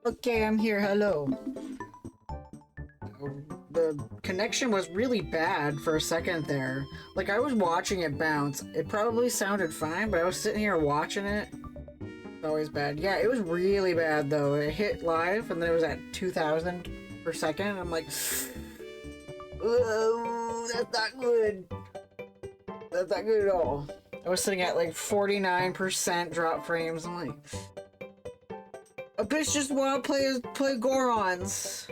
Okay, I'm here. Hello. The connection was really bad for a second there. Like, I was watching it bounce. It probably sounded fine, but I was sitting here watching it. It's always bad. Yeah, it was really bad, though. It hit live, and then it was at 2,000 per second. I'm like, oh, that's not good. That's not good at all. I was sitting at, like, 49% drop frames. I'm like, a bitch just wanna play Gorons.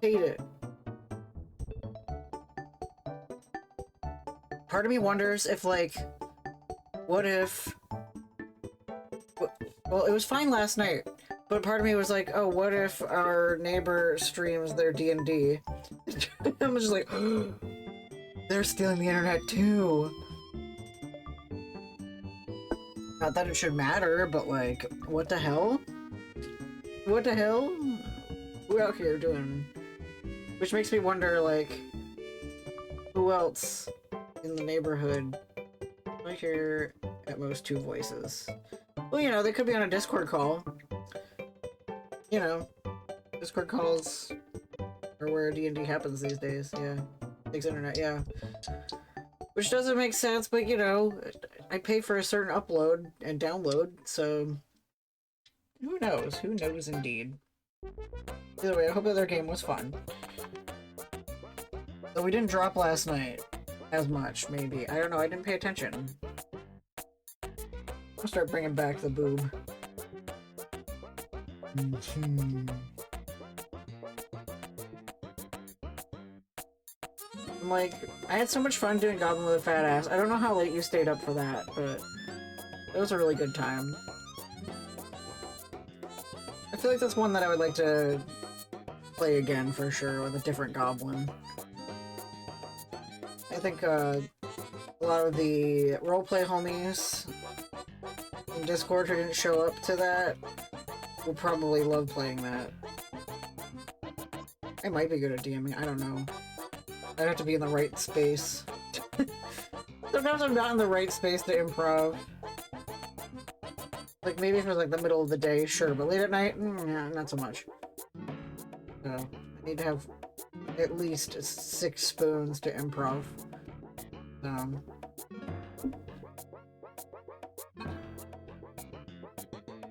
Hate it. Part of me wonders if, like, what if... Well, it was fine last night, but part of me was like, oh, what if our neighbor streams their D&D? I'm just like, they're stealing the internet too. Not that it should matter, but like, what the hell? What the hell? We're out here doing... Which makes me wonder, like, who else in the neighborhood? I hear at most 2 voices. Well, you know, they could be on a Discord call. You know, Discord calls are where D&D happens these days, yeah. Thanks, internet, yeah. Which doesn't make sense, but you know, I pay for a certain upload and download, so... Who knows? Who knows indeed? Either way, I hope that their game was fun. Though we didn't drop last night as much, maybe. I don't know, I didn't pay attention. I'll start bringing back the boob. I'm like, I had so much fun doing Goblin with a Fat Ass. I don't know how late you stayed up for that, but it was a really good time. feel like that's one that I would like to play again for sure with a different goblin. I think a lot of the roleplay homies in Discord who didn't show up to that will probably love playing that. I might be good at DMing, I don't know. I'd have to be in the right space. Sometimes I'm not in the right space to improv. Like, maybe if it was like the middle of the day, sure, but late at night, yeah, not so much. So, I need to have at least 6 spoons to improv.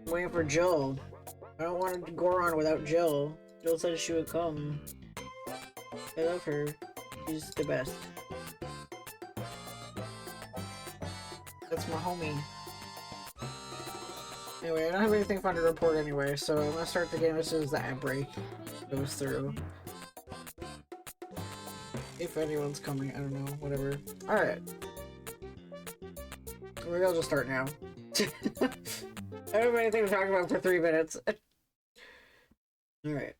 Waiting for Jill. I don't want to go on without Jill. Jill said she would come. I love her. She's the best. That's my homie. Anyway, I don't have anything fun to report anyway, so I'm gonna start the game as soon as the ad break goes through. If anyone's coming, I don't know, whatever. Alright. Maybe I'll just start now. I don't have anything to talk about for 3 minutes. Alright.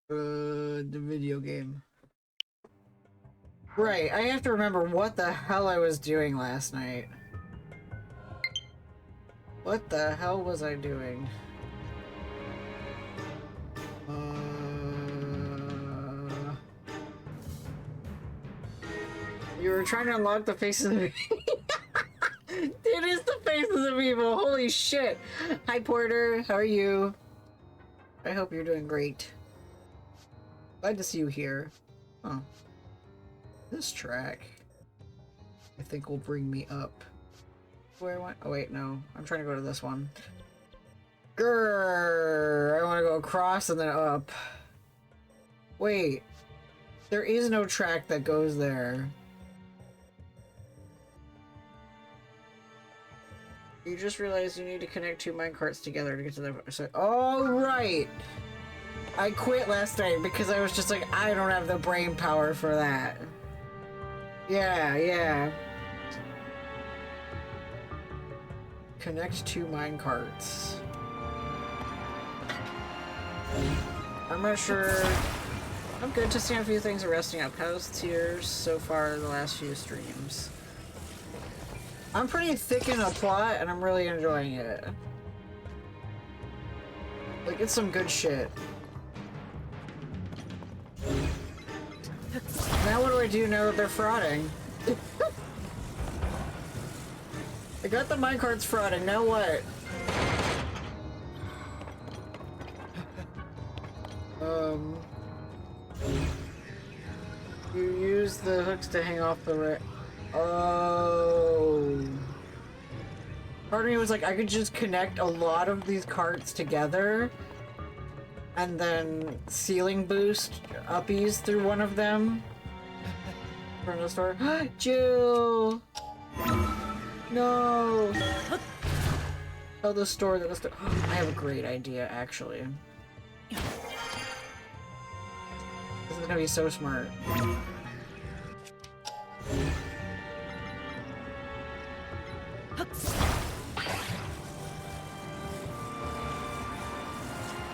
The video game. Right, I have to remember what the hell I was doing last night. What the hell was I doing? You were trying to unlock the faces of people. It is the faces of people. Holy shit. Hi, Porter. How are you? I hope you're doing great. Glad to see you here. Oh. This track, I think, will bring me up. Where I went? Oh, wait, no. I'm trying to go to this one. Grrr! I want to go across and then up. Wait. There is no track that goes there. You just realized you need to connect 2 minecarts together to get to the... So, oh, right! I quit last night because I was just like, I don't have the brain power for that. Yeah, yeah. Connect 2 minecarts. I'm not sure. I'm good. Testing a few things and resting up. How's Tears so far the last few streams? I'm pretty thick in a plot and I'm really enjoying it. Like, it's some good shit. Now what do I do now that they're frauding? I got the minecarts frauding, now what? You use the hooks to hang off the Oh. Part of me was like, I could just connect a lot of these carts together and then ceiling boost uppies through one of them. From the store. Jill! No! Oh, the store that was I have a great idea, actually. This is gonna be so smart.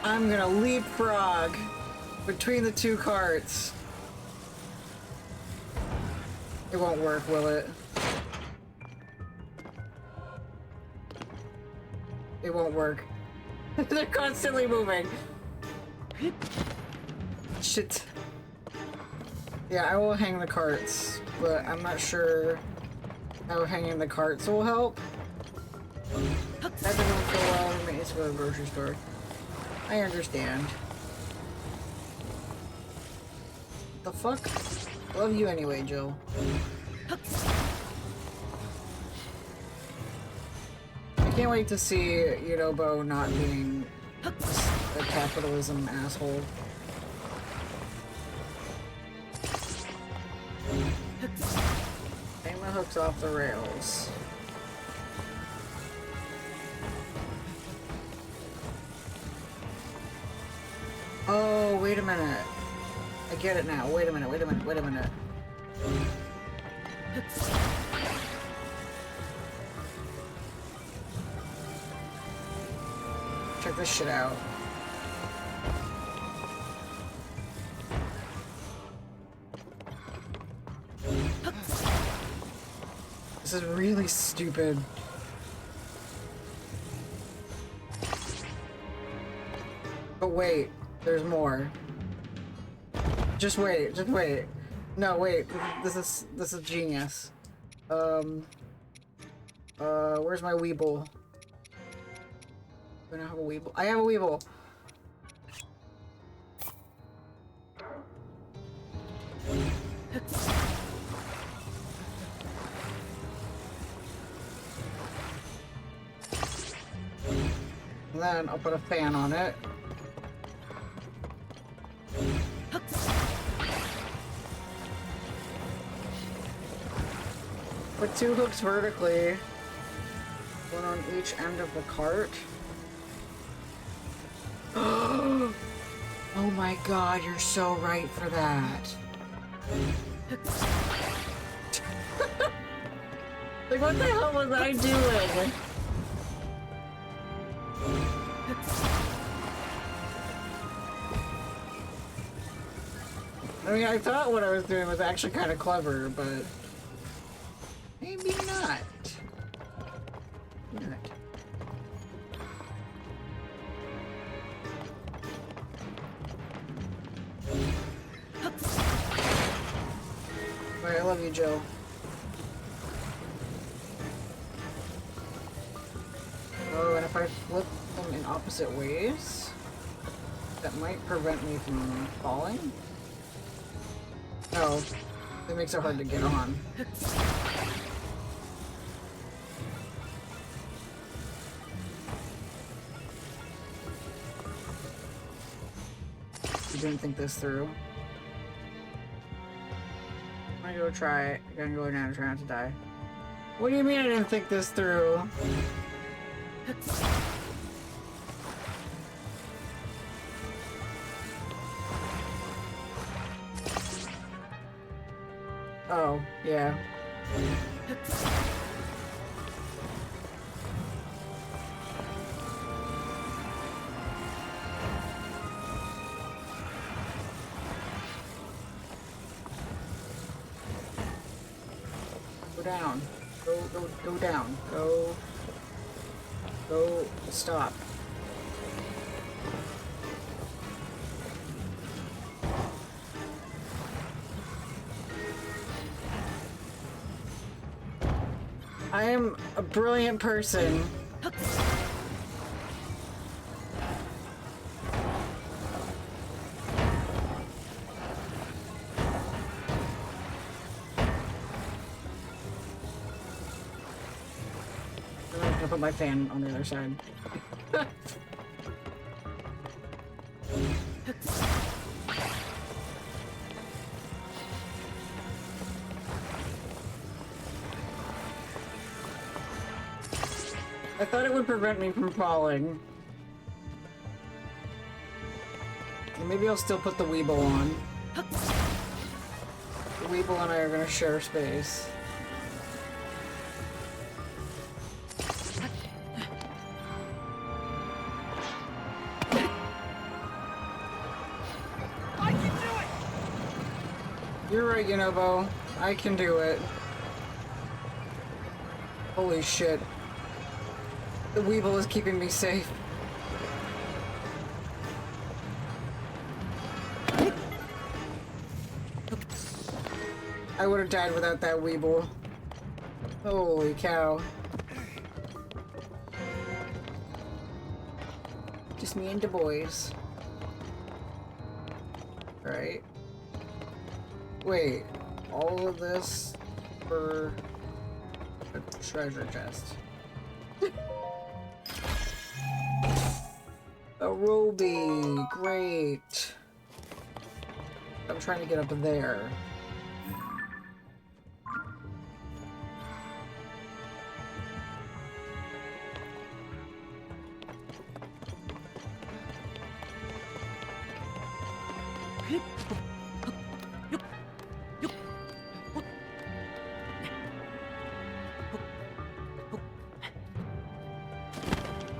I'm gonna leapfrog between the 2 carts. It won't work, will it? It won't work. They're constantly moving. Shit. Yeah, I will hang the carts, but I'm not sure how hanging the carts will help. That doesn't go well. It needs to go to the grocery store. I understand. The fuck? Love you anyway, Jill. I can't wait to see Yunobo not being a capitalism asshole. Hang the hooks off the rails. Oh, wait a minute. I get it now. Wait a minute, wait a minute, wait a minute. Check check this shit out. This is really stupid. But wait, there's more. Just wait, just wait. No, wait, this is genius. Where's my Weeble? Do I not have a Weeble? I have a Weeble! And then I'll put a fan on it. Put 2 hooks vertically, one on each end of the cart. Oh my god, you're so right for that. Like, what the hell was I doing? I mean, I thought what I was doing was actually kind of clever, but maybe not. Alright, I love you, Joe. Oh, and if I flip them in opposite ways, that might prevent me from falling. Oh, it makes it hard to get on. You didn't think this through. I'm gonna go try it. I'm gonna go down and try not to die. What do you mean I didn't think this through? Oh, yeah. Go down. Go down. Go, stop. I am a brilliant person. I'm gonna put my fan on the other side. I thought it would prevent me from falling. And maybe I'll still put the Weeble on. The Weeble and I are gonna share space. I can do it! You're right, Yunobo. I can do it. Holy shit. The Weeble is keeping me safe. I would have died without that Weeble. Holy cow. Just me and the boys. Right. Wait. All of this for a treasure chest. A ruby, great. I'm trying to get up there.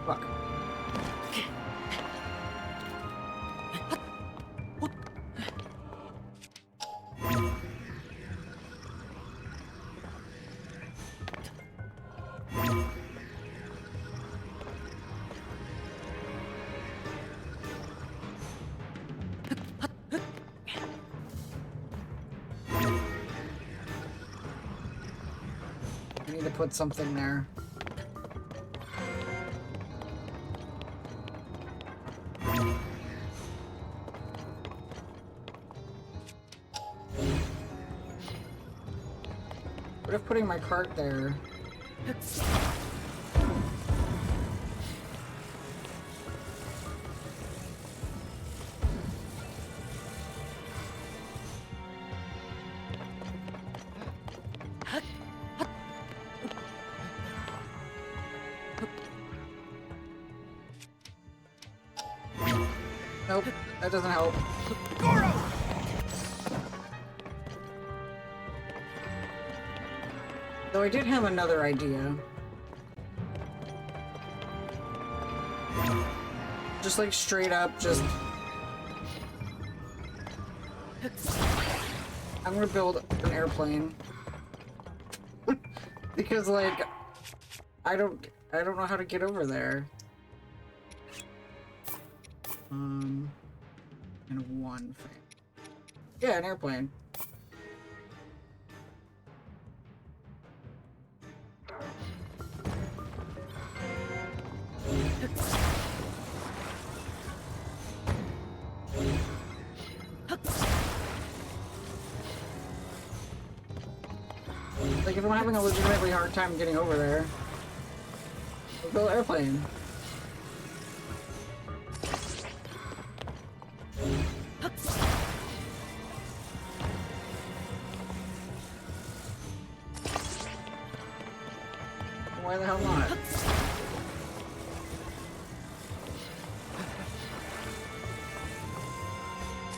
Fuck. need to put something there. What if putting my cart there? Nope, that doesn't help. Though I did have another idea. Just like straight up, just... I'm gonna build an airplane. Because like, I don't know how to get over there. And one thing. Yeah, an airplane. Like, if I'm having a legitimately hard time getting over there, I'll build an airplane. Why the hell not?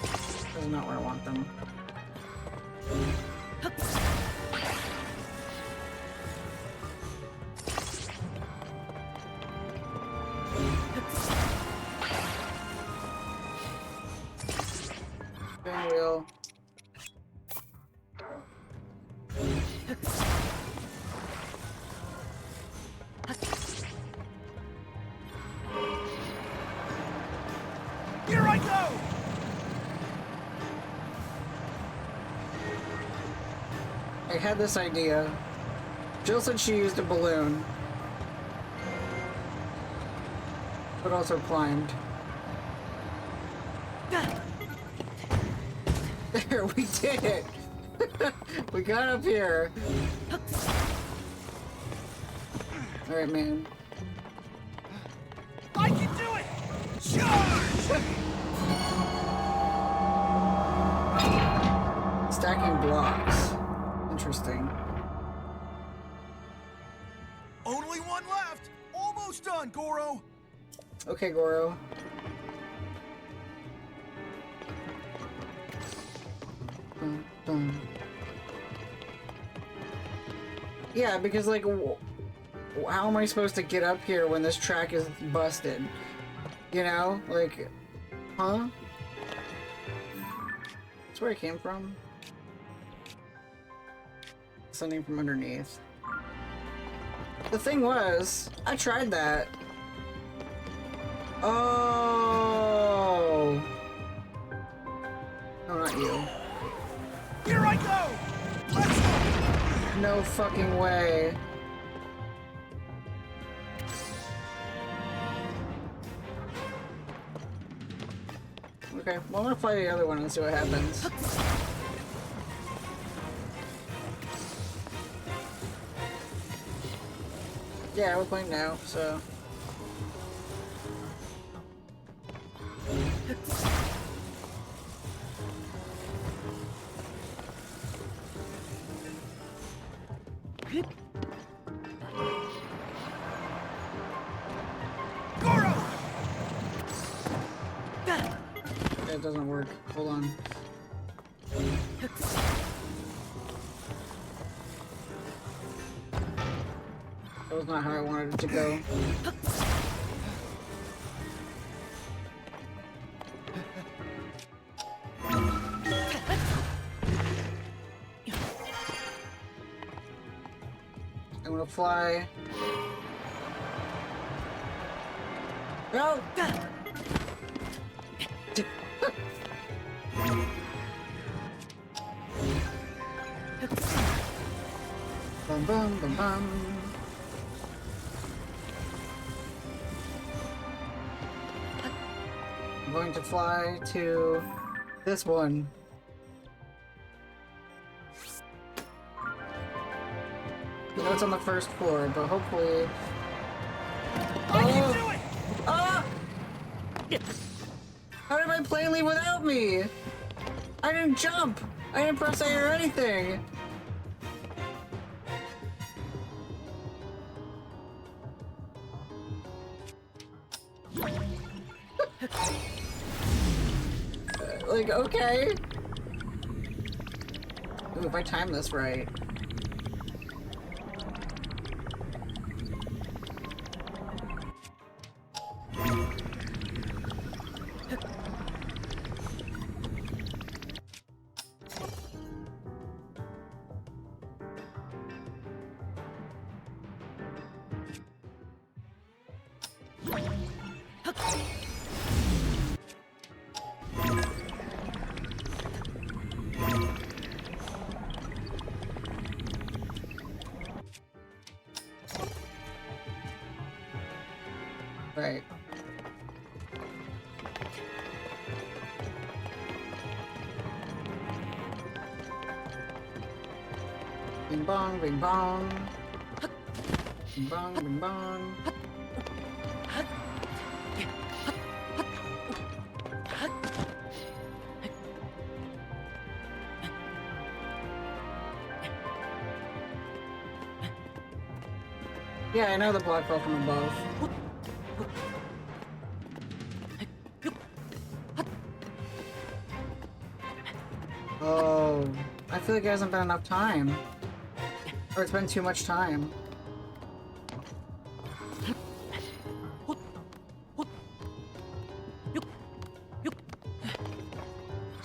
This is not where I want them. Spinning wheel. Here I go! I had this idea. Jill said she used a balloon, but also climbed. There, we did it! We got up here. Alright, man. I can do it! Charge! Stacking blocks. Interesting. Only one left! Almost done, Goro! Okay, Goro. Dun, dun. Yeah, because like, how am I supposed to get up here when this track is busted? You know? Like, huh? That's where I came from. Something from underneath. The thing was, I tried that. Oh. No, not you. Here I go! Let's go! No fucking way. Okay, well, I'm gonna fly the other one and see what happens. Yeah, we're playing now, so... Goro! That doesn't work. Hold on. That was not how I wanted it to go. I'm gonna fly. No! Bum bum bum bum. I'm going to fly to this one. I know it's on the first floor, but hopefully... I can do it! Ah! How did my plane leave without me? I didn't jump! I didn't press A or anything! Like, okay. Ooh, if I time this right. Right. Bing bong, bing bong. Bing bong, bing bong. Yeah, I know the block fell from above. Oh, I feel like it hasn't been enough time. Or it's been too much time.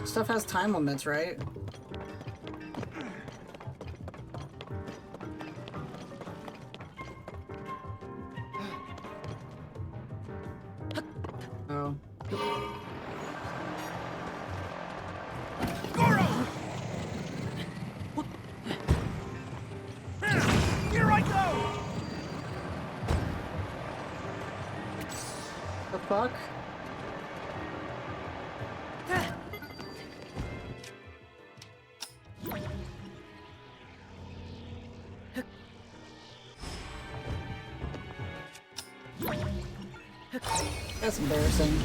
Stuff has time limits, right? Oh. Here I go! The fuck? That's embarrassing.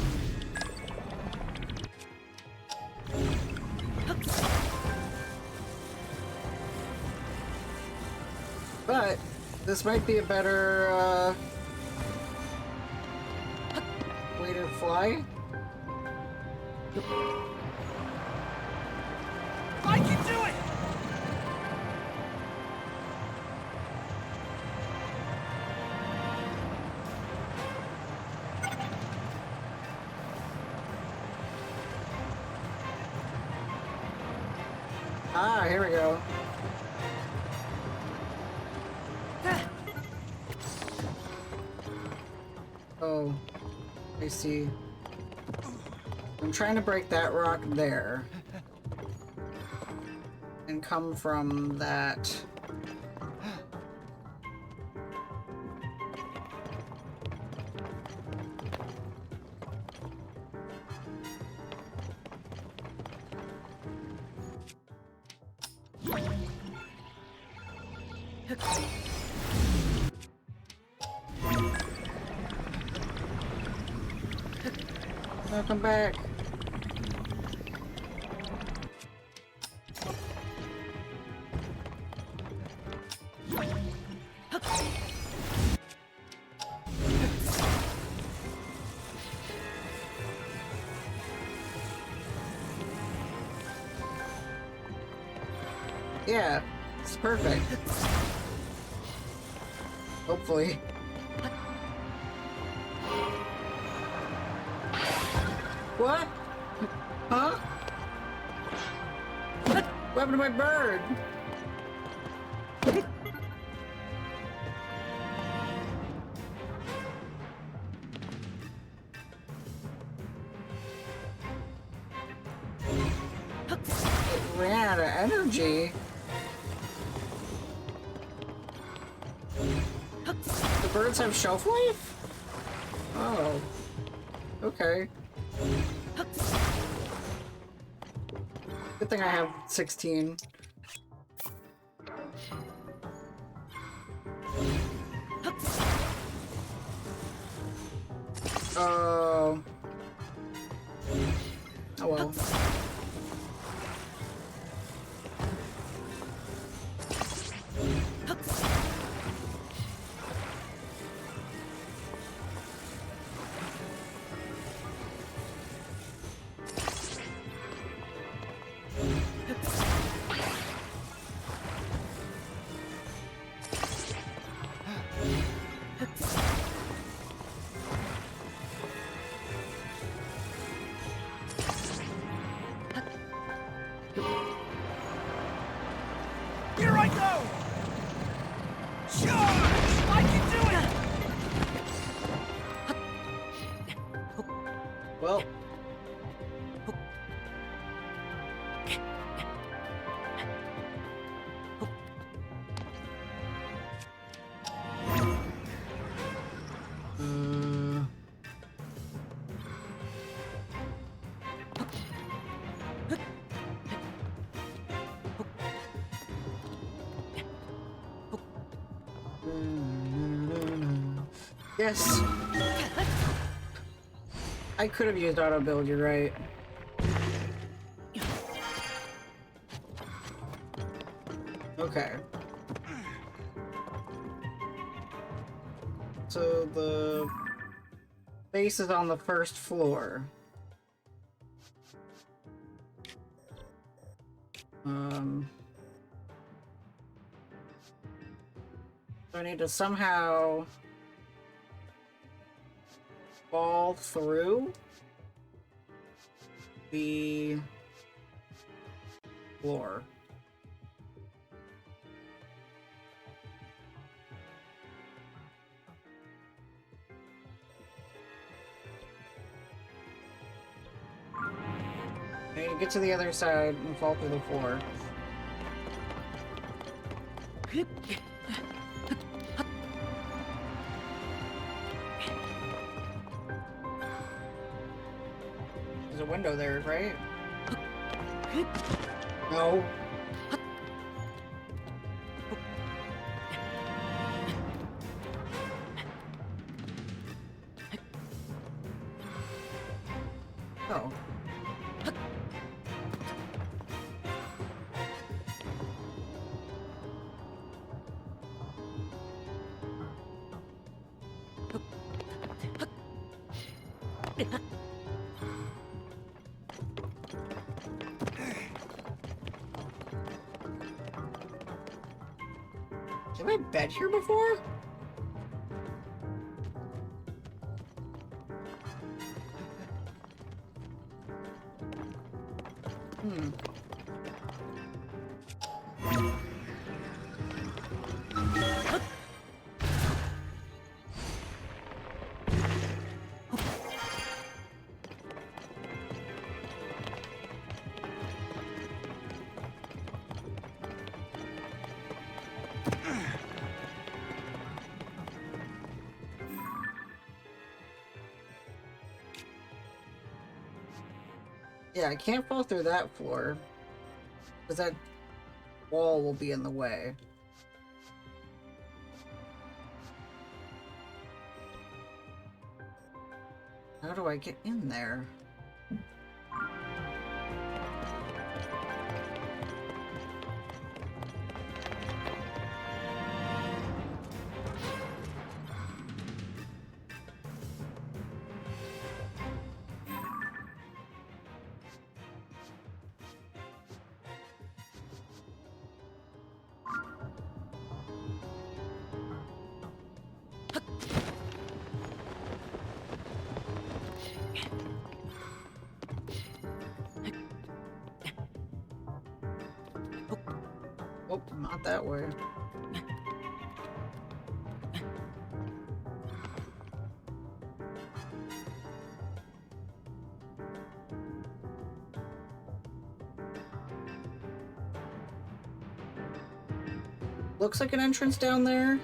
But this might be a better way to fly. I can do it! Ah, here we go. Oh, I see. I'm trying to break that rock there. And come from that. Welcome back. Yeah, it's perfect. Hopefully. What? Huh? What happened to my bird? It ran out of energy. Birds have shelf life? Oh. Okay. Good thing I have 16. Oh. Oh well. Here I go! Charge! I can do it! Well. Yes. I could have used auto build, you're right. Okay. So the base is on the first floor. So I need to somehow fall through the floor. I need to get to the other side and fall through the floor. There's a window there, right? No. Oh. Have I been here before? Yeah, I can't fall through that floor. Because that wall will be in the way. How do I get in there? Oh, not that way. Looks like an entrance down there.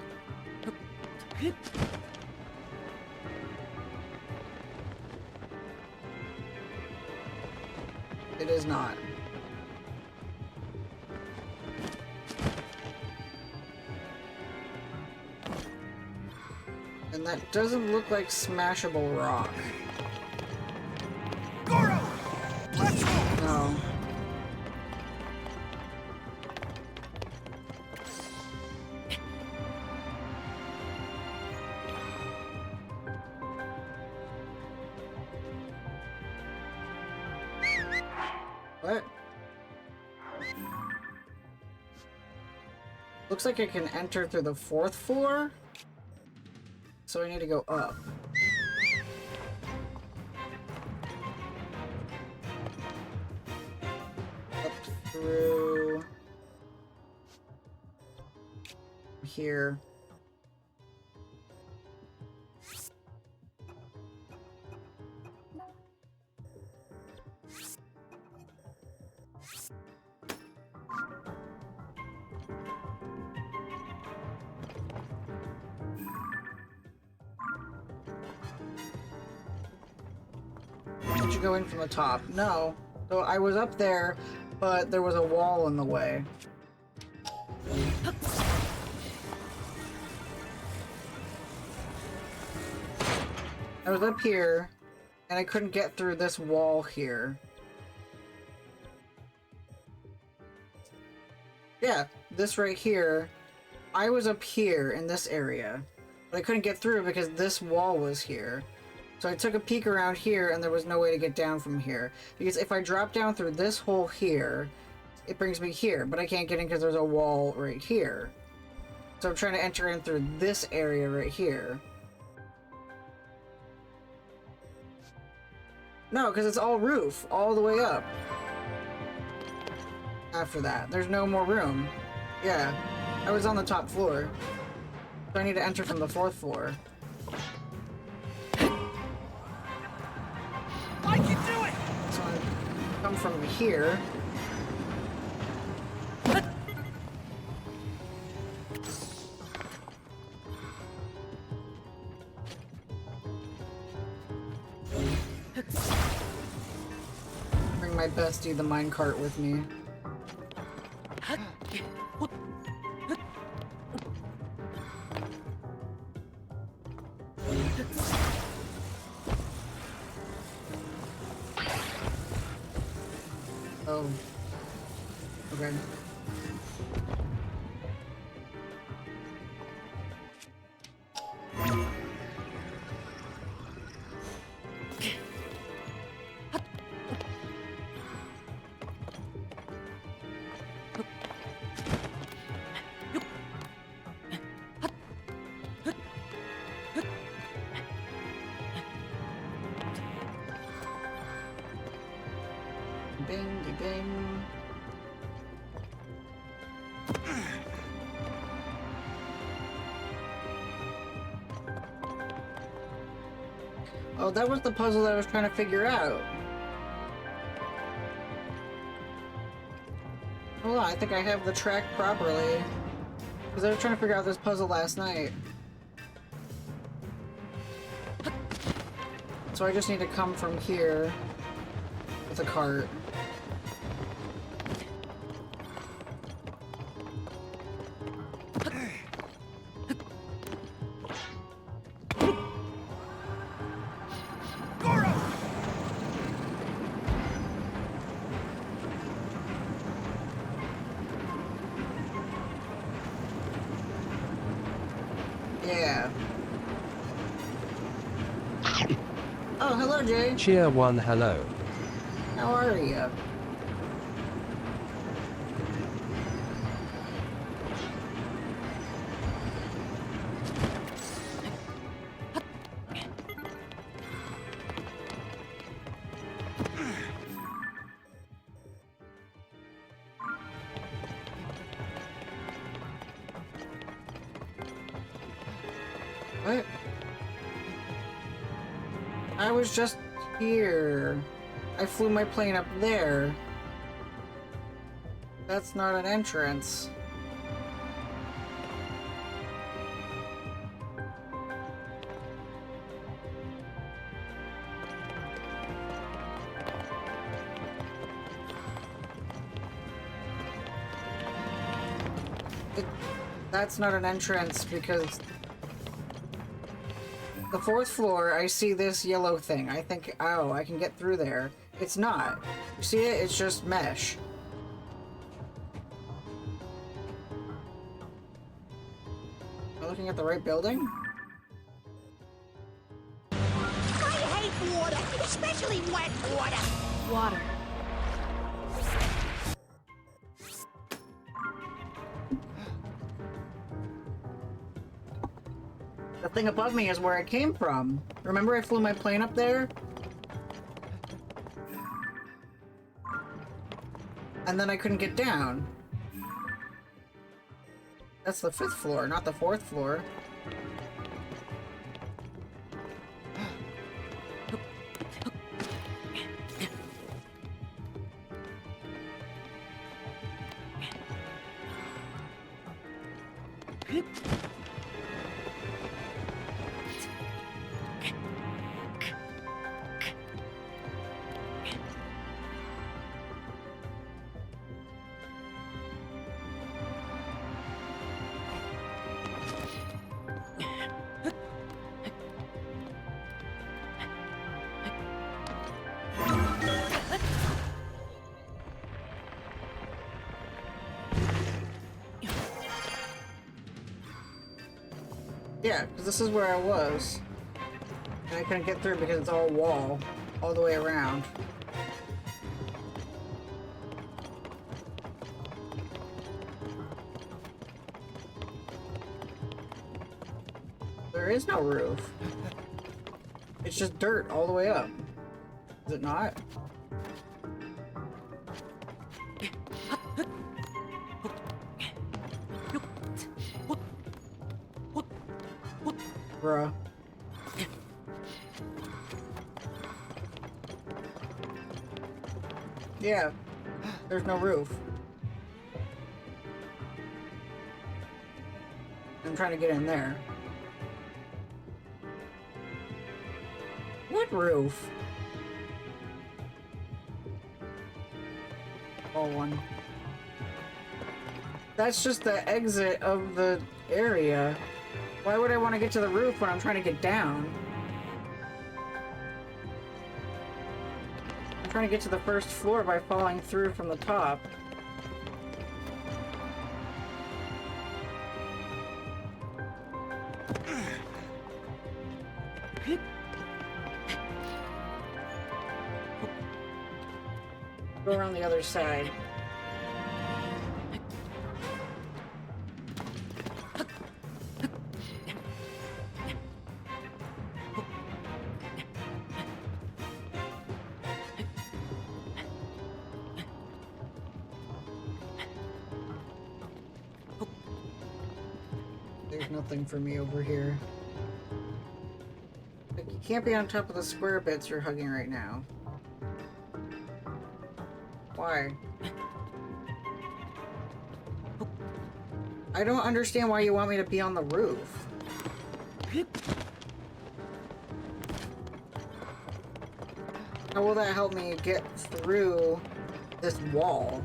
It is not. And that doesn't look like smashable rock. Goro! Let's go! No. What? Looks like I can enter through the 4th floor. So I need to go up. Up through here. Did you go in from the top? No. So I was up there, but there was a wall in the way. I was up here, and I couldn't get through this wall here. Yeah, this right here. I was up here in this area, but I couldn't get through because this wall was here. So I took a peek around here, and there was no way to get down from here. Because if I drop down through this hole here, it brings me here, but I can't get in because there's a wall right here. So I'm trying to enter in through this area right here. No, because it's all roof, all the way up. After that, there's no more room. Yeah, I was on the top floor. So I need to enter from the 4th floor. I can do it! So I come from here. Bring my bestie, the minecart, with me. Oh. Okay. Bing, bing. Oh, that was the puzzle that I was trying to figure out. Hold on, I think I have the track properly. Because I was trying to figure out this puzzle last night. So I just need to come from here with a cart. Yeah. Oh, hello, Jay. Cheer 1 hello. How are you? What? I was just here. I flew my plane up there. That's not an entrance. That's not an entrance because the 4th floor, I see this yellow thing. I think, oh, I can get through there. It's not. You see it? It's just mesh. Am I looking at the right building? I hate water, especially wet water. Water. The thing above me is where I came from. Remember I flew my plane up there? And then I couldn't get down. That's the 5th floor, not the 4th floor. Yeah, because this is where I was. And I couldn't get through because it's all wall. All the way around. There is no roof. It's just dirt all the way up. Is it not? Bruh. Yeah, there's no roof. I'm trying to get in there. What roof? Oh, one. That's just the exit of the area. Why would I want to get to the roof when I'm trying to get down? I'm trying to get to the 1st floor by falling through from the top. Go around the other side. There's nothing for me over here. Like, you can't be on top of the square bits you're hugging right now. Why? I don't understand why you want me to be on the roof. How will that help me get through this wall?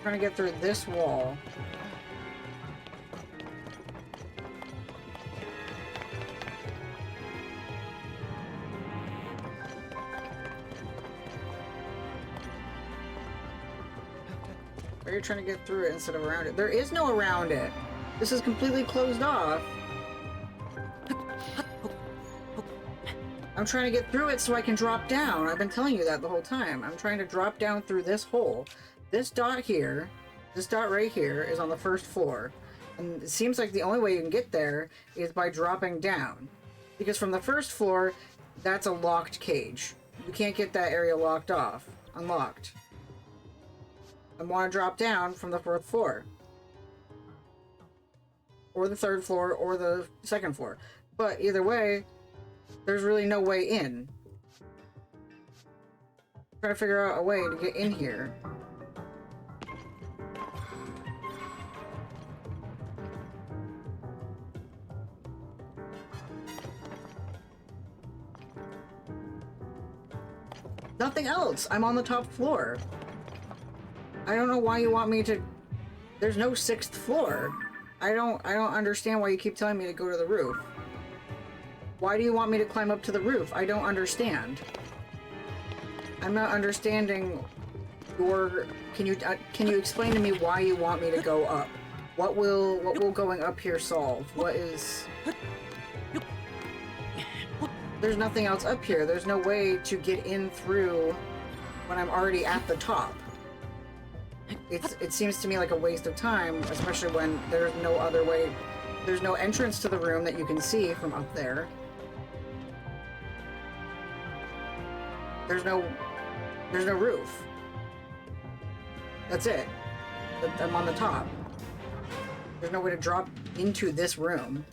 Trying to get through this wall. Why are you trying to get through it instead of around it? There is no around it. This is completely closed off. I'm trying to get through it so I can drop down. I've been telling you that the whole time. I'm trying to drop down through this hole. This dot here, this dot right here, is on the 1st floor. And it seems like the only way you can get there is by dropping down. Because from the 1st floor, that's a locked cage. You can't get that area locked off. Unlocked. I want to drop down from the 4th floor. Or the 3rd floor, or the 2nd floor. But either way, there's really no way in. I'm trying to figure out a way to get in here. Nothing else. I'm on the top floor. I don't know why you want me to... There's no 6th floor. I don't understand why you keep telling me to go to the roof. Why do you want me to climb up to the roof? I don't understand. I'm not understanding your... Can you explain to me why you want me to go up? What will going up here solve? What is... There's nothing else up here. There's no way to get in through when I'm already at the top. It seems to me like a waste of time, especially when there's no other way. There's no entrance to the room that you can see from up there. There's no roof. That's it. I'm on the top. There's no way to drop into this room.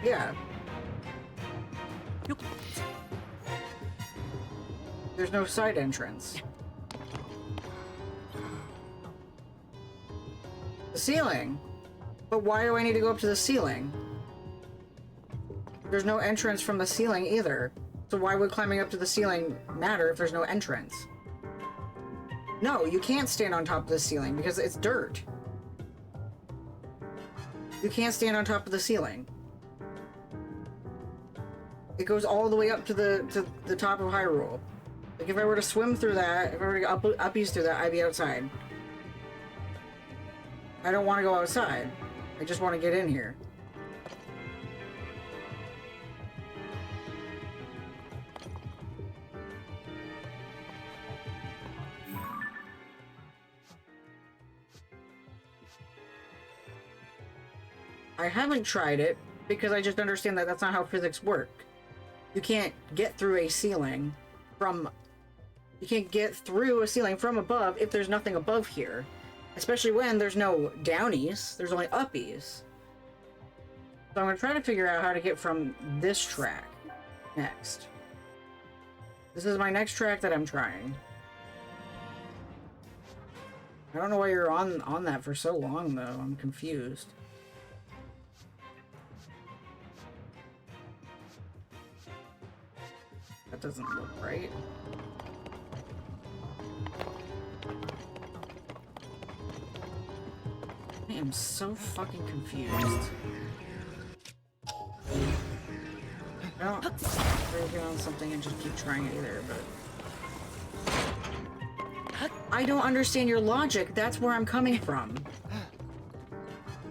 Yeah. There's no side entrance. The ceiling. But why do I need to go up to the ceiling? There's no entrance from the ceiling either. So why would climbing up to the ceiling matter if there's no entrance? No, you can't stand on top of the ceiling because it's dirt. You can't stand on top of the ceiling. It goes all the way up to the top of Hyrule. Like, if I were to swim through that, if I were to go uppies through that, I'd be outside. I don't want to go outside. I just want to get in here. I haven't tried it because I just understand that that's not how physics work. You can't get through a ceiling from... You can't get through a ceiling from above if there's nothing above here. Especially when there's no downies, there's only uppies. So I'm going to try to figure out how to get from this track next. This is my next track that I'm trying. I don't know why you're on that for so long, though. I'm confused. That doesn't look right. I am so fucking confused. I don't break on something and just keep trying it either, but... I don't understand your logic. That's where I'm coming from.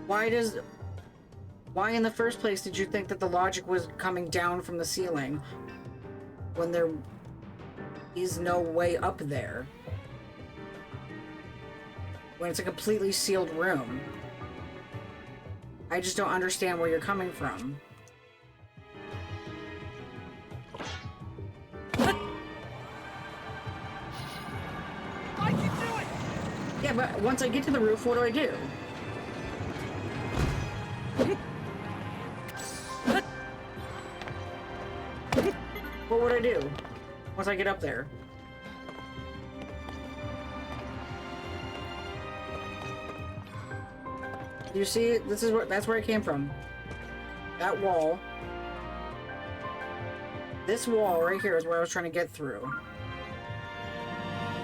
Why in the first place did you think that the logic was coming down from the ceiling when there is no way up there? When it's a completely sealed room. I just don't understand where you're coming from. I can do it! Yeah, but once I get to the roof, what do I do? What would I do once I get up there? You see, that's where I came from. That wall. This wall right here is where I was trying to get through.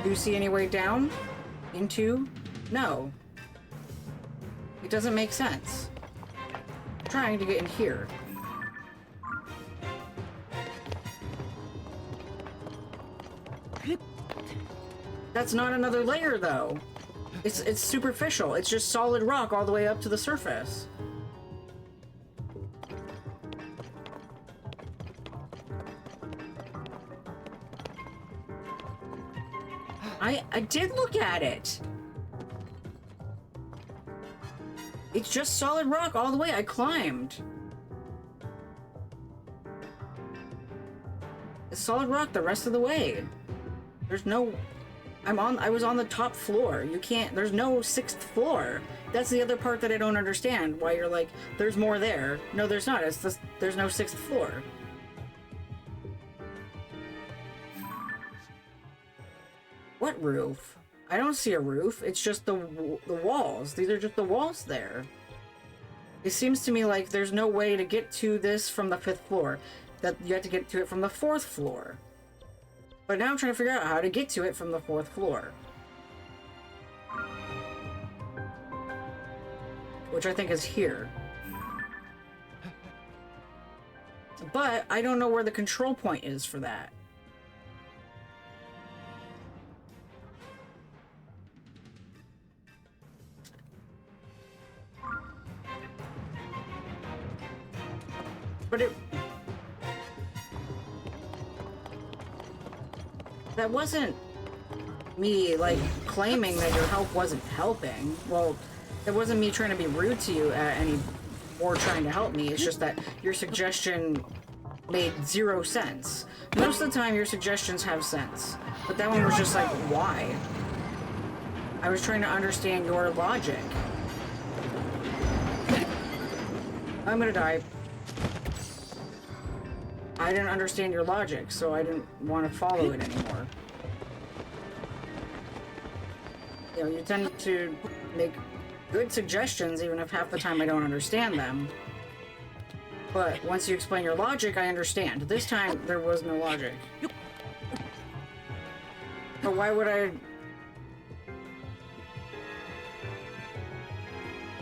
Do you see any way down? Into? No. It doesn't make sense. I'm trying to get in here. That's not another layer, though. It's superficial. It's just solid rock all the way up to the surface. I did look at it. It's just solid rock all the way. I climbed. It's solid rock the rest of the way. There's no... I was on the top floor. You can't... There's no 6th floor. That's the other part that I don't understand. Why you're like, there's more there. No, there's not. It's just, there's no 6th floor. What roof? I don't see a roof. It's just the walls. These are just the walls there. It seems to me like there's no way to get to this from the 5th floor. that you have to get to it from the 4th floor. But now I'm trying to figure out how to get to it from the 4th floor. Which I think is here. But I don't know where the control point is for that. But that wasn't me, like, claiming that your help wasn't helping. Well, it wasn't me trying to be rude to you any or trying to help me. It's just that your suggestion made 0 sense. Most of the time, your suggestions have sense. But that one was just like, why? I was trying to understand your logic. I'm gonna die. I didn't understand your logic, so I didn't want to follow it anymore. You know, you tend to make good suggestions, even if half the time I don't understand them. But once you explain your logic, I understand. This time, there was no logic. But why would I...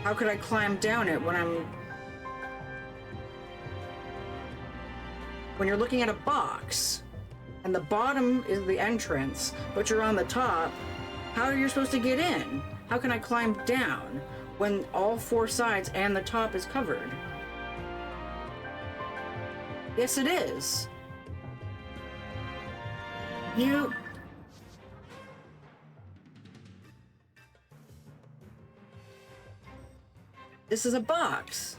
How could I climb down it when I'm... When you're looking at a box, and the bottom is the entrance, but you're on the top, how are you supposed to get in? How can I climb down when all 4 sides and the top is covered? Yes, it is. You... This is a box.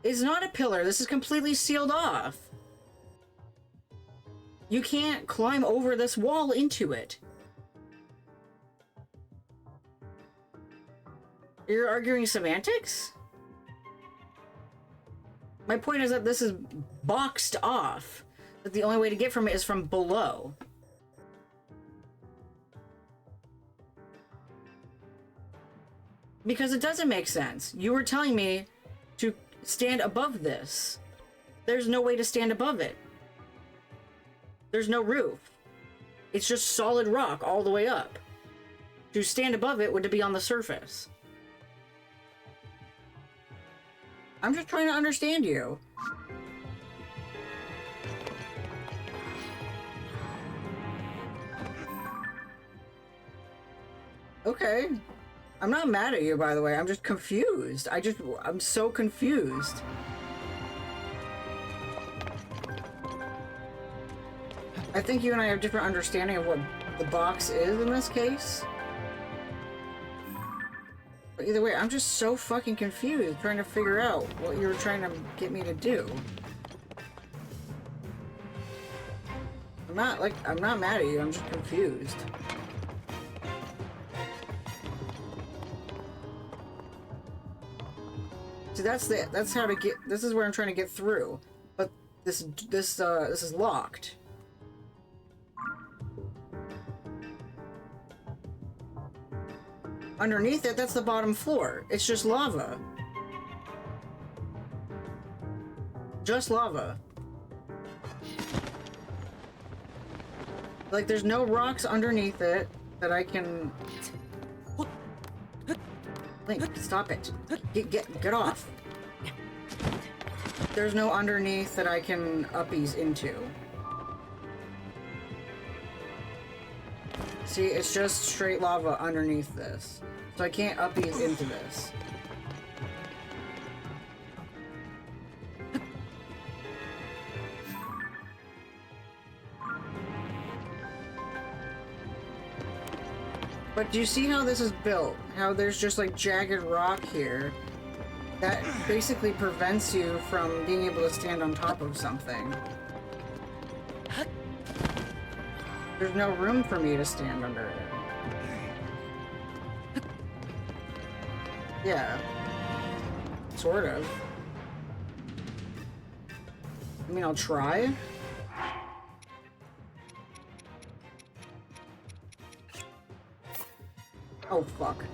It's not a pillar. This is completely sealed off. You can't climb over this wall into it. You're arguing semantics? My point is that this is boxed off. That the only way to get from it is from below. Because it doesn't make sense. You were telling me to stand above this. There's no way to stand above it. There's no roof. It's just solid rock all the way up. To stand above it would be on the surface. I'm just trying to understand you. Okay. I'm not mad at you, by the way. I'm just confused. I'm so confused. I think you and I have different understanding of what the box is in this case. But either way, I'm just so fucking confused trying to figure out what you were trying to get me to do. I'm not mad at you, I'm just confused. See, that's how to get, this is where I'm trying to get through. But this is locked. Underneath it, that's the bottom floor. It's just lava. Just lava. Like, there's no rocks underneath it that I can... Link, stop it. Get off. There's no underneath that I can uppies into. See, it's just straight lava underneath this. So I can't uppies into this. But do you see how this is built? How there's just like jagged rock here? That basically prevents you from being able to stand on top of something. There's no room for me to stand under it. Yeah. Sort of. I mean, I'll try. Oh, fuck.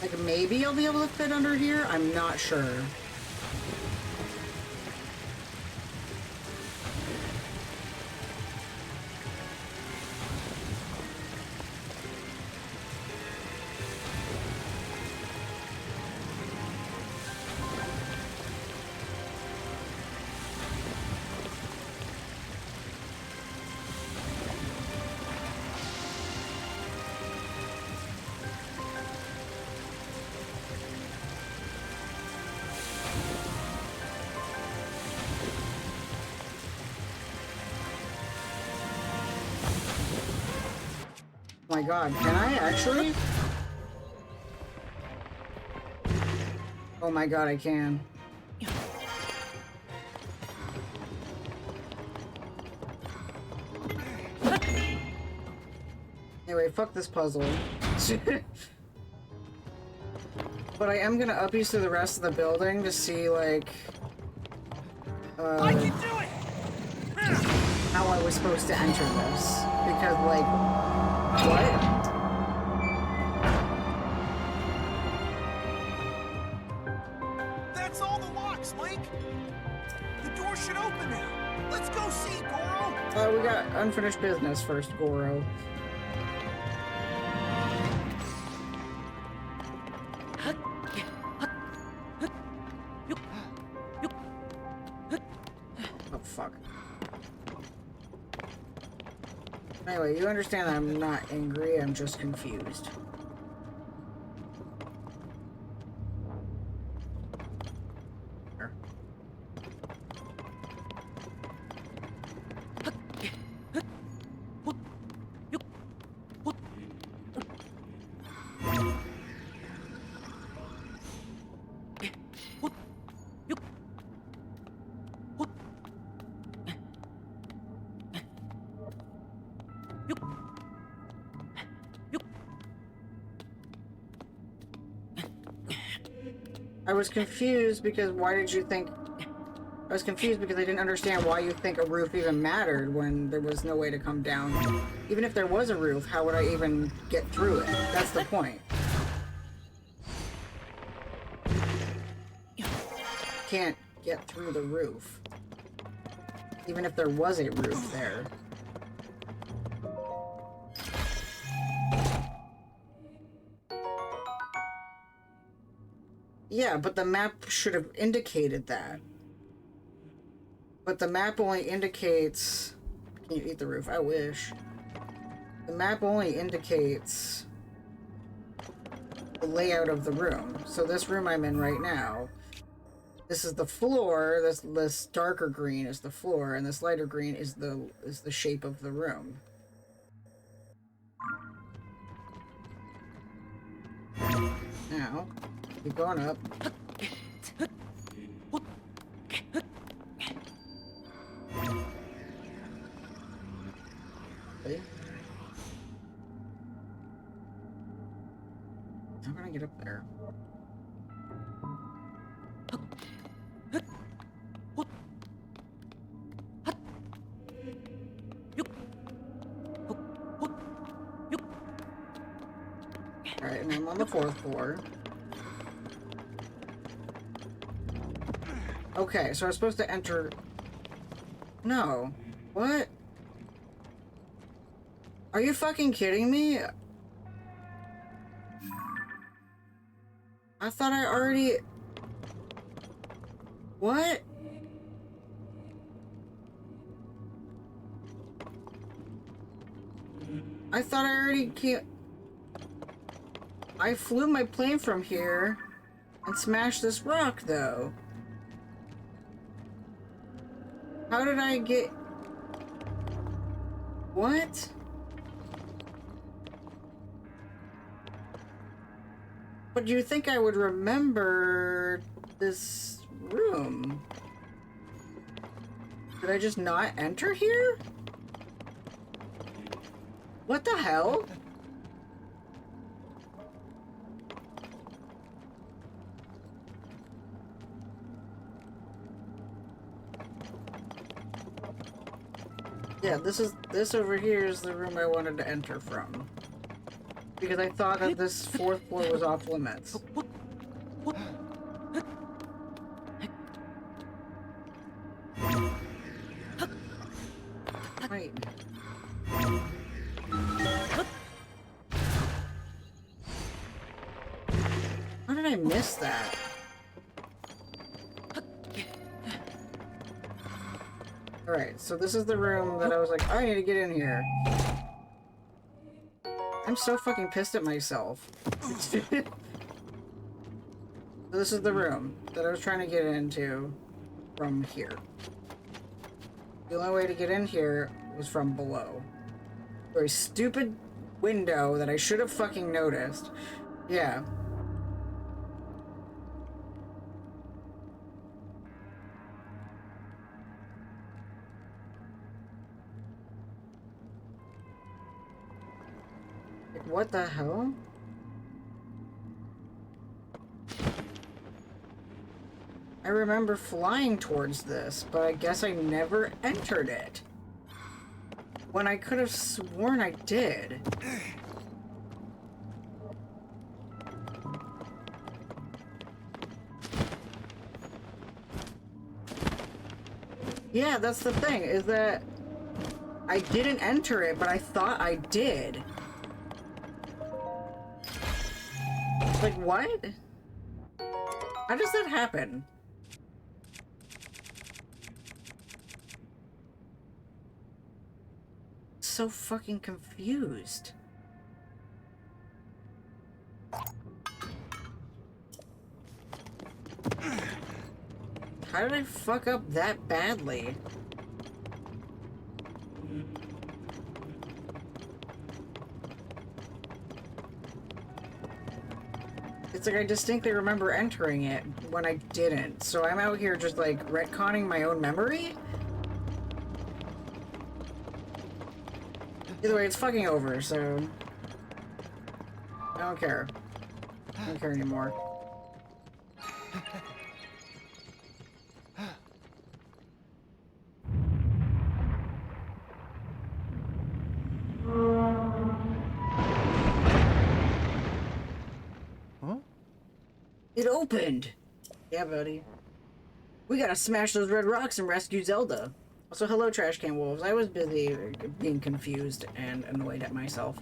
Like, maybe I'll be able to fit under here? I'm not sure. Oh my god, can I actually? Oh my god, I can. Anyway, fuck this puzzle. But I am gonna up you to the rest of the building to see, like... I can do it! how I was supposed to enter this. Because, like... what? That's all the locks, Link! The door should open now! Let's go see, Goro! We got unfinished business first, Goro. Oh, fuck. Anyway, you understand that I'm not angry, I'm just confused. I was confused because why did you think... I was confused because I didn't understand why you think a roof even mattered when there was no way to come down. Even if there was a roof, how would I even get through it? That's the point. Can't get through the roof. Even if there was a roof there. Yeah, but the map should have indicated that. But the map only indicates... Can you eat the roof? I wish. The map only indicates the layout of the room. So this room I'm in right now, this is the floor. This darker green is the floor, and this lighter green is the shape of the room. Now, keep going up. Okay. How can I get up there? Alright, and I'm on the 4th floor. Okay, so I was supposed to enter... No. What? Are you fucking kidding me? I thought I already... What? I thought I already can't... I flew my plane from here and smashed this rock, though. How did I get... What? But you think I would remember this room. Did I just not enter here? What the hell? Yeah, this over here is the room I wanted to enter from. Because I thought that this fourth floor was off limits. Wait. How did I miss that? Alright, so this is the room that I was like, I need to get in here. I'm so fucking pissed at myself. So this is the room that I was trying to get into from here. The only way to get in here was from below. Very stupid window that I should have fucking noticed. Yeah. Like, what the hell? I remember flying towards this, but I guess I never entered it. When I could have sworn I did. Yeah, that's the thing, is that I didn't enter it, but I thought I did. Like, what? How does that happen? So fucking confused. How did I fuck up that badly? It's like I distinctly remember entering it when I didn't. So I'm out here just like retconning my own memory? Either way, it's fucking over, so I don't care. I don't care anymore. Huh? It opened! Yeah, buddy. We gotta smash those red rocks and rescue Zelda. Also, hello, Trash Can Wolves. I was busy being confused and annoyed at myself.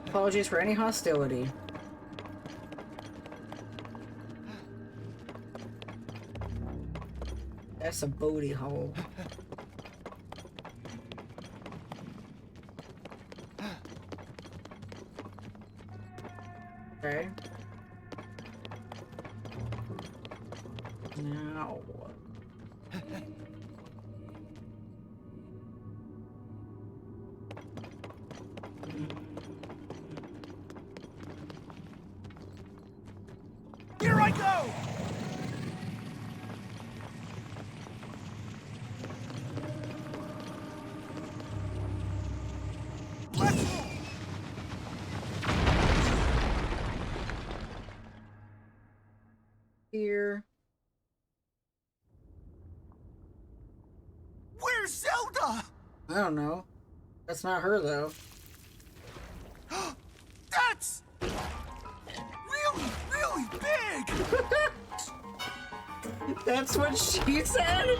Apologies for any hostility. That's a booty hole. Okay. Now. Here I go! Let's move! Here. Where's Zelda? I don't know. That's not her, though. That's really, really big! That's what she said?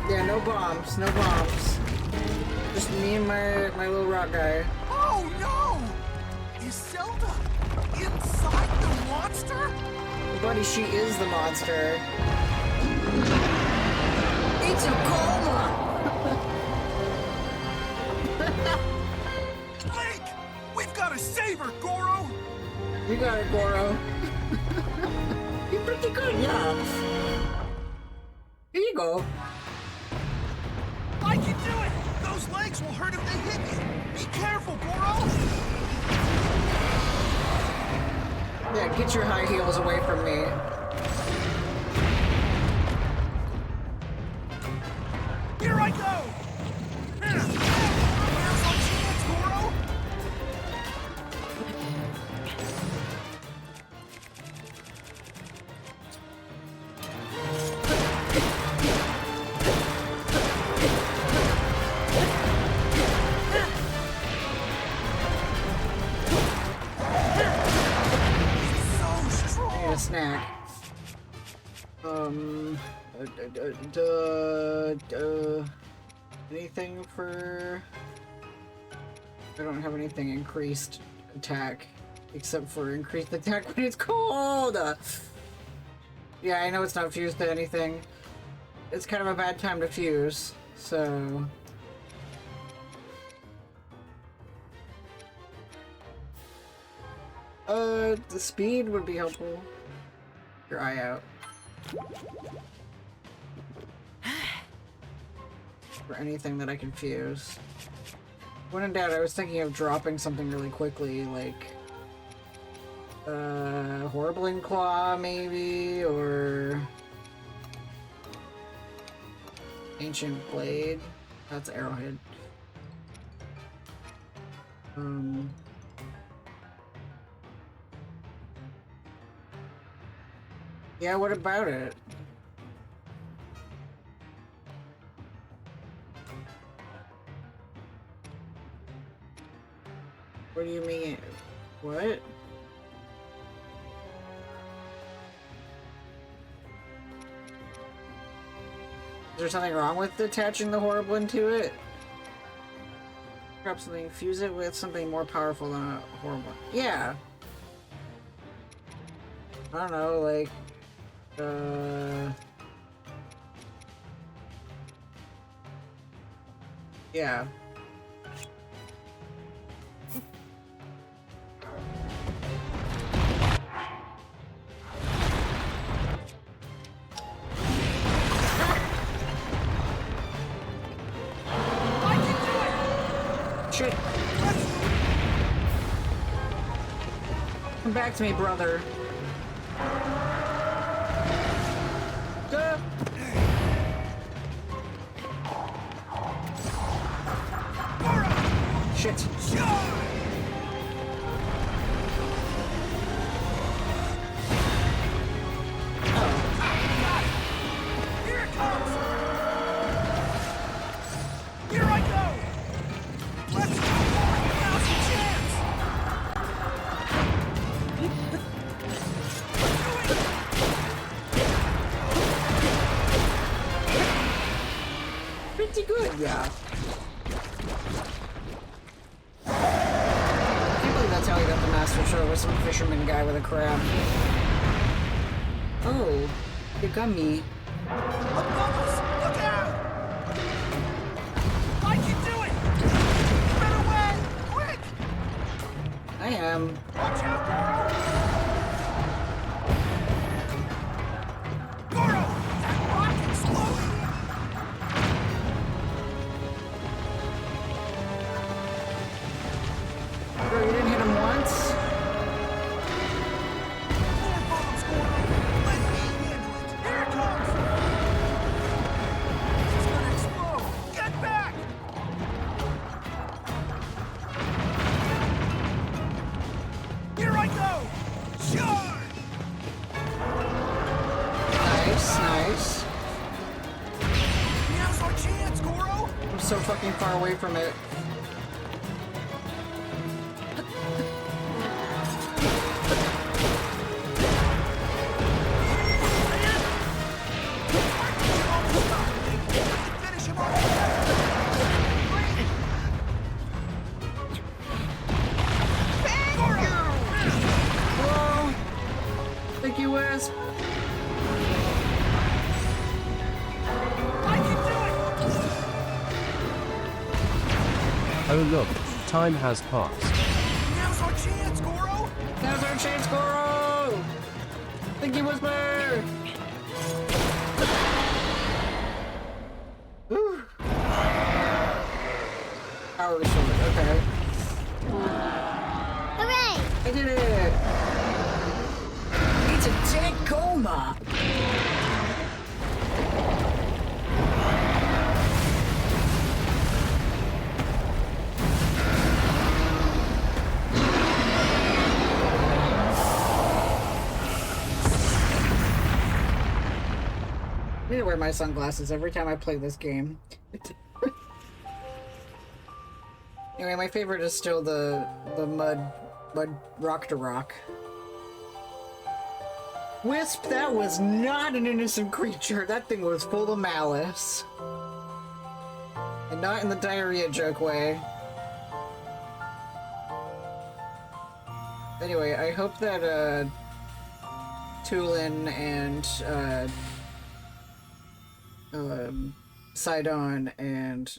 Yeah, no bombs, no bombs. Just me and my little rock guy. Oh no! Is Zelda inside the monster? Buddy, she is the monster. It's a coma! Link! We've got to save her, Goro! You got it, Goro. go. I can do it! Those legs will hurt if they hit you! Be careful, Goro! Yeah, get your high heels away from me. Here I go! Now's our chance, Goro! Snack. Anything for... I don't have anything increased attack, except for increased attack when it's cold! Yeah, I know it's not fused to anything. It's kind of a bad time to fuse, so... The speed would be helpful. Your eye out. For anything that I can fuse. When in doubt, I was thinking of dropping something really quickly, like... Horribling Claw, maybe, or... Ancient Blade. That's Arrowhead. Yeah, what about it? What do you mean? What? Is there something wrong with attaching the Horriblin to it? Grab something, fuse it with something more powerful than a Horriblin. Yeah. I don't know, like... Yeah. Shit. Come back to me, brother. Shit. Here it comes! Here I go! Let's go! Now's the chance! Pretty good, yeah. That's how he got the Master Sword, with some fisherman guy with a crab. Oh, you got me. Bubbles! Look out! I can do it! Run away! Quick! I am. Watch out, Goro! Goro! That rock exploded! Bro, you didn't hit him once? More bombs, Goro! Let me handle it! Here it comes! It's gonna explode! Get back! Here I go! Charge! Nice, nice. Now's our chance, Goro! I'm so fucking far away from it. Finish him off! Whoa! Thank you, Wisp. I can do it! Oh look, time has passed. Now's our chance, Goro! Now's our chance, Goro! Thank you, Whisper! Bulba! I need to wear my sunglasses every time I play this game. Anyway, my favorite is still the mud rock to rock. Wisp, that was not an innocent creature. That thing was full of malice. And not in the diarrhea joke way. Anyway, I hope that, Tulin and, Sidon and,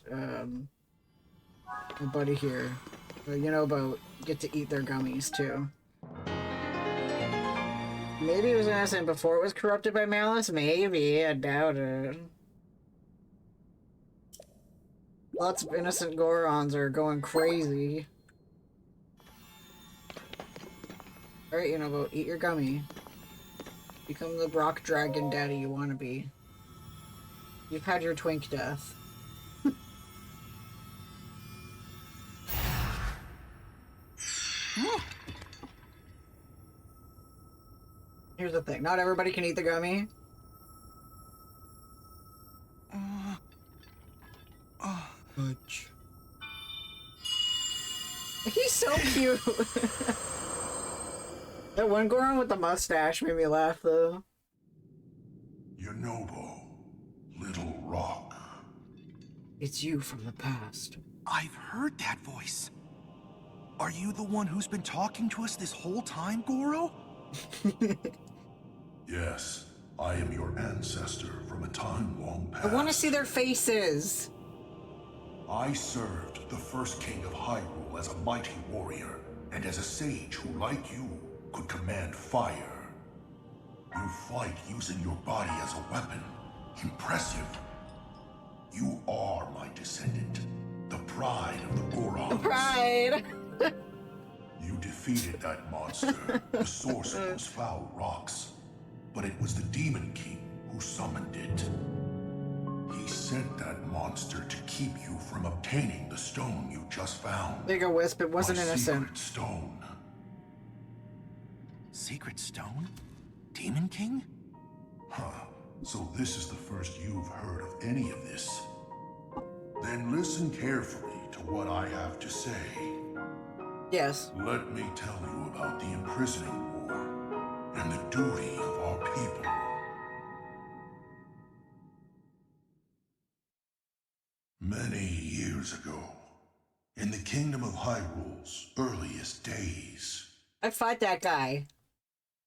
my buddy here, you know about, get to eat their gummies, too. Maybe it was innocent before it was corrupted by malice? Maybe, I doubt it. Lots of innocent Gorons are going crazy. Alright, you know about, eat your gummy. Become the rock dragon daddy you want to be. You've had your twink death. Here's the thing, not everybody can eat the gummy. Fudge. He's so cute! That one Goron with the mustache made me laugh, though. Yonobo, little rock. It's you from the past. I've heard that voice. Are you the one who's been talking to us this whole time, Goro? Yes, I am your ancestor from a time long past. I want to see their faces! I served the first king of Hyrule as a mighty warrior, and as a sage who, like you, could command fire. You fight using your body as a weapon. Impressive. You are my descendant, the pride of the Gorons. The pride! You defeated that monster, the source of those foul rocks. But it was the Demon King who summoned it. He sent that monster to keep you from obtaining the stone you just found. There you go, Wisp. It wasn't My innocent. secret stone. Secret stone? Demon King? Huh. So this is the first you've heard of any of this. Then listen carefully to what I have to say. Yes. Let me tell you about the imprisoning war and the duty of our people. Many years ago, in the Kingdom of Hyrule's earliest days, I fight that guy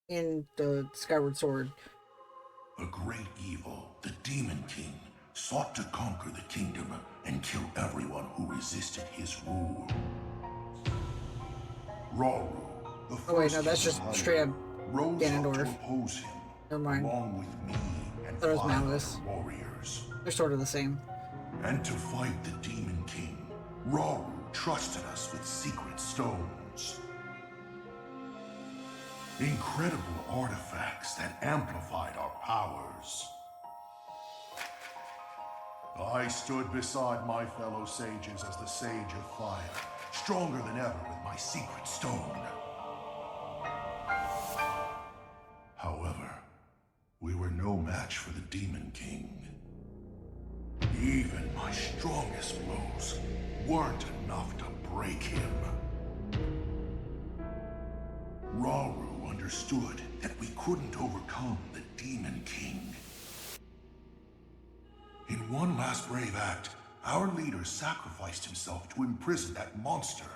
in the Skyward Sword. a great evil, the Demon King, sought to conquer the kingdom and kill everyone who resisted his rule. Rauru, the first Oh wait, no, that's king just of Hyrule, straight up rose up to Ganondorf. oppose him, Never mind. along with me and Thought it was 5 Malice. other warriors. They're sort of the same. And to fight the Demon King, Rauru trusted us with secret stones. Incredible artifacts that amplified our powers. I stood beside my fellow sages as the Sage of Fire, stronger than ever with my secret stone. However, we were no match for the Demon King. Even my strongest blows weren't enough to break him. Rauru understood that we couldn't overcome the Demon King. In one last brave act, our leader sacrificed himself to imprison that monster.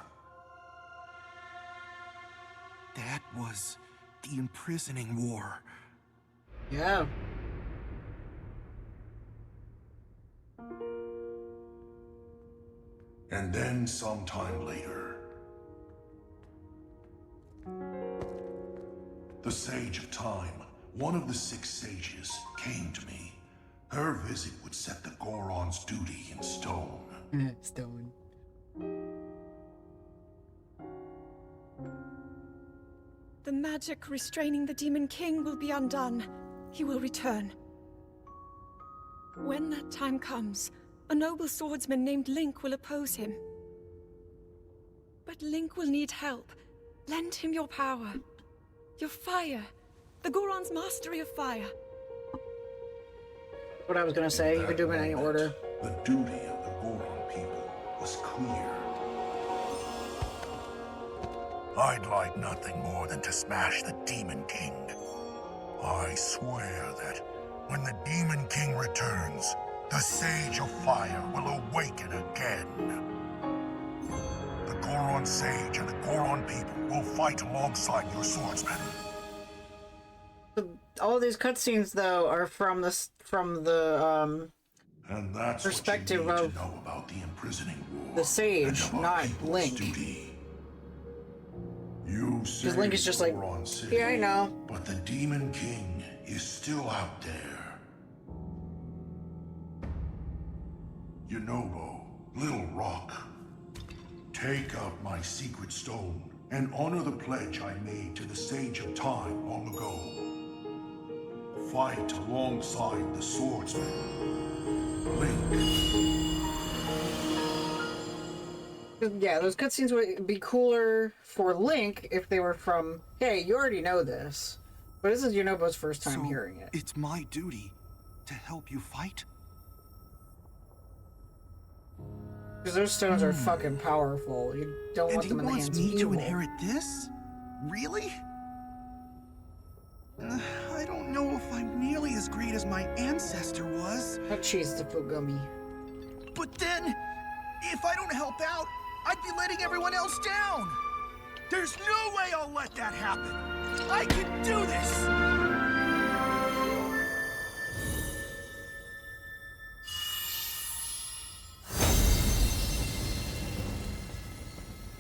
That was the imprisoning war. Yeah. And then sometime later, the Sage of Time, one of the 6 sages, came to me. Her visit would set the Goron's duty in stone. Stone. The magic restraining the Demon King will be undone. he will return. When that time comes, a noble swordsman named Link will oppose him. But Link will need help. Lend him your power. Your fire. The Goron's mastery of fire. What I was gonna say, you can do them in any order. The duty of the Goron people was clear. I'd like nothing more than to smash the Demon King. I swear that when the Demon King returns, the Sage of Fire will awaken again. The Goron Sage and the Goron people will fight alongside your swordsmen. All these cutscenes, though, are from the And that's perspective what you need of to know about the imprisoning war. the Sage, and of our not people's Link. Duty. You Because Link is just like, Goron City, yeah, I know. But the Demon King is still out there. Yunobo, Little Rock, take up my secret stone and honor the pledge I made to the Sage of Time long ago. Fight alongside the swordsman, Link. Yeah, those cutscenes would be cooler for Link if they were from, hey, you already know this. But this is Yunobo's first time hearing it. It's my duty to help you fight? Because those stones are fucking powerful. You don't want them in the hands And of he wants me to evil. inherit this? Really? I don't know if I'm nearly as great as my ancestor was. That cheese the Fugumi. But then, if I don't help out, I'd be letting everyone else down. There's no way I'll let that happen. I can do this!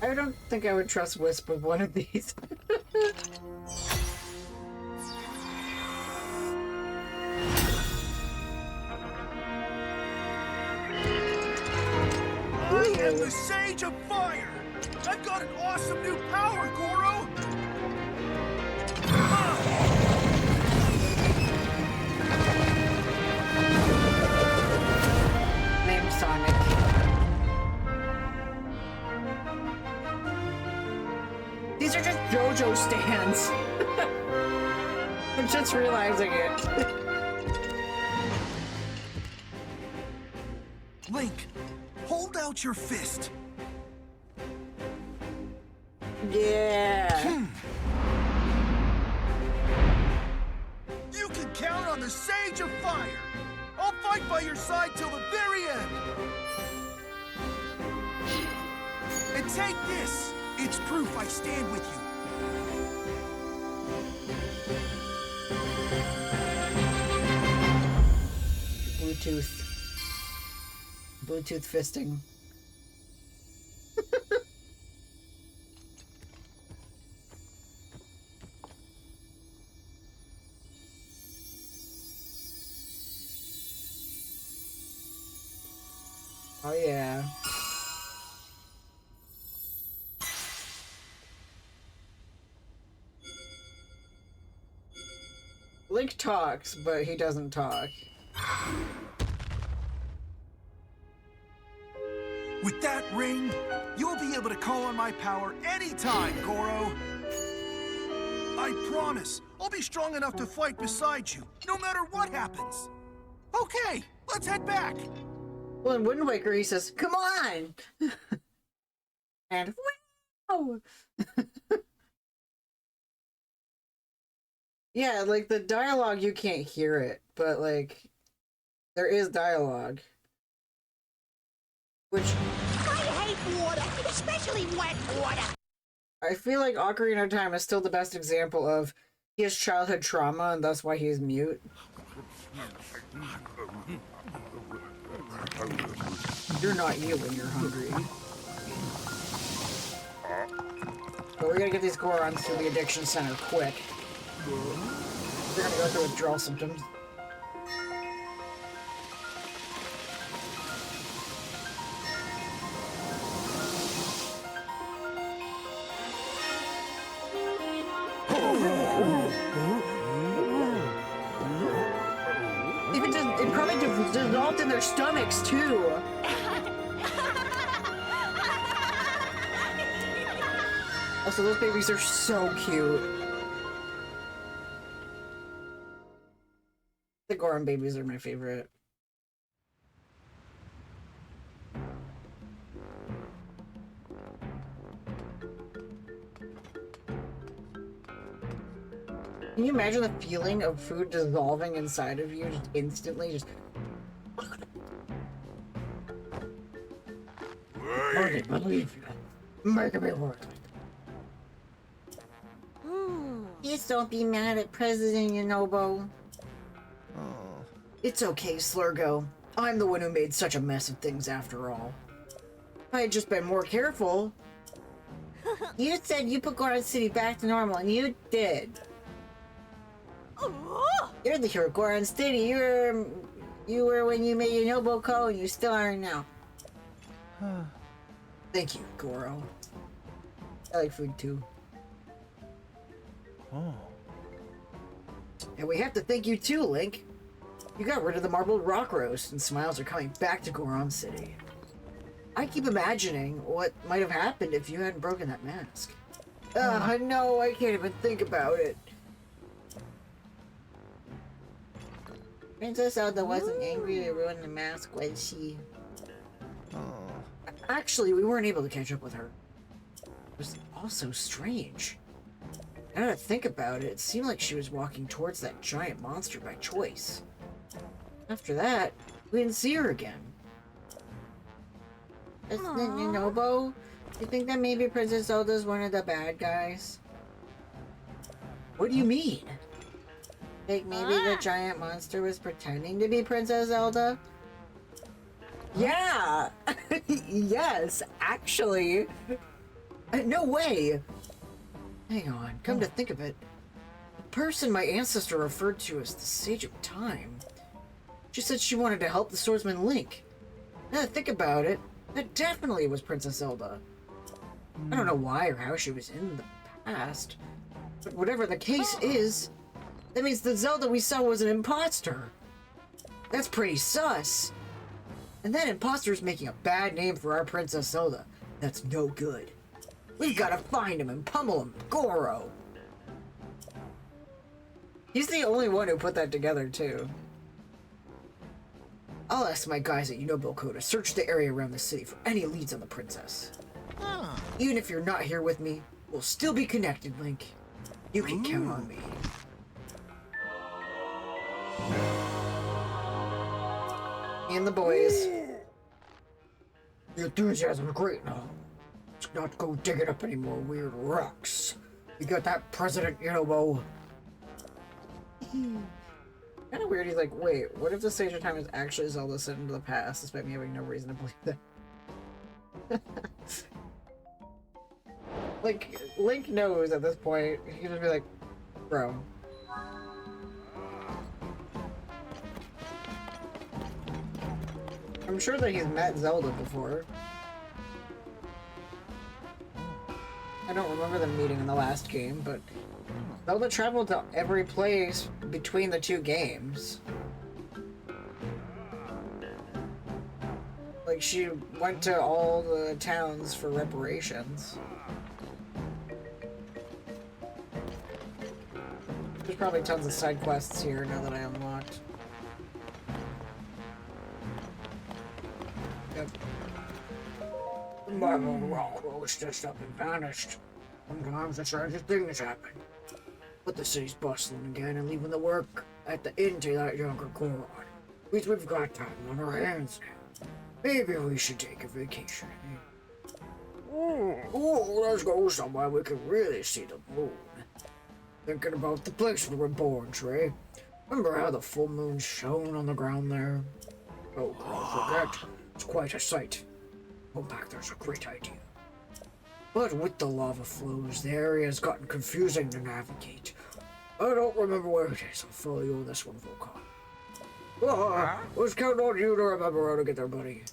I don't think I would trust Wisp with one of these. I am the Sage of Fire! I've got an awesome new power, Goro! Named Sonic. These are just JoJo stands. I'm just realizing it. Link, hold out your fist. Yeah. You can count on the Sage of Fire. I'll fight by your side till the very end. And take this. It's proof I stand with you. Bluetooth fisting. Oh yeah. Link talks, but he doesn't talk. With that ring, you'll be able to call on my power anytime, Goro. I promise, I'll be strong enough to fight beside you, no matter what happens. Okay, let's head back. Well, in Wind Waker, he says, "Come on!" And wow! Yeah, like the dialogue, you can't hear it, but like there is dialogue. Which I hate water, especially wet water. I feel like Ocarina of Time is still the best example of he has childhood trauma and that's why he's mute. You're not you when you're hungry. But we gotta get these Gorons to the addiction center quick. They're gonna go through withdrawal symptoms. It's dissolved in their stomachs, too. Also, those babies are so cute. The Goron babies are my favorite. Can you imagine the feeling of food dissolving inside of you just instantly? Just. I believe you. Making me work. Please don't be mad at President Yonobo. It's okay, Slurgo. I'm the one who made such a mess of things after all. If I had just been more careful. You said you put Goron City back to normal, and you did. You're the hero of Goron City. You were when you made your Nobo Co, and you still are now. Thank you, Goro. I like food too. Oh. And we have to thank you too, Link. You got rid of the marbled rock roast, and smiles are coming back to Goron City. I keep imagining what might have happened if you hadn't broken that mask. No, I can't even think about it. Princess Zelda wasn't angry to ruin the mask, was she? Actually, we weren't able to catch up with her. It was also strange. Now that I think about it, it seemed like she was walking towards that giant monster by choice. After that, we didn't see her again. President Yonobo, you think that maybe Princess Zelda's one of the bad guys? What do you mean? Like maybe the giant monster was pretending to be Princess Zelda? Yeah! Yes, actually. No way! Hang on, come to think of it. The person my ancestor referred to as the Sage of Time. She said she wanted to help the swordsman Link. Now that I think about it, that definitely was Princess Zelda. I don't know why or how she was in the past, but whatever the case is, that means the Zelda we saw was an imposter. That's pretty sus. And that imposter is making a bad name for our Princess Zelda. That's no good. We've got to find him and pummel him, Goro. He's the only one who put that together, too. I'll ask my guys at Unoboko to search the area around the city for any leads on the princess. Even if you're not here with me, we'll still be connected, Link. You can count on me. Me and the boys. The enthusiasm's great now. Let's not go digging up any more weird rocks. You got that, President Yonobo? Kind of weird. He's like, wait, what if the Sage of Time is actually Zelda sent into the past, despite me having no reason to believe that? Like, Link knows at this point. He can just be like, bro. I'm sure that he's met Zelda before. I don't remember them meeting in the last game, but Zelda traveled to every place between the two games. Like, she went to all the towns for reparations. There's probably tons of side quests here now that I unlocked. Yep. The marble rock rose just up and vanished. Sometimes the strangest thing has happened. But the city's bustling again and leaving the work at the inn to that younger Goron. At least we've got time on our hands now. Maybe we should take a vacation. Oh, let's go somewhere we can really see the moon. Thinking about the place we were born, Trey. Remember how the full moon shone on the ground there? Oh, don't forget. It's quite a sight. Go back there's a great idea. But with the lava flows, the area's gotten confusing to navigate. I don't remember where it is. I'll follow you on this one, Volcon. Let's count on you to remember how to get there, buddy.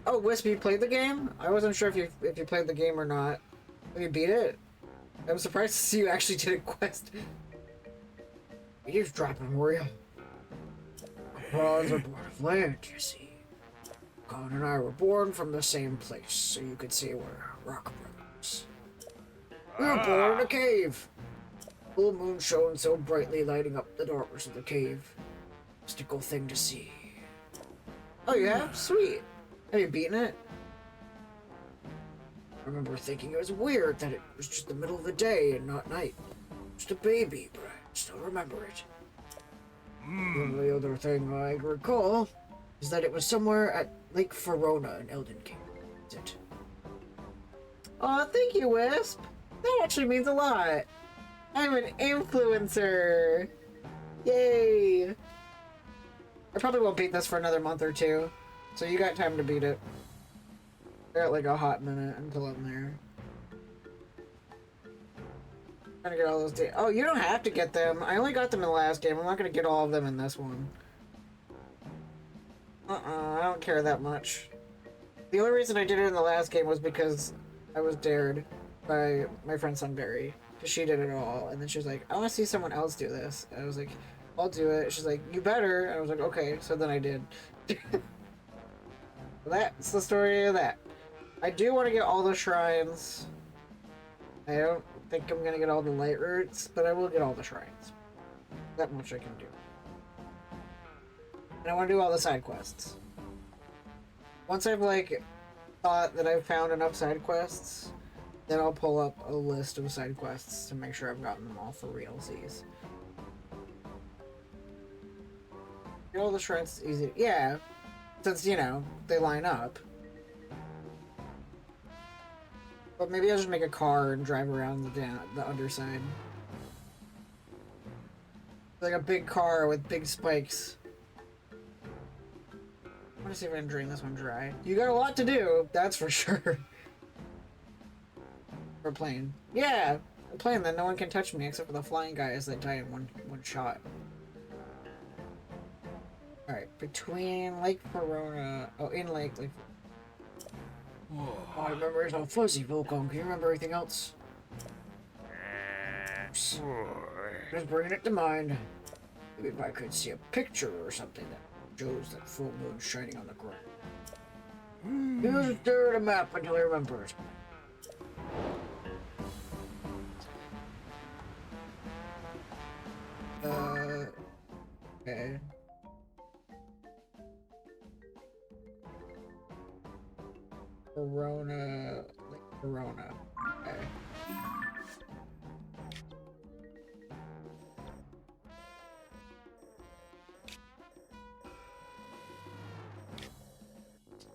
Oh, Wisp, you played the game? I wasn't sure if you played the game or not. Have you beat it? I'm surprised to see you actually did a quest. Eavesdropping, were you? Bronze are born of land, you see. Colin and I were born from the same place, so you could say we're rock brothers. We were born in a cave. Full moon shone so brightly, lighting up the darkness of the cave. Mystical thing to see. Oh, you have? Sweet. Have you beaten it? I remember thinking it was weird that it was just the middle of the day and not night. Just a baby, but I still remember it. The only other thing I recall is that it was somewhere at Lake Verona in Elden King. That's it. Aw, thank you, Wisp. That actually means a lot. I'm an influencer. Yay. I probably won't beat this for another month or two, so you got time to beat it. I got like a hot minute until I'm there. Trying to get all those oh, you don't have to get them. I only got them in the last game. I'm not going to get all of them in this one. I don't care that much. The only reason I did it in the last game was because I was dared by my friend Sunberry. Because she did it all. And then she was like, I want to see someone else do this. And I was like, I'll do it. She's like, you better. And I was like, okay. So then I did. That's the story of that. I do want to get all the shrines. I don't think I'm gonna get all the light roots, but I will get all the shrines. That much I can do. And I want to do all the side quests. Once I've like thought that I've found enough side quests, then I'll pull up a list of side quests to make sure I've gotten them all for realsies. Get all the shrines is easy. Yeah, since you know they line up. But maybe I'll just make a car and drive around the underside. Like a big car with big spikes. I want to see if I can drain this one dry. You got a lot to do, that's for sure. We're playing. Yeah, I'm playing that no one can touch me except for the flying guys that die in one shot. Alright, between Lake Verona... Oh, in Lake... Oh, I remember it's all fuzzy, Volcom. Can you remember anything else? Just bringing it to mind. Maybe if I could see a picture or something that shows that full moon shining on the ground. Just stare at a map until I remember it. Okay. Verona, like Verona. Okay.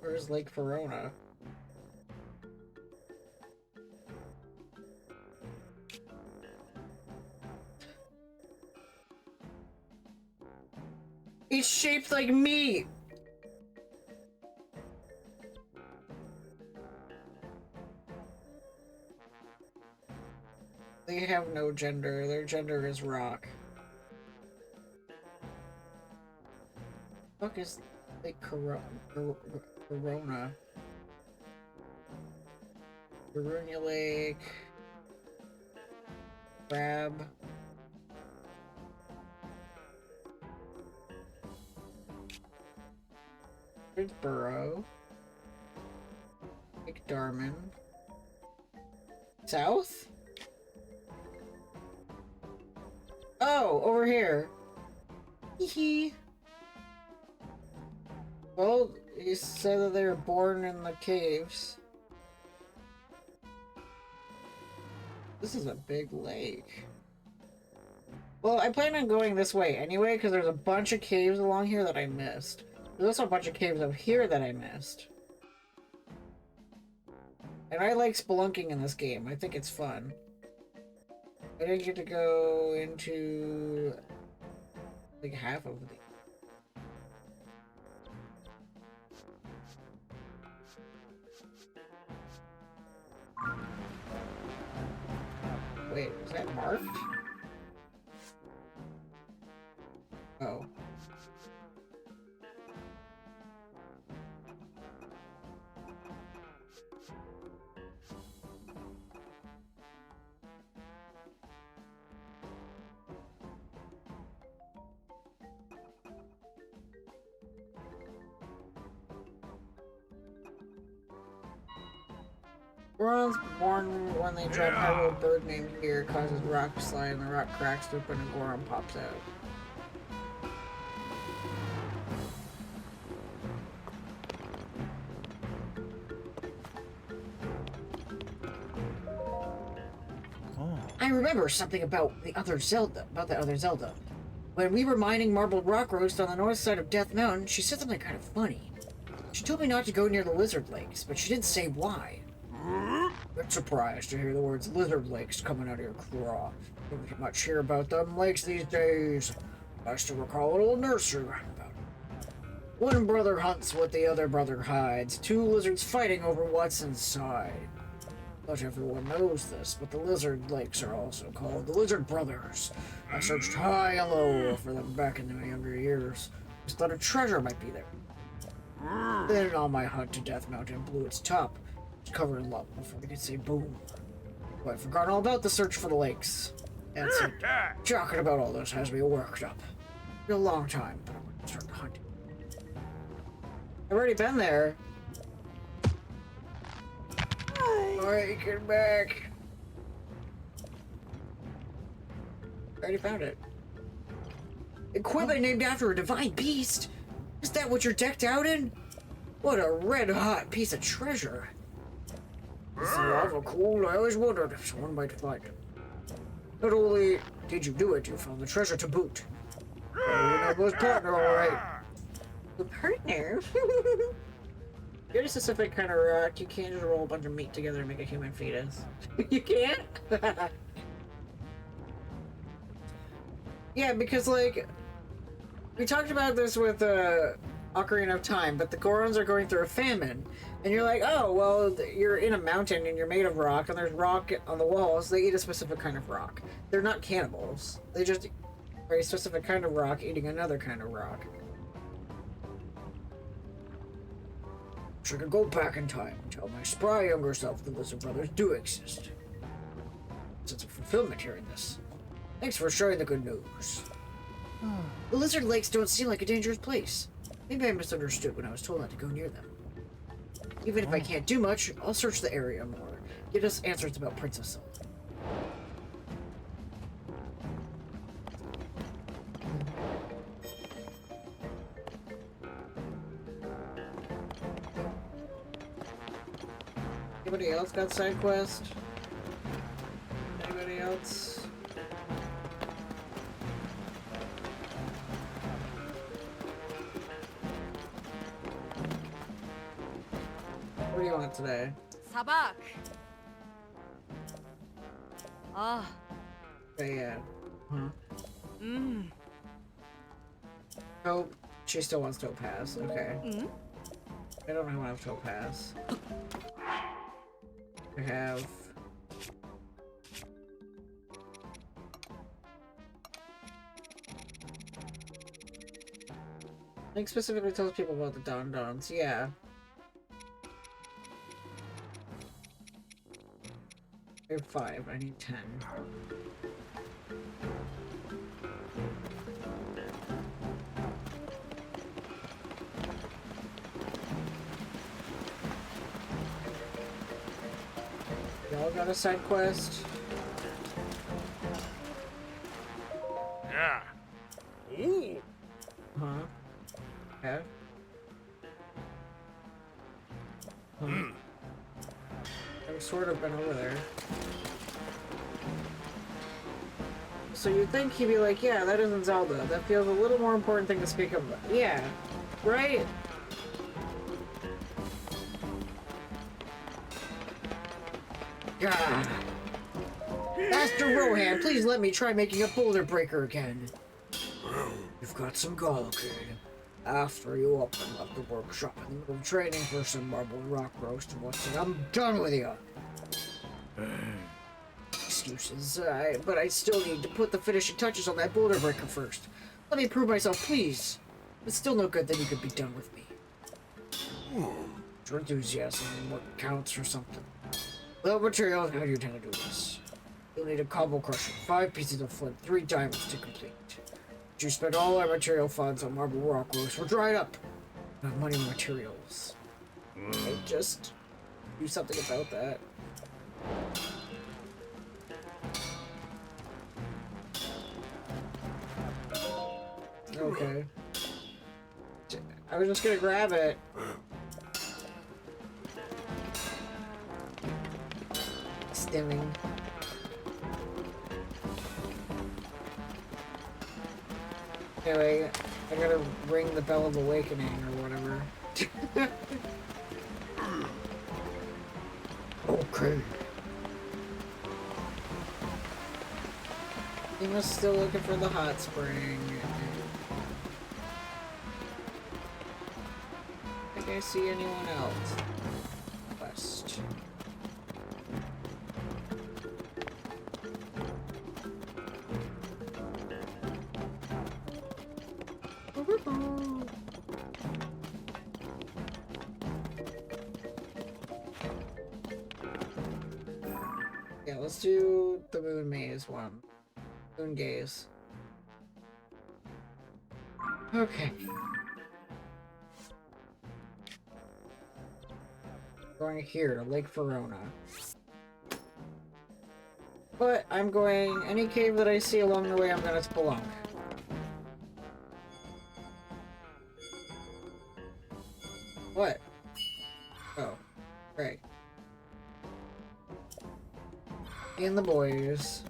Where's Lake Verona? It's shaped like meat! They have no gender. Their gender is rock. What the fuck is Lake Verona? Verona Lake. Crab. There's Burrow. Lake Darman. South? Oh, over here. Hee. Well, you said that they were born in the caves. This is a big lake. Well, I plan on going this way anyway, because there's a bunch of caves along here that I missed. There's also a bunch of caves up here that I missed. And I like spelunking in this game. I think it's fun. I didn't get to go into like half of the... Wait, was that marked? Oh. Gorons born when they drop Hyrule, a bird named here causes rock to slide and the rock cracks open and Goron pops out. I remember something about the other Zelda. When we were mining marbled rock roast on the north side of Death Mountain, she said something kind of funny. She told me not to go near the lizard lakes, but she didn't say why. I'm surprised to hear the words lizard lakes coming out of your craw. Don't much hear about them lakes these days. I still recall an old nursery rhyme about it. One brother hunts what the other brother hides. Two lizards fighting over what's inside. Not everyone knows this, but the lizard lakes are also called the Lizard Brothers. I searched high and low for them back in my younger years. Just thought a treasure might be there. Then on my hunt to Death Mountain blew its top. It was covered in lava before they could say boom. But I'd forgotten all about the search for the lakes. And so, talking about all this has me worked up. Been a long time, but I'm going to start hunting. I've already been there. Alright, get back. Already found it. Equipment named after a divine beast? Is that what you're decked out in? What a red-hot piece of treasure. It's a lava cool. I always wondered if someone might find it. Not only did you do it, you found the treasure to boot. We're was partner, alright. The partner? You're a specific kind of rock. You can't just roll a bunch of meat together and make a human fetus. You can't? Yeah, because, like, we talked about this with Ocarina of Time, but the Gorons are going through a famine. And you're like, oh, well, you're in a mountain and you're made of rock, and there's rock on the walls. They eat a specific kind of rock. They're not cannibals. They just are a specific kind of rock eating another kind of rock. I could go back in time and tell my spry younger self the Lizard Brothers do exist. Sense of fulfillment hearing this. Thanks for sharing the good news. The Lizard Lakes don't seem like a dangerous place. Maybe I misunderstood when I was told not to go near them. Even if I can't do much, I'll search the area more. Get us answers about Princess Zelda. Anybody else got side quest? Anybody else? What do you want today? Sabak. Ah. Okay, yeah. Huh? Mmm. Oh, she still wants Topaz. Okay. I don't know how I have Topaz. I have... I think specifically tells people about the Don-Dons, yeah. I have 5, I need 10. Y'all got a side quest? Yeah. Ooh. Huh? Okay. I've sort of been over there. So you'd think he'd be like, yeah, that isn't Zelda. That feels a little more important thing to speak of. Yeah. Right? God. Master Rohan, please let me try making a boulder breaker again. You've got some gall, kid. After you open up the workshop in the middle of training for some marble rock roast and what's it, I'm done with you. Excuses, but I still need to put the finishing touches on that boulder breaker first. Let me prove myself, please. It's still no good that you could be done with me. Your enthusiasm and what counts or something. Well, materials, how do you intend to do this? You'll need a cobble crusher, 5 pieces of flint, 3 diamonds to complete. You spend all our material funds on marble rock roast. We're dried up. We have money and materials. I just do something about that. Okay. I was just gonna grab it. Stimming. Anyway, I gotta ring the bell of awakening or whatever. Okay. Ema's still looking for the hot spring. I think I see anyone else. West. Yeah, let's do the moon maze one. Moon gaze. Okay. Going here to Lake Verona. But I'm going any cave that I see along the way, I'm gonna spelunk. What? Oh, right. And the boys.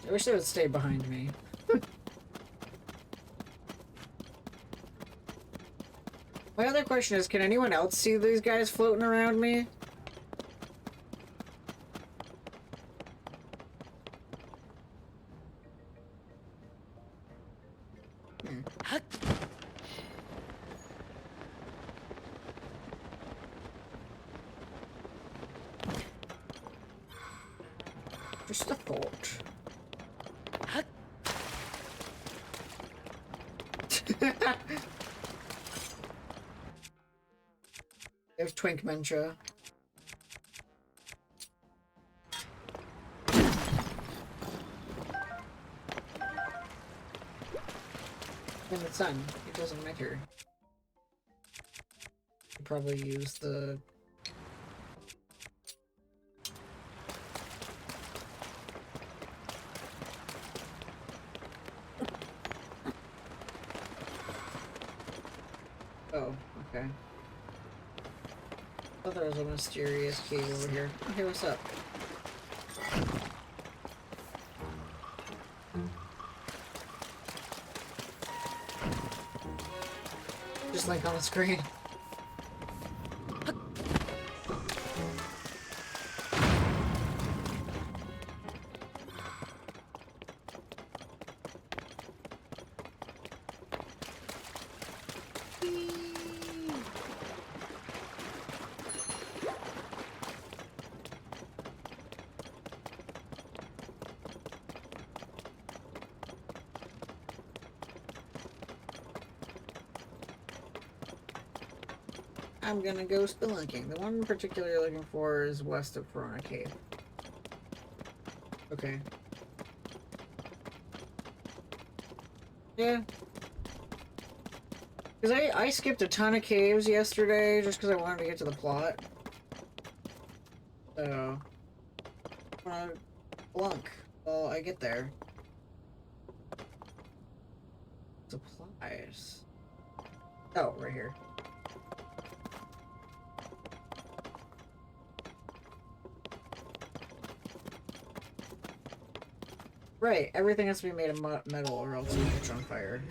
I wish they would stay behind me. My other question is, can anyone else see these guys floating around me? Just a thought. There's Twinkmentia. And the sun. It doesn't matter. You probably use the... Oh, okay. I thought there was a mysterious cave over here. Okay, what's up? Just like on the screen. I'm gonna go spelunking. The one in particular you're looking for is west of Verona Cave. Okay. Yeah. Because I skipped a ton of caves yesterday just because I wanted to get to the plot. So... I wanna spelunk while I get there. Supplies. Oh, right here. Right, everything has to be made of metal or else it catch on fire.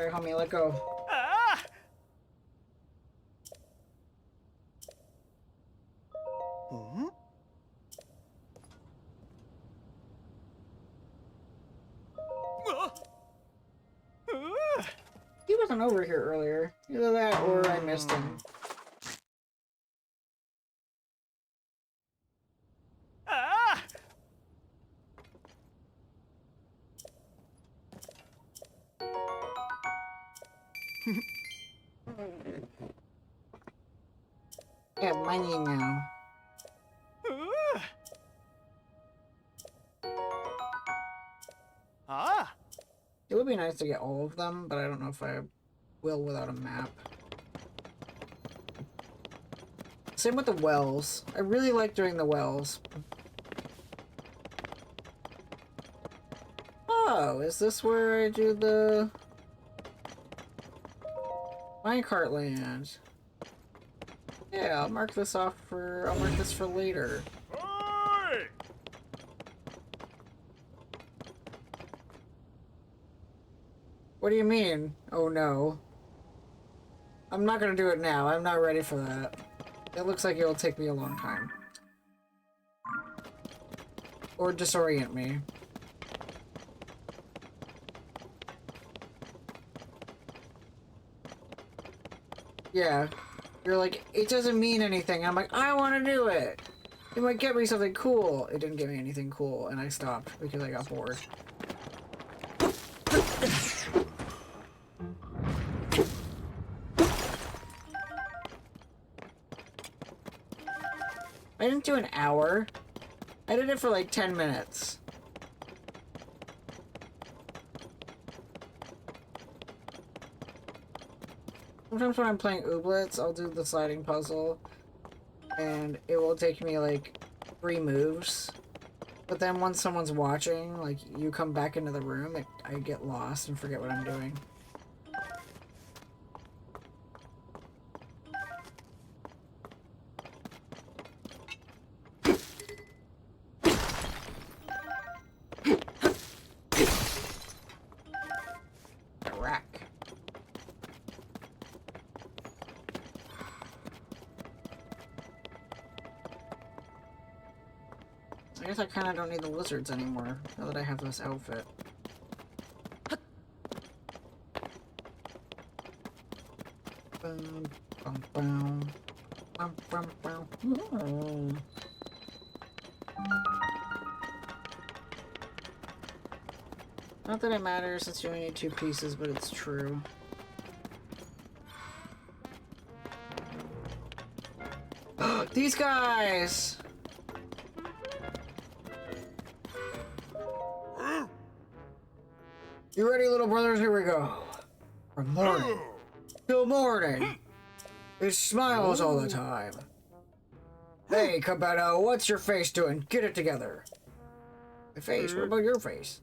Alright, homie, let go. Ah! Huh? He wasn't over here earlier. Either that or I missed him. Ah! I have money now. Ah! It would be nice to get all of them, but I don't know if I will without a map. Same with the wells. I really like doing the wells. Oh, is this where I do the minecart land? Yeah, I'll mark this off for. I'll mark this for later. Oi! What do you mean? Oh no. I'm not gonna do it now. I'm not ready for that. It looks like it'll take me a long time. Or disorient me. Yeah. You're like, it doesn't mean anything. I'm like, I want to do it. It might get me something cool. It didn't get me anything cool, and I stopped because I got bored. I didn't do an hour. I did it for like 10 minutes. Sometimes when I'm playing Ooblets, I'll do the sliding puzzle, and it will take me like 3 moves. But then once someone's watching, like you come back into the room, I get lost and forget what I'm doing. Rack. I guess I kind of don't need the lizards anymore, now that I have this outfit. Bum, bum, bum. Bum, bum, bum. Ooh. Not that it matters since you only need 2 pieces, but it's true. These guys! You ready, little brothers? Here we go. From morning till morning. It smiles all the time. Hey, Cabetto, what's your face doing? Get it together. My face? What about your face?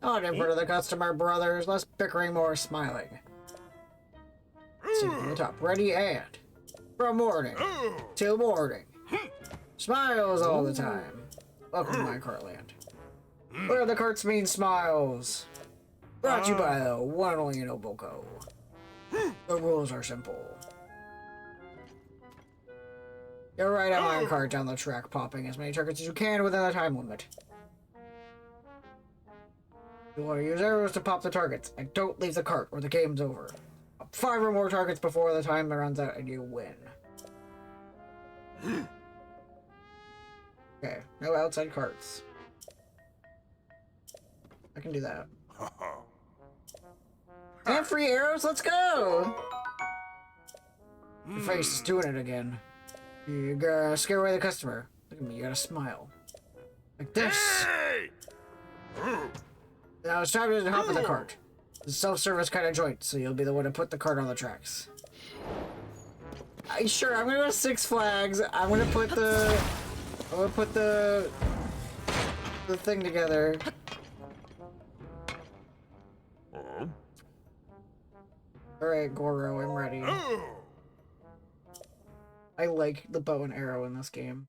Not in front of the customer, brothers. Less bickering, more smiling. See from the top. Ready and from morning till morning. Smiles all the time. Welcome to Minecart Land. Where the carts mean smiles. Brought to you by the one and only Nobuko. The rules are simple. You ride a minecart down the track, popping as many targets as you can within the time limit. You want to use arrows to pop the targets, and don't leave the cart or the game's over. 5 or more targets before the time runs out and you win. Okay, no outside carts. I can do that. And free arrows, let's go! Your face is doing it again. You gotta scare away the customer. Look at me, you gotta smile. Like this! Now it's time to hop in the cart. It's a self-service kind of joint, so you'll be the one to put the cart on the tracks. Sure, I'm gonna go to Six Flags. I'm gonna put the thing together. Alright, Goro, I'm ready. I like the bow and arrow in this game.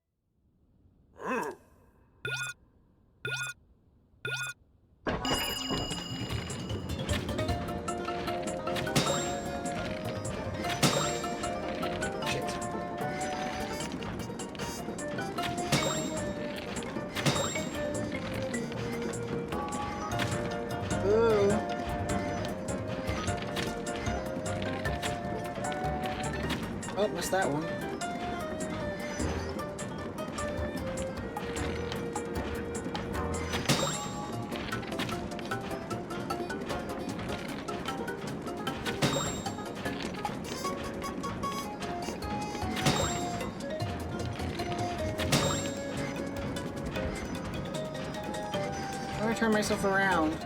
Oh, missed that one. How do I turn myself around?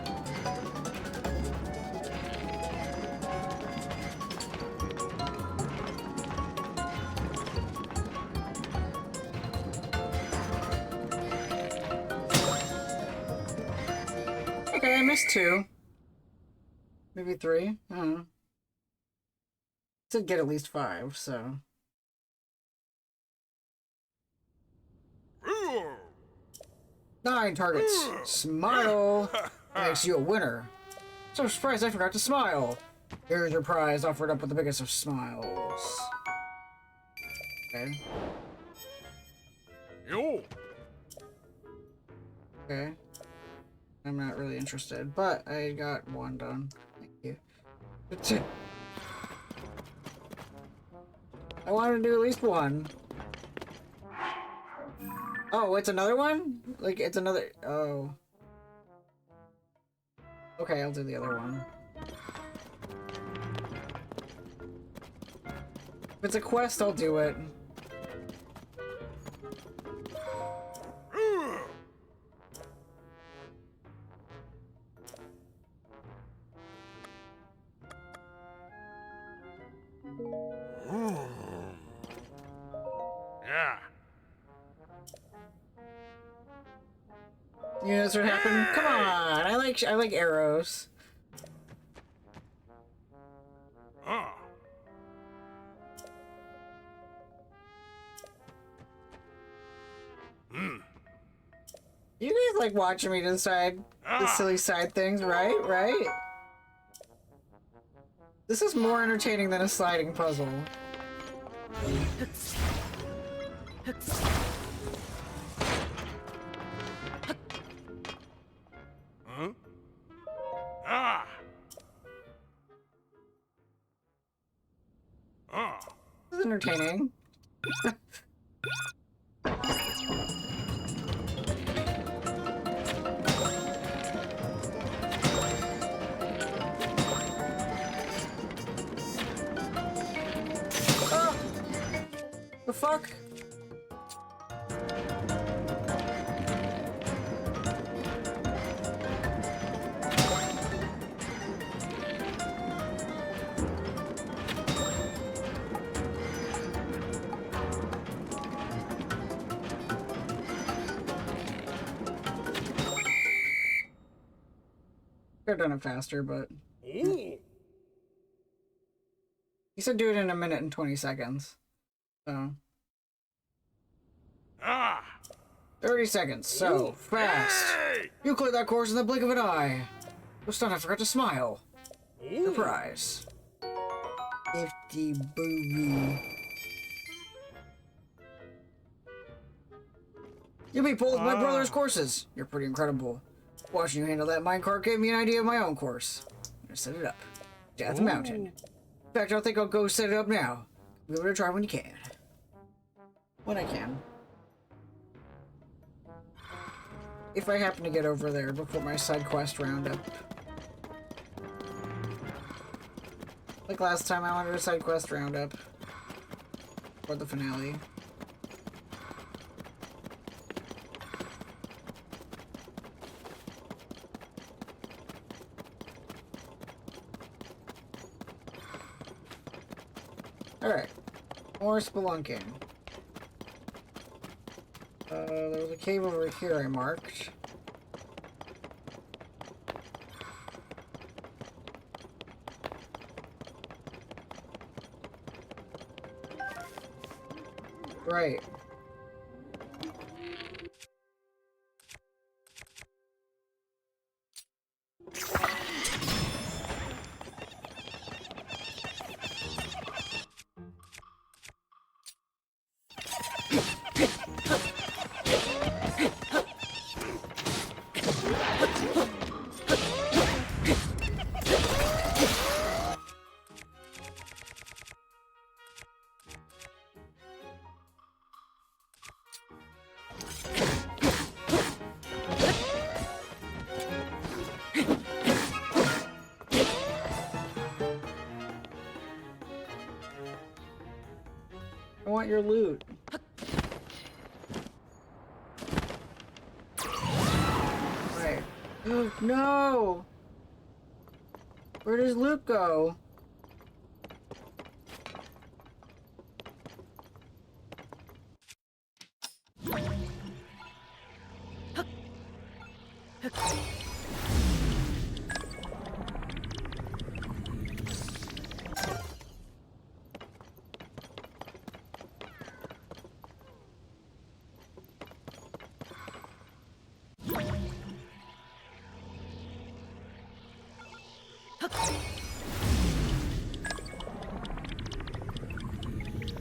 Okay, I missed 2. Maybe 3. I don't know. Did get at least 5, so. 9 targets. Smile! Makes you a winner. So surprised I forgot to smile. Here's your prize offered up with the biggest of smiles. Okay. Yo. Okay. I'm not really interested, but I got 1 done. Thank you. I wanted to do at least 1. Oh, it's another one? Like, it's another... Oh. Okay, I'll do the other one. If it's a quest, I'll do it. Yeah. You know what's what happened? Come on! I like arrows. You guys like watching me decide the silly side things, right? Right? This is more entertaining than a sliding puzzle. Huh? Ah. This is entertaining. Oh! The fuck? Could have done it faster, but... Ooh. He said do it in 1 minute and 20 seconds. So... Ah. 30 seconds, so fast. Hey. You cleared that course in the blink of an eye. Just thought I forgot to smile. Your prize. 50 booby. You beat both of my brother's courses. You're pretty incredible. Watching you handle that minecart gave me an idea of my own course. I'm gonna set it up. Death Mountain. In fact, I think I'll go set it up now. Give it a try when you can. When I can. If I happen to get over there before my side quest roundup. Like last time I wanted a side quest roundup. For the finale. Alright. More spelunking. There was a cave over here I marked. Right. want your loot. Right. No! Where does loot go?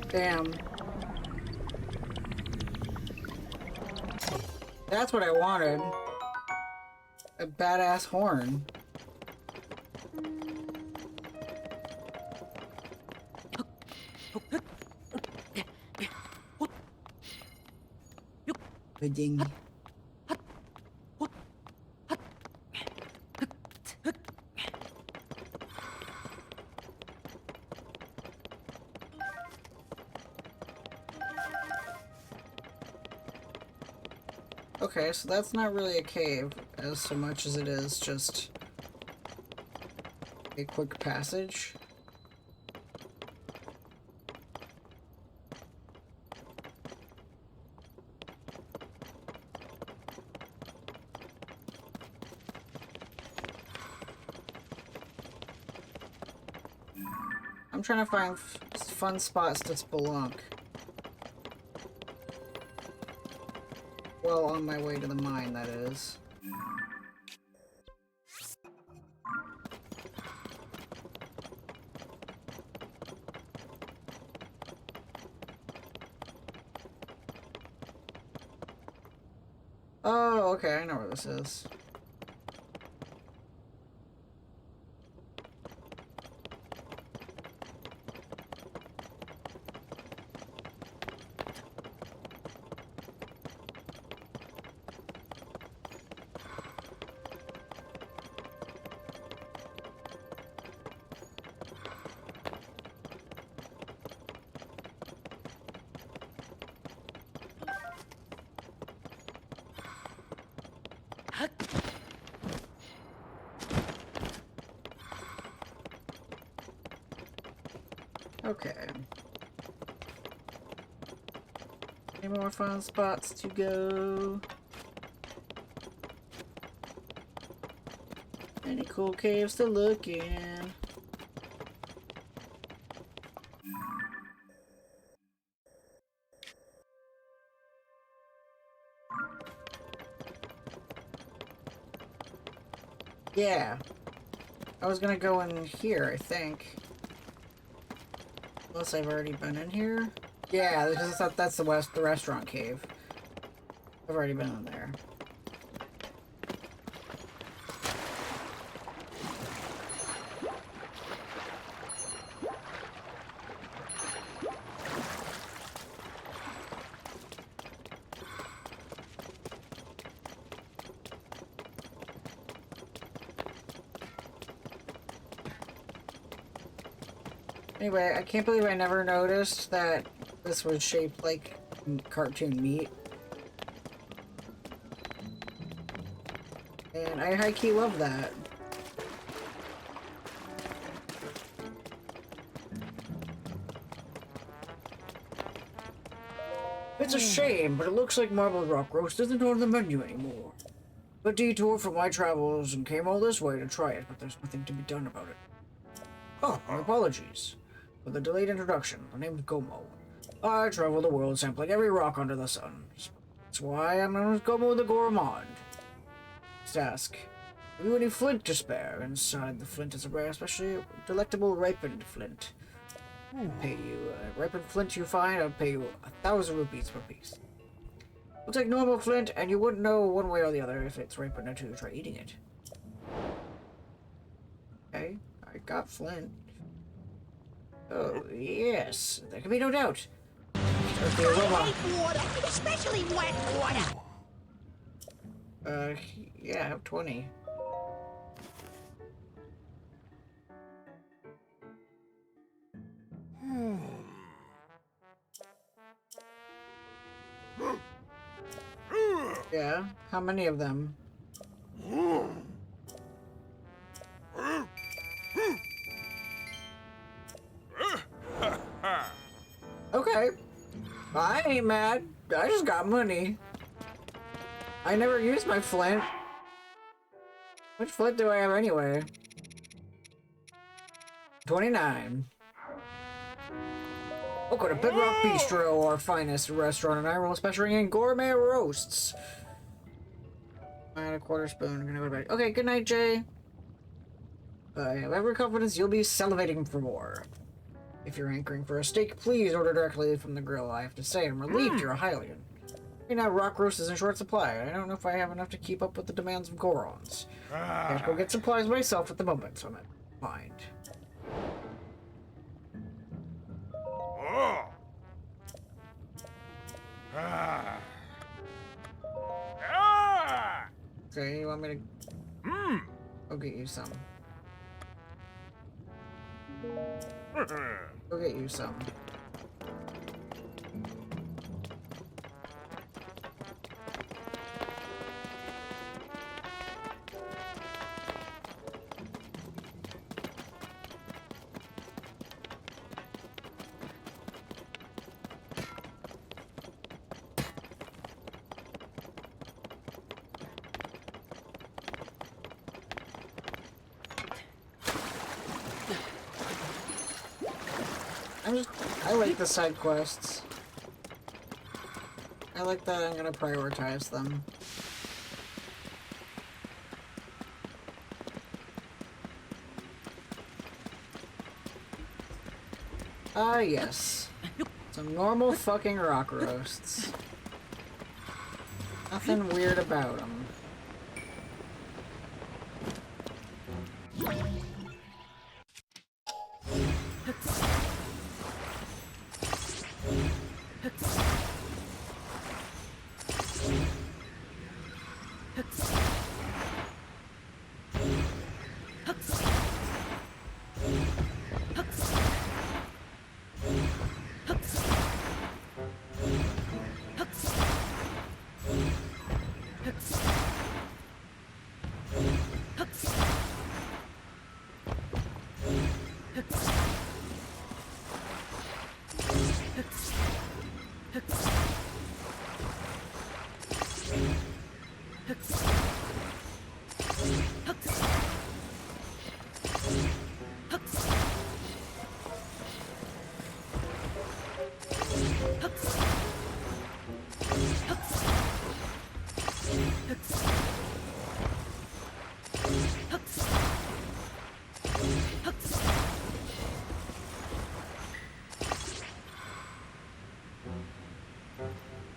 Damn. That's what I wanted. A badass horn. Ding. Okay, so that's not really a cave as so much as it is just a quick passage. I'm trying to find fun spots to spelunk. Well, on my way to the mine, that is. Oh, okay, I know where this is. Okay. Any more fun spots to go? Any cool caves to look in? Yeah. I was gonna go in here, I think. Unless I've already been in here. Yeah, that's the restaurant cave. I've already been in there. Anyway, I can't believe I never noticed that this was shaped like cartoon meat. And I high-key love that. It's a shame, but it looks like marbled rock roast isn't on the menu anymore. A detour from my travels and came all this way to try it, but there's nothing to be done about it. Oh, my apologies for the delayed introduction. My name's Gomo. I travel the world sampling every rock under the sun. That's why I'm known as Gomo the Gourmand. Just ask, have you any flint to spare? Inside the flint is a rare, especially delectable ripened flint. I'll pay you. Ripened flint you find, I'll pay you 1,000 rupees per piece. We'll take normal flint, and you wouldn't know one way or the other if it's ripened until you try eating it. Okay, I got flint. Oh, yes, there can be no doubt. I hate water, especially wet water. Yeah, I have 20. Yeah? How many of them? Okay. I ain't mad. I just got money. I never used my flint. Which flint do I have anyway? 29. Welcome to Bedrock Bistro, our finest restaurant in Ireland, specializing in gourmet roasts. Add a quarter spoon. I'm gonna go to bed. Okay, good night, Jay. I have every confidence you'll be salivating for more. If you're anchoring for a steak, please order directly from the grill. I have to say, I'm relieved you're a Hylian. Right now, rock roast is in short supply. I don't know if I have enough to keep up with the demands of Gorons. I have to go get supplies myself at the moment, so I'm in mind. Okay, you want me to... I'll get you some. Go get you some. I like the side quests. I like that I'm gonna prioritize them. Ah, yes. Some normal fucking rock roasts. Nothing weird about them.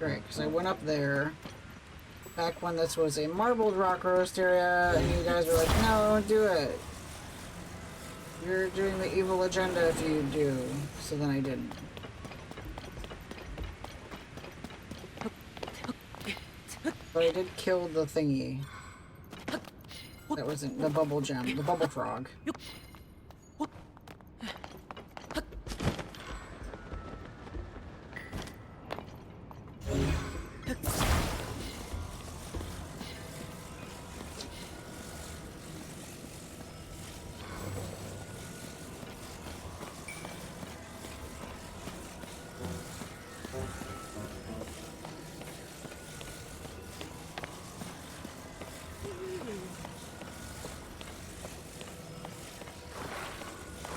Right, because I went up there back when this was a marbled rock roast area, and you guys were like, no, don't do it. You're doing the evil agenda if you do. So then I didn't. But I did kill the thingy. That wasn't the bubble gem, the bubble frog.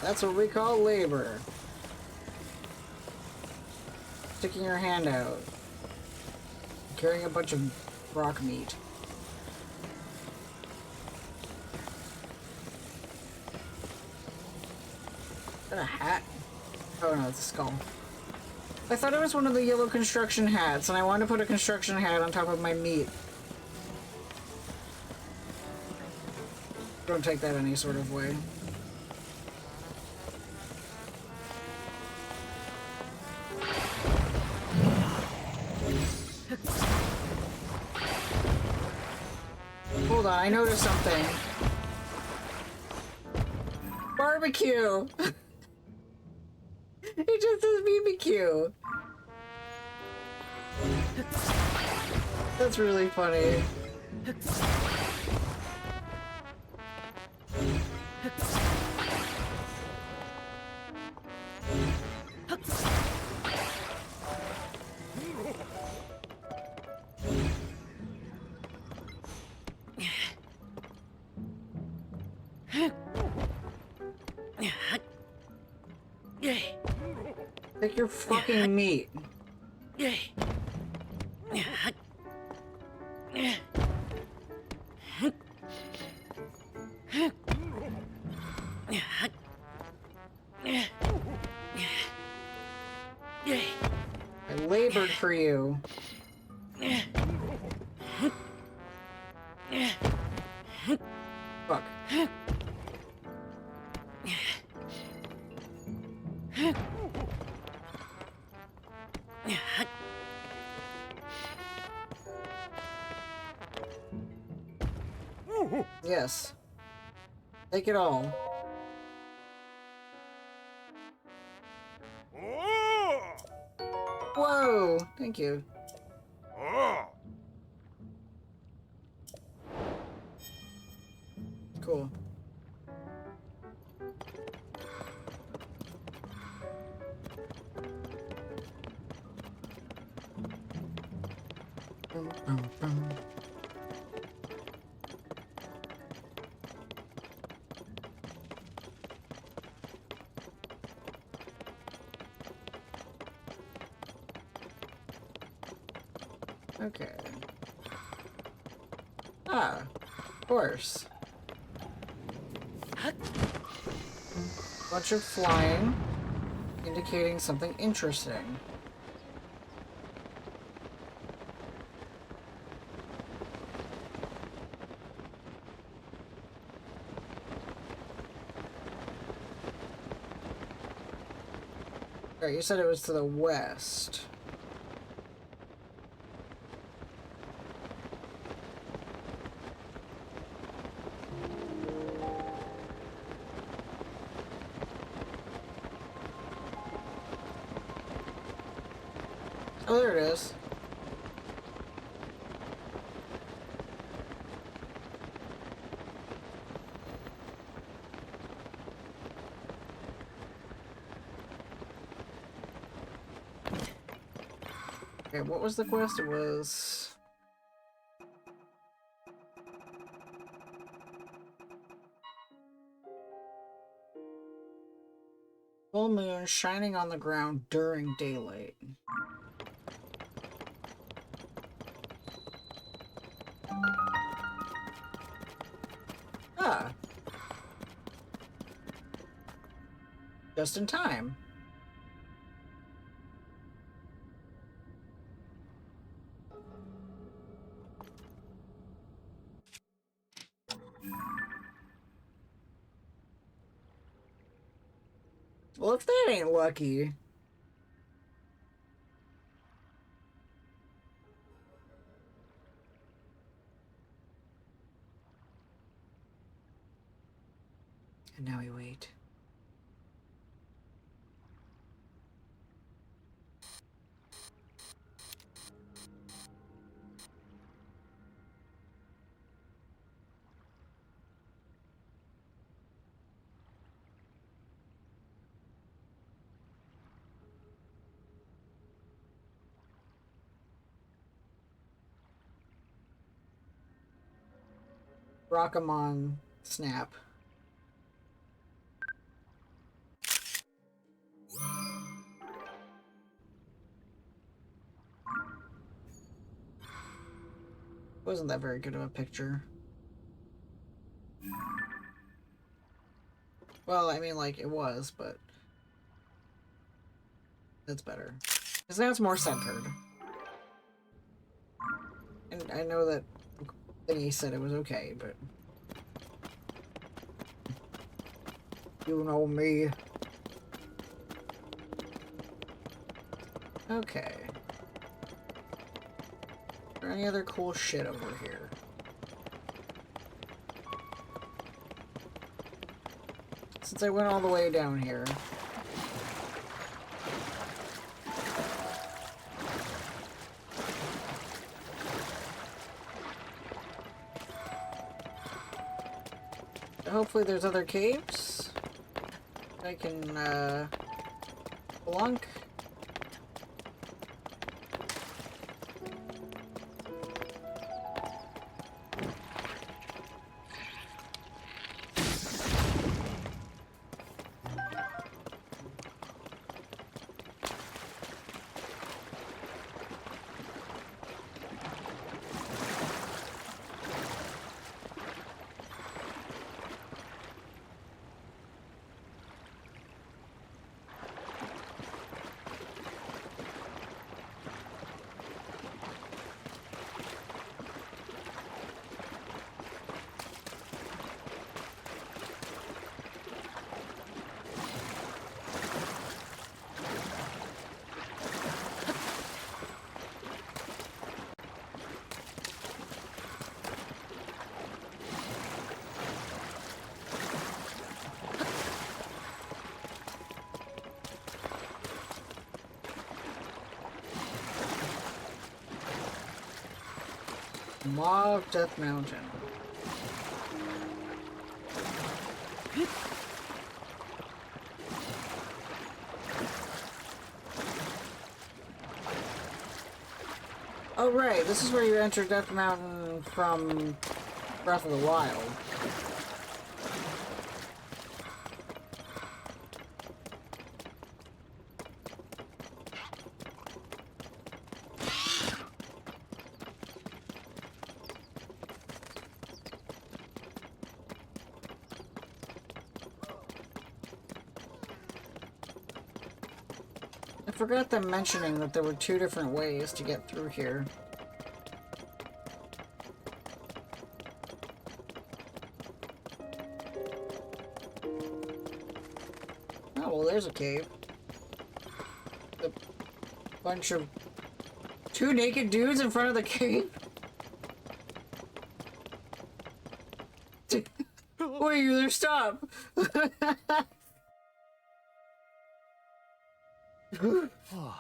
That's what we call labor. Sticking your hand out. Carrying a bunch of rock meat. Is that a hat? Oh no, it's a skull. I thought it was one of the yellow construction hats, and I wanted to put a construction hat on top of my meat. Don't take that any sort of way. Hold on, I noticed something. Barbecue! It just says BBQ. That's really funny. Take your fucking meat. I labored for you. Fuck. Yes. Take it all. Whoa! Thank you. Cool. Okay. Ah, of course. Bunch of flying, indicating something interesting. Alright, you said it was to the west. Oh, there it is. Okay, what was the quest? It was... full moon shining on the ground during daylight. Ah. Just in time. Well, if that ain't lucky. And now we wait. Rockamon snap. Wasn't that very good of a picture. Well, I mean, like, it was, but that's better. Because now it's more centered. And I know that Thingy said it was okay, but... you know me. Okay. Is there any other cool shit over here? Since I went all the way down here. hopefully there's other caves I can, plunk. Maw of Death Mountain. Oh right, this is where you enter Death Mountain from Breath of the Wild. I forgot them mentioning that there were 2 different ways to get through here. Oh, well, there's a cave. A bunch of 2 naked dudes in front of the cave? Wait, you there, stop!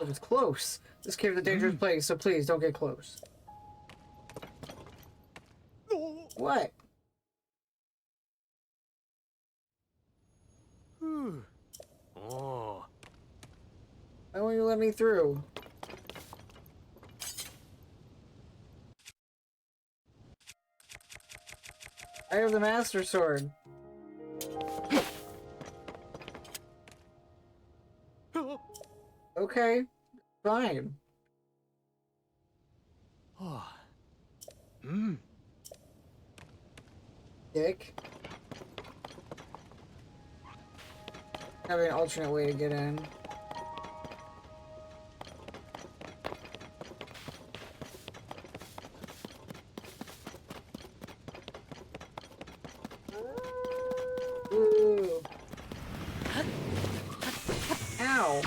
It was close. This cave is a dangerous place, so please don't get close. What? Oh. Why won't you let me through? I have the Master Sword. Okay, fine. Oh. Mm. Dick. Having an alternate way to get in. Ooh. Ow.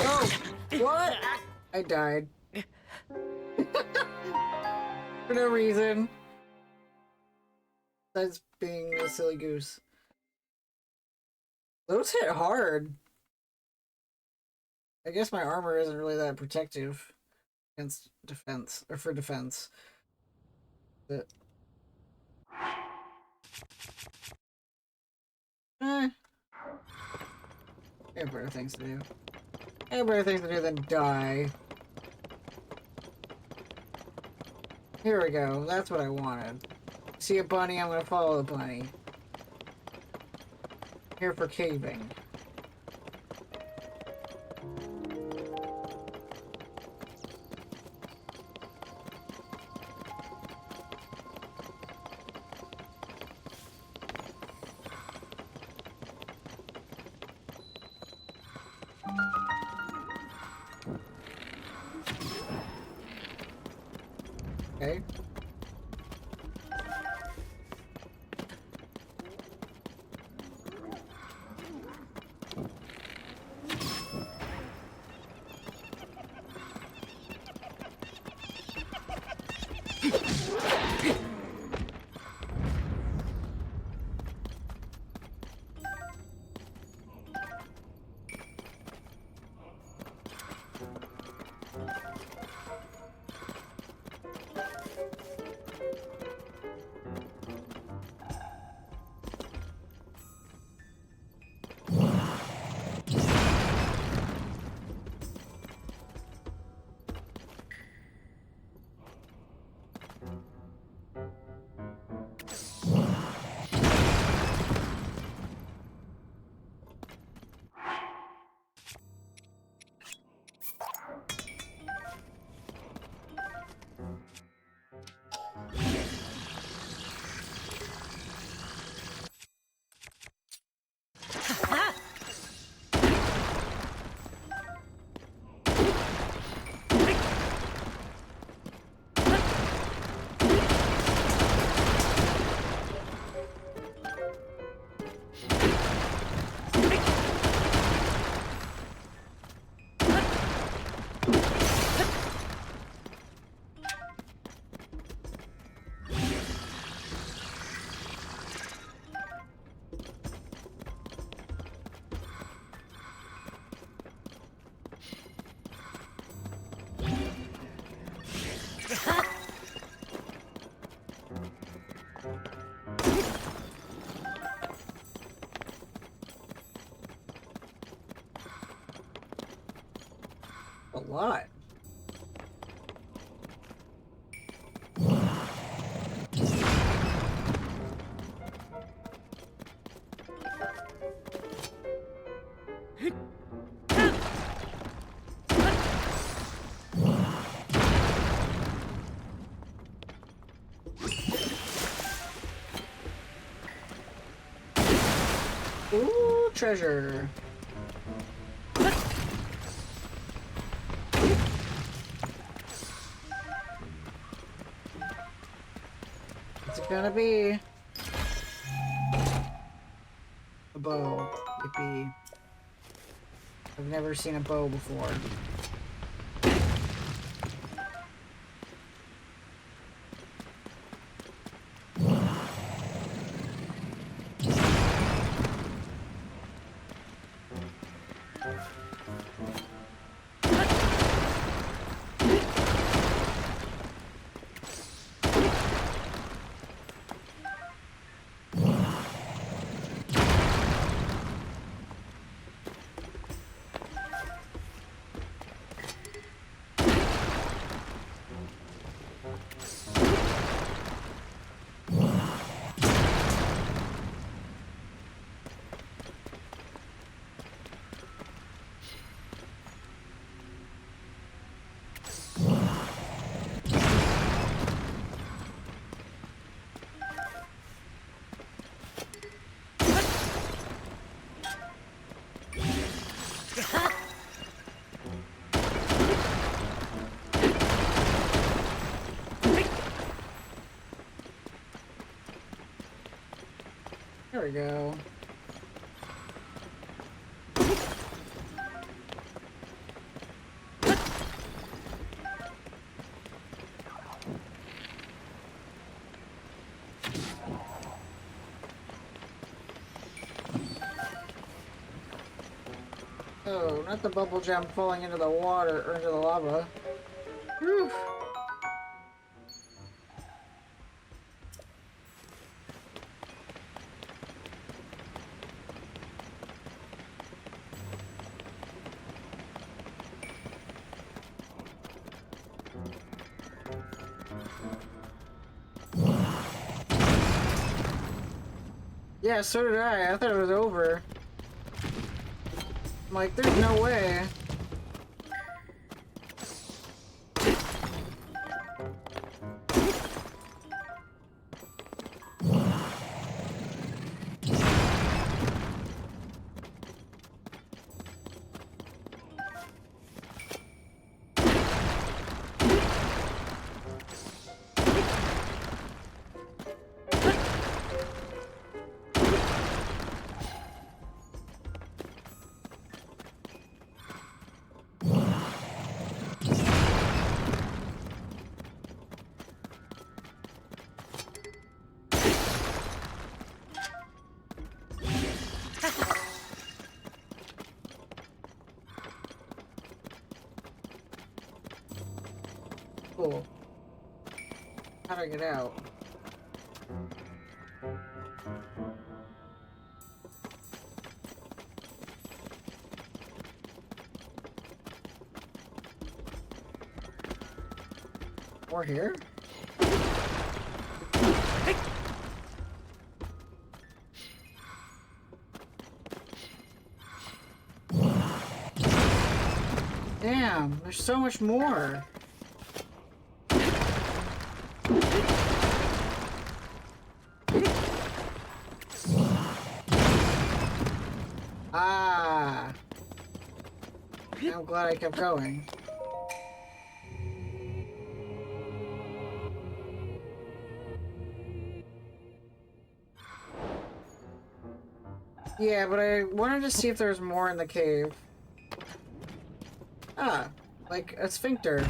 Oh, what? I died. For no reason. Besides being a silly goose. Those hit hard. I guess my armor isn't really that protective against defense, or for defense. But... Eh. I have better things to do. I have better things to do than die. Here we go. That's what I wanted. See a bunny, I'm gonna follow the bunny. Here for caving. Okay. A lot. Ooh, treasure. What's it gonna be? A bow. Yippee. I've never seen a bow before. There we go. Oh, not the bubble jump falling into the water or into the lava. Whew. Yeah, so did I. I thought it was over. I'm like, there's no way. Cool. How do I get out? More here? Damn, there's so much more. Ah. I'm glad I kept going. Yeah, but I wanted to see if there was more in the cave. Ah, like a sphincter.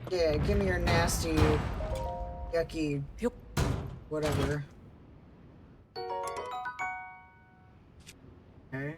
Yeah, give me your nasty, yucky, whatever. Okay.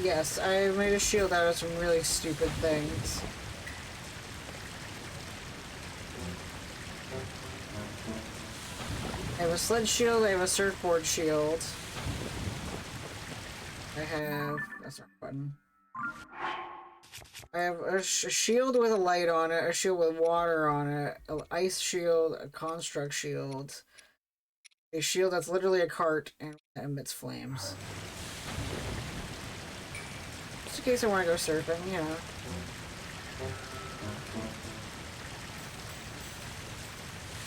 Yes, I made a shield out of some really stupid things. I have a sled shield, I have a surfboard shield. I have... that's not a button. I have a shield with a light on it, a shield with water on it, an ice shield, a construct shield, a shield that's literally a cart and emits flames. Just in case I want to go surfing, you know.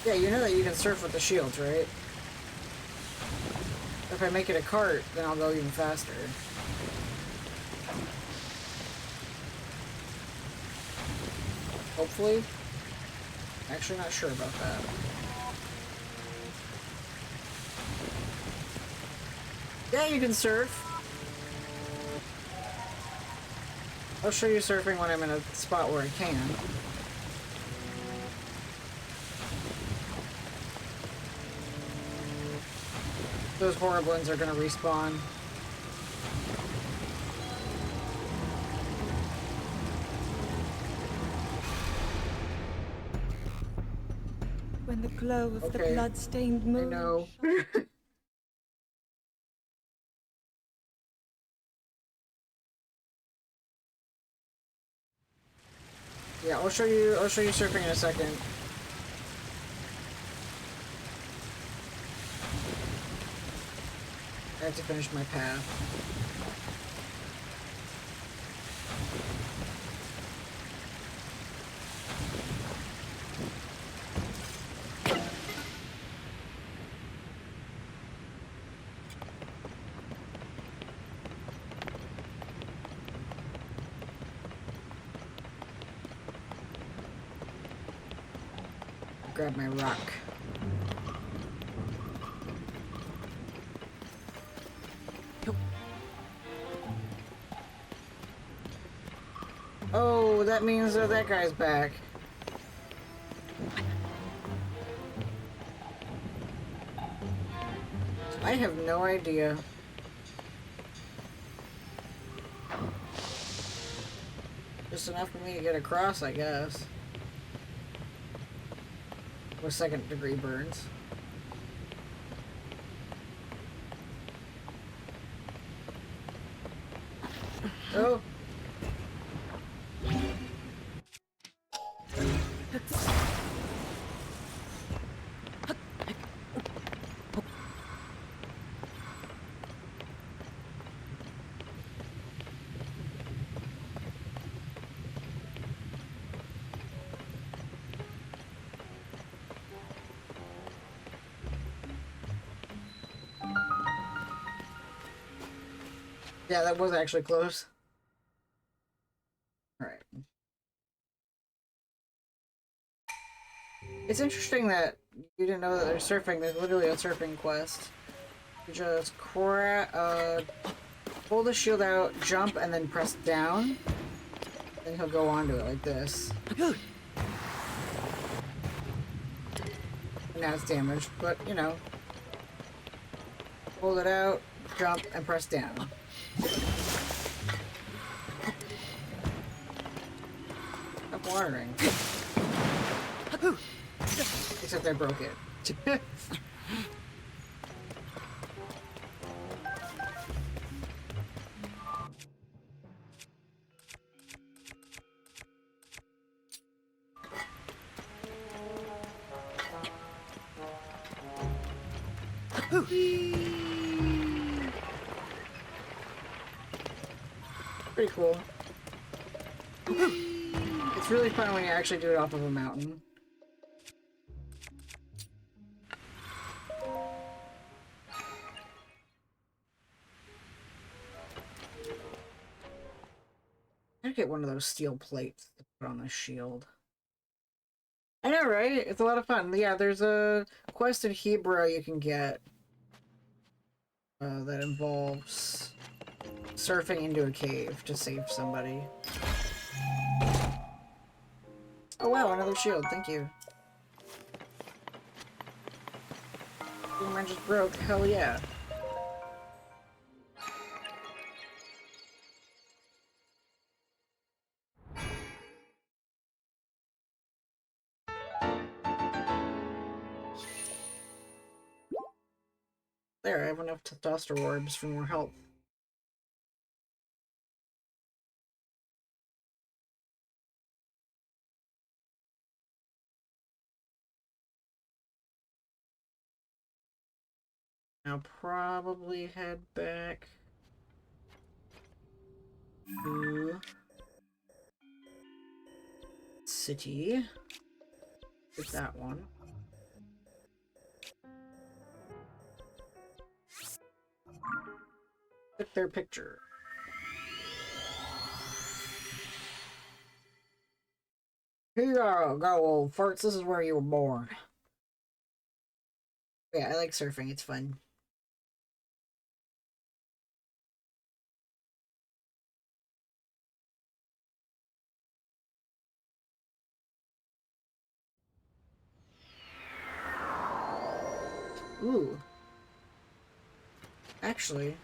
Yeah, you know that you can surf with the shields, right? If I make it a cart, then I'll go even faster. Hopefully. Actually not sure about that. Yeah, you can surf. I'll show you surfing when I'm in a spot where I can. Those horriblins are gonna respawn. When the glow of the blood-stained I moon... know. Yeah, I'll show you surfing in a second. I have to finish my path. grab my rock. Oh, that means that that guy's back. I have no idea. Just enough for me to get across, I guess. With second-degree burns. Oh! Yeah, that was actually close. Alright. It's interesting that you didn't know that there's surfing. There's literally a surfing quest. You just pull the shield out, jump, and then press down. Then he'll go onto it like this. Now it's damaged, but you know. Pull it out, jump, and press down. Stop watering. Except I broke it. Pretty cool. It's really fun when you actually do it off of a mountain. I'd get one of those steel plates to put on the shield. I know, right? It's a lot of fun. Yeah, there's a quest in Hebrew you can get that involves surfing into a cave to save somebody. Oh wow, another shield. Thank you. Mine just broke. Hell yeah. There, I have enough testosterone orbs for more health. I'll probably head back to city. Get that one. Click their picture. Here you go, old farts. This is where you were born. Yeah, I like surfing. It's fun. Ooh. Actually.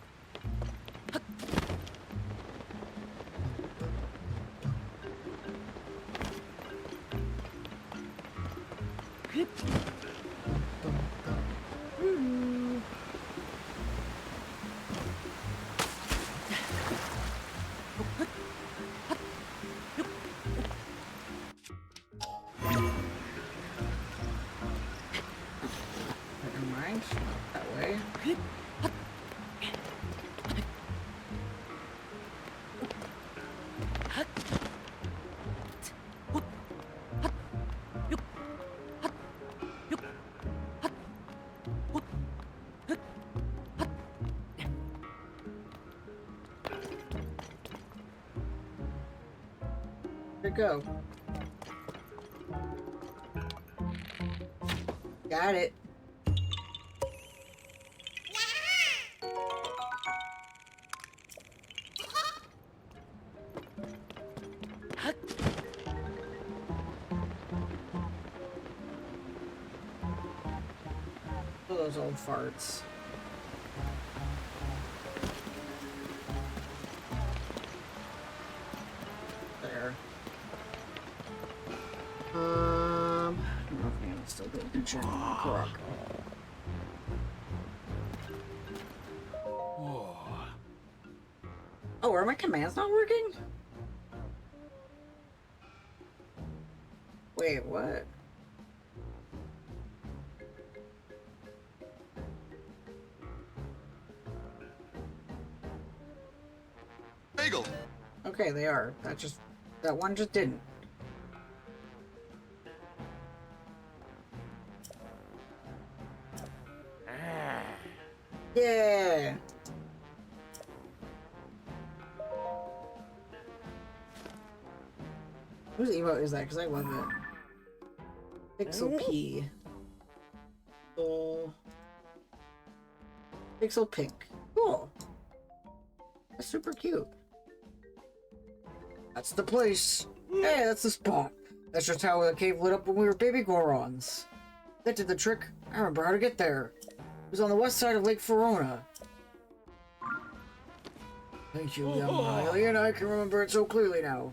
Never mind. That way. Here we go. Got it. Oh, those old farts. There. I don't know if I'm still doing picture. Correct. Oh, are my commands not working? Wait, what? Bagel. Okay, they are. That one just didn't. Yeah. Whose emote is that? Because I love it. Pixel P. Oh. Pixel Pink. Cool. That's super cute. That's the place. Hey, that's the spot. That's just how the cave lit up when we were baby Gorons. That did the trick. I remember how to get there. It was on the west side of Lake Verona. Thank you, young Riley, and I can remember it so clearly now.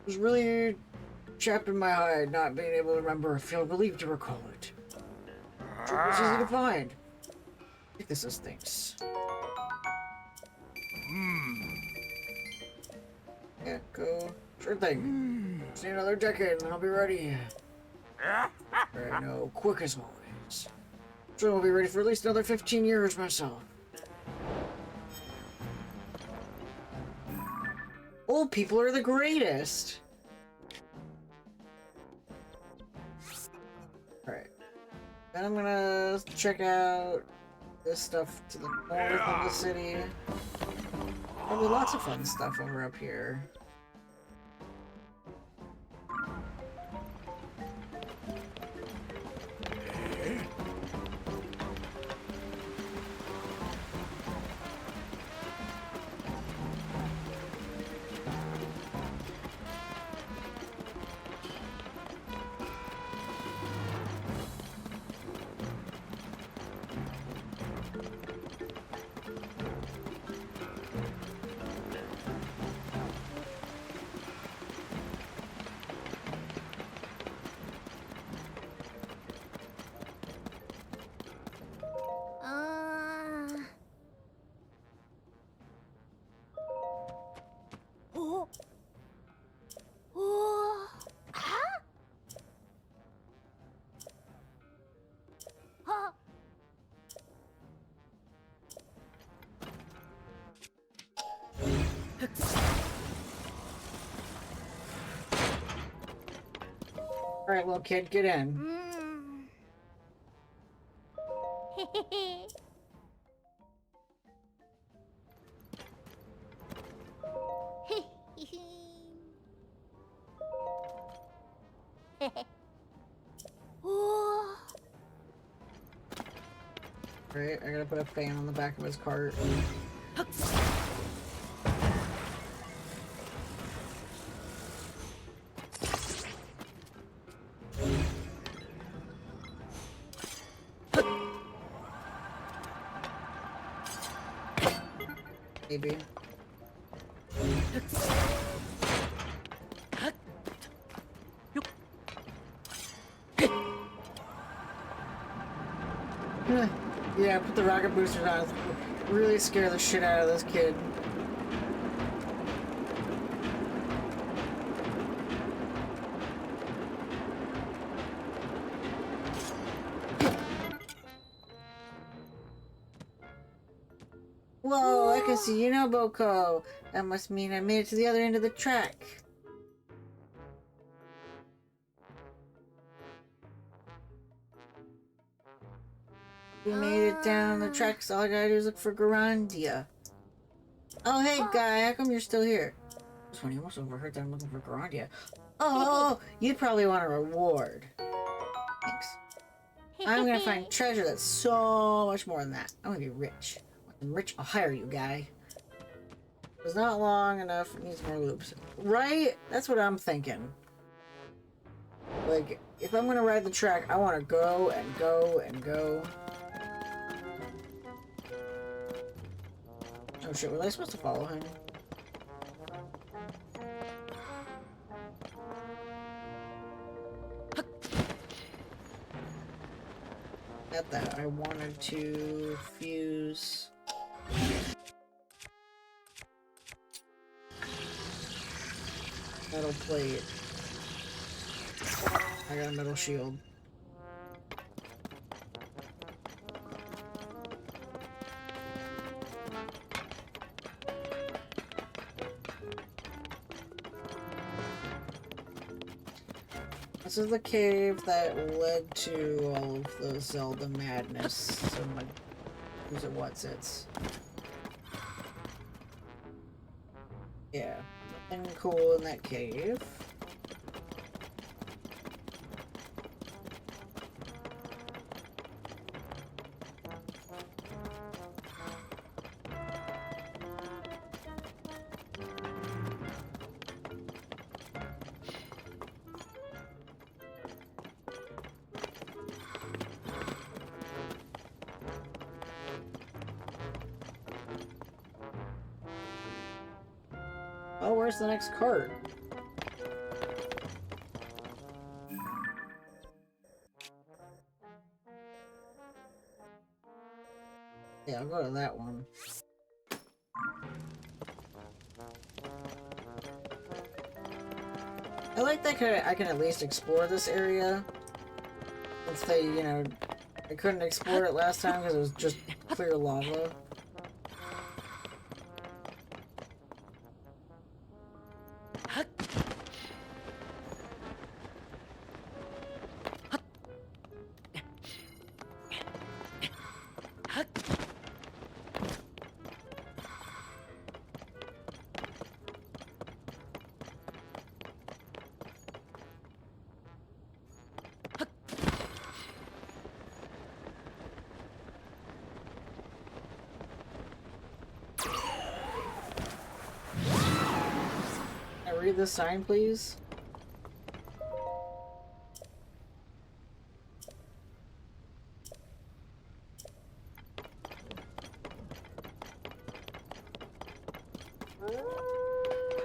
It was really trapped in my hide, not being able to remember. I feel relieved to recall it. It was easy to find. I think this is things. Yeah, go. Sure thing. Just need another decade and then I'll be ready. I know, quick as always. Sure, I'll be ready for at least another 15 years myself. Old people are the greatest. Alright. Then I'm gonna check out this stuff to the north of the city. Probably lots of fun stuff over up here. Alright, little kid, get in. Alright, I gotta put a fan on the back of his cart. Maybe. Yeah, put the rocket boosters on. Really scare the shit out of this kid. Whoa, I can see you now, Boko. That must mean I made it to the other end of the track. We made it down the tracks. All I gotta do is look for Garandia. Oh, hey, guy. How come you're still here? This one, you almost overheard that I'm looking for Garandia. Oh, you'd probably want a reward. Thanks. I'm gonna find treasure that's so much more than that. I'm gonna be rich. When I'm rich, I'll hire you, guy. It's not long enough. It needs more loops. Right? That's what I'm thinking. Like, if I'm gonna ride the track, I want to go and go and go. Oh shit, was I supposed to follow him? At that, I wanted to fuse. Metal plate. I got a metal shield. This is the cave that led to all of the Zelda madness. So my, who's it? What's it's? Yeah, nothing cool in that cave. Oh, where's the next cart? Yeah, I'll go to that one. I like that I can at least explore this area. Since they, you know, I couldn't explore it last time because it was just clear lava. Read the sign, please.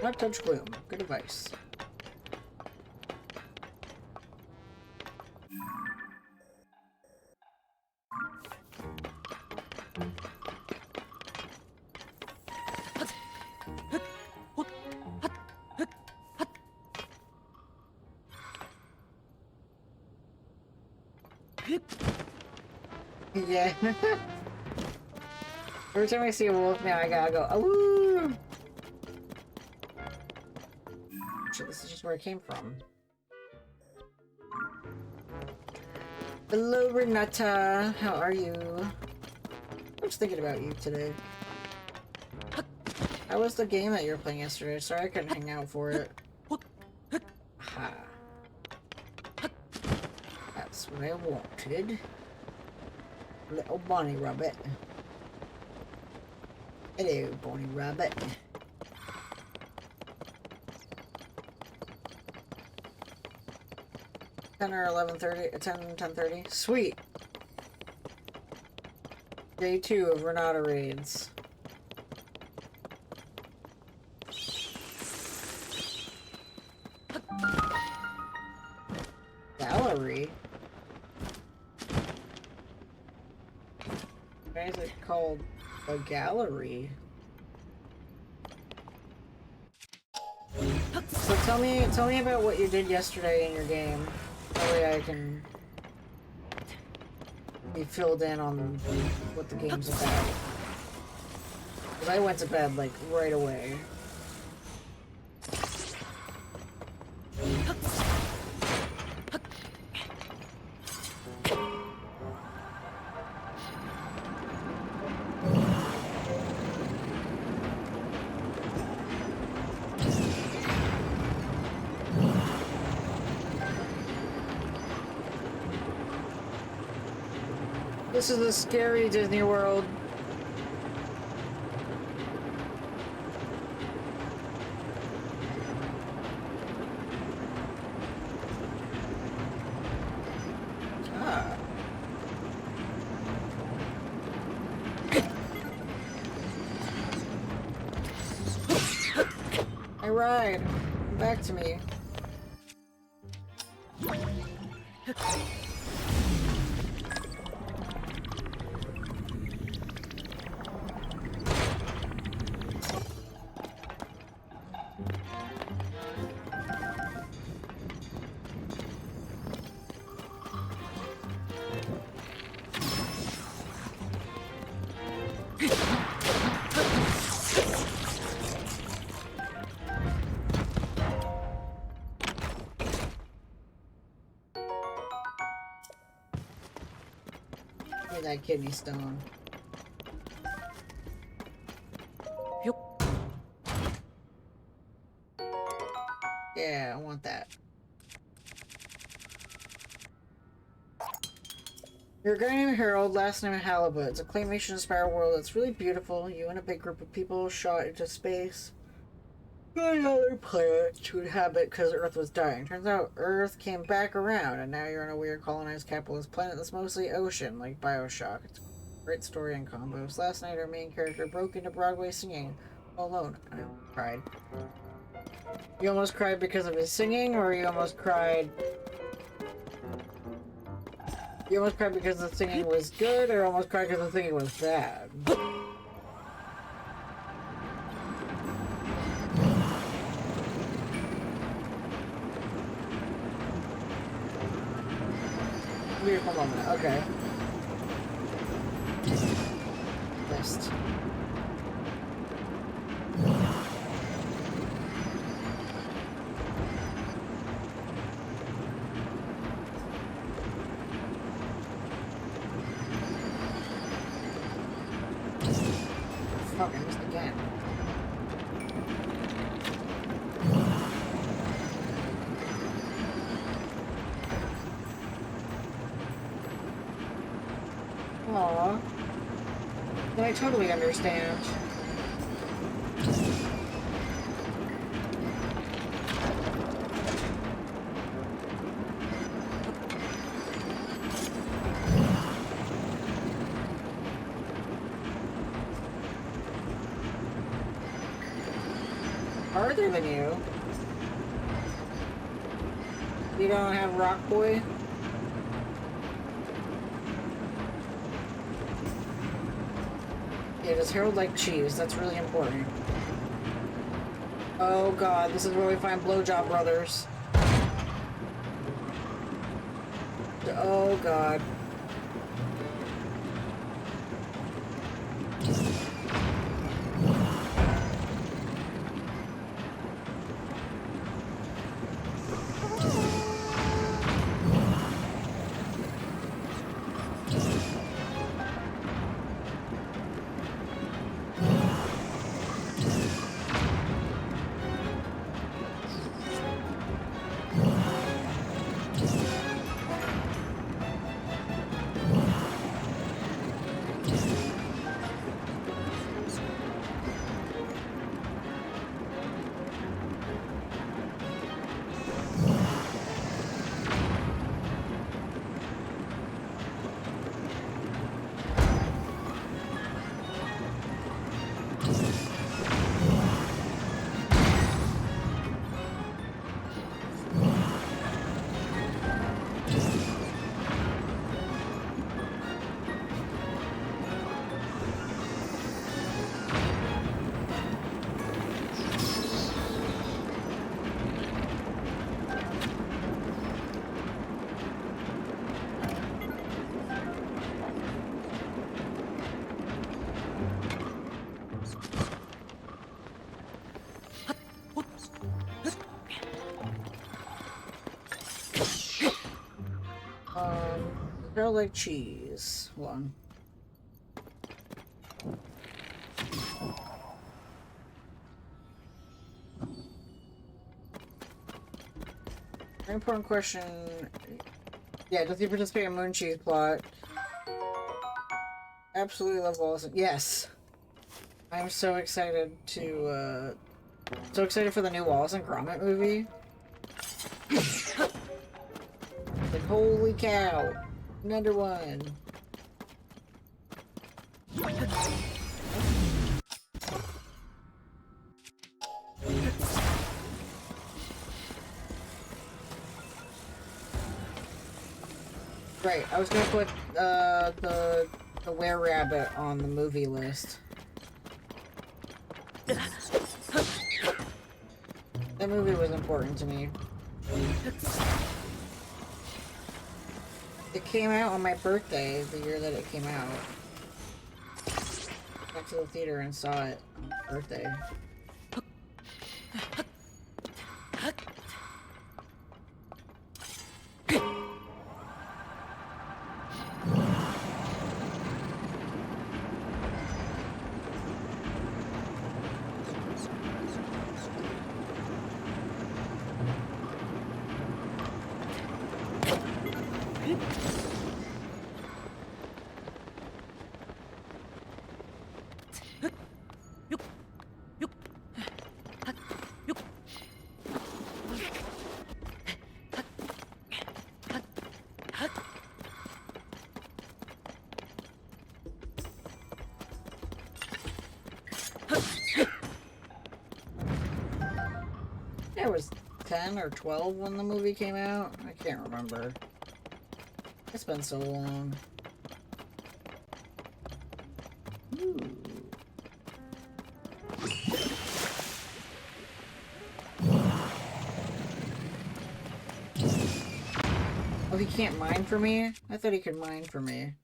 Not touch gloom. Good advice. Yeah. Every time I see a wolf now, I gotta go, oh! Shit, this is just where it came from. Hello, Renata. How are you? I was thinking about you today. How was the game that you were playing yesterday? Sorry I couldn't hang out for it. Ha. That's what I wanted. Little bunny rabbit. Hello, bunny rabbit. Or 11:30, 10:30. Sweet. Day 2 of Renata raids. Gallery. Why is it called a gallery? So tell me about what you did yesterday in your game. That way I can be filled in on what the game's about. Because I went to bed, like, right away. this is a scary Disney World. Ah. I ride. Come back to me. Give me that kidney stone. Yup. Yeah, I want that. You're a guy named Harold, last name Halibut. It's a claymation-inspired world that's really beautiful. You and a big group of people shot into space. Another planet to inhabit because Earth was dying. Turns out Earth came back around, and now you're on a weird colonized capitalist planet that's mostly ocean, like Bioshock. It's a great story and combos. Last night, our main character broke into Broadway singing alone. I cried. You almost cried because of his singing, or you almost cried... You almost cried because the singing was good, or almost cried because the singing was bad? Beautiful moment, okay. List. Fuck, I missed again. Aww. Then I totally understand. Farther than you. You don't have Rock Boy? Yeah, does Harold like cheese? That's really important. Oh god, this is where we find Blowjob Brothers. Oh god. I like cheese. Hold on. Very important question. Yeah, does he participate in Moon Cheese plot? absolutely love Wallace. Yes! I'm so excited to, so excited for the new Wallace and Gromit movie. Like, holy cow! Another one! Right, I was gonna put, the were-rabbit on the movie list. That movie was important to me. It came out on my birthday, the year that it came out. Went to the theater and saw it on my birthday. There was 10 or 12 when the movie came out. I can't remember. It's been so long. Ooh. Oh, he can't mine for me? I thought he could mine for me.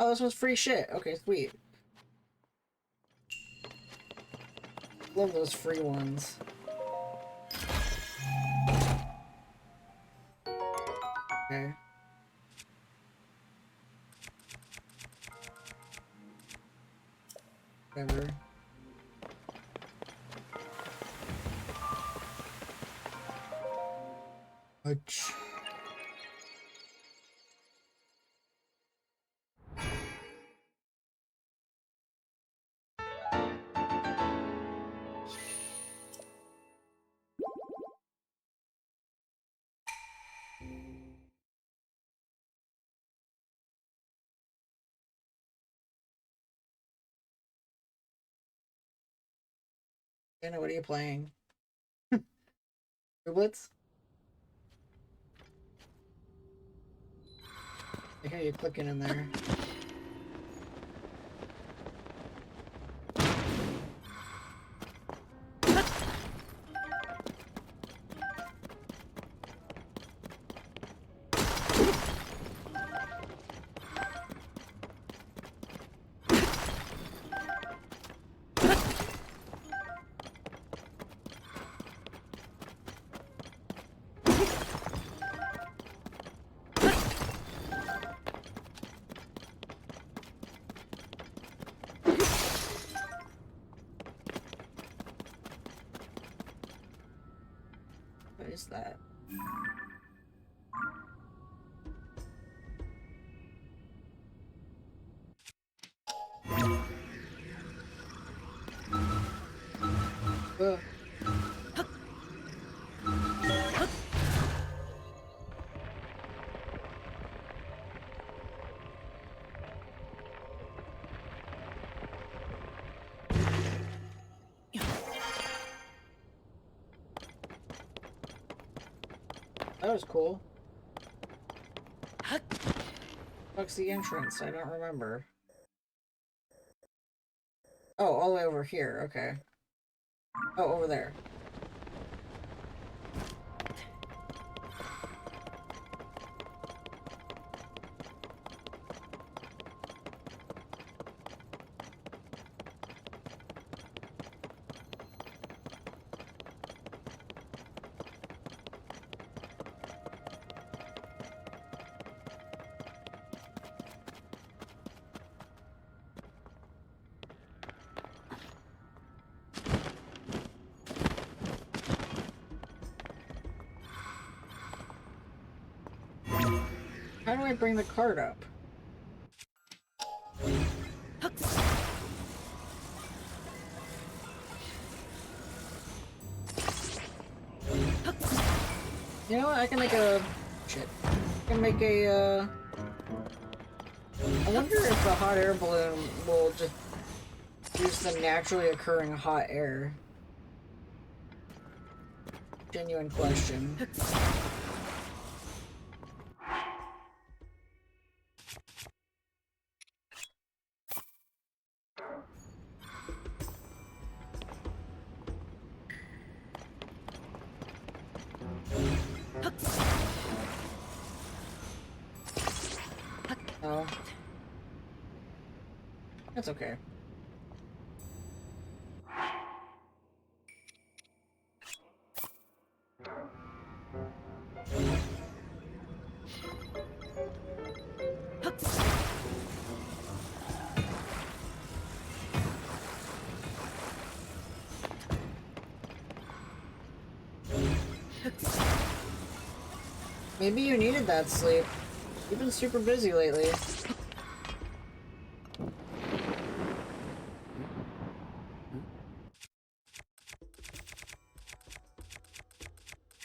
Oh, this was free shit. Okay, sweet. Love those free ones. Okay. Whatever. Ouch. Anna, what are you playing? Rublets? I hear you clicking in there. What is that? Ugh. That was cool. What's the entrance? I don't remember. Oh, all the way over here. Okay. Oh, over there. How do I bring the cart up? You know what? I can make a... Shit. I can make a, I wonder if the hot air balloon will just use the naturally occurring hot air. Genuine question. Oh. That's okay. Maybe you needed that sleep. You've been super busy lately.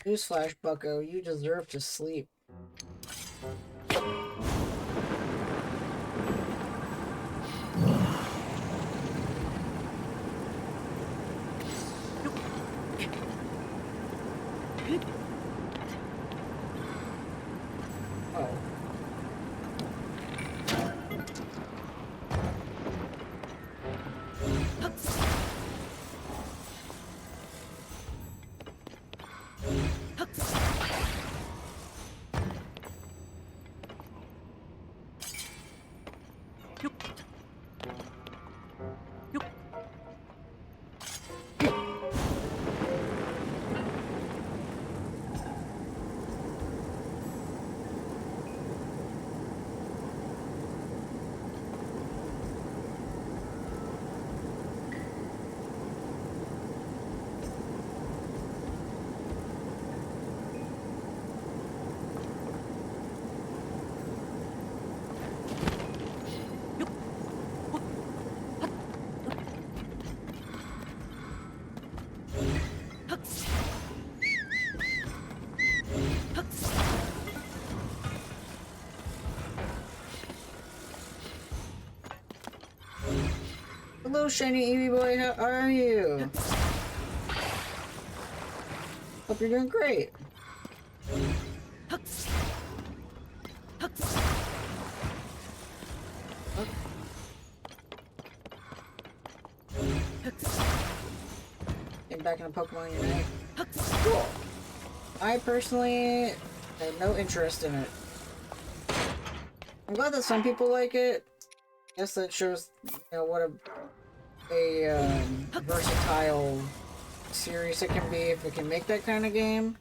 Newsflash, bucko, you deserve to sleep. Oh. Hello, shiny Eevee boy, how are you? Hope you're doing great. Get back in a Pokemon Unite. Cool. I personally have no interest in it. I'm glad that some people like it. I guess that shows, you know, what a versatile series it can be if it can make that kind of game.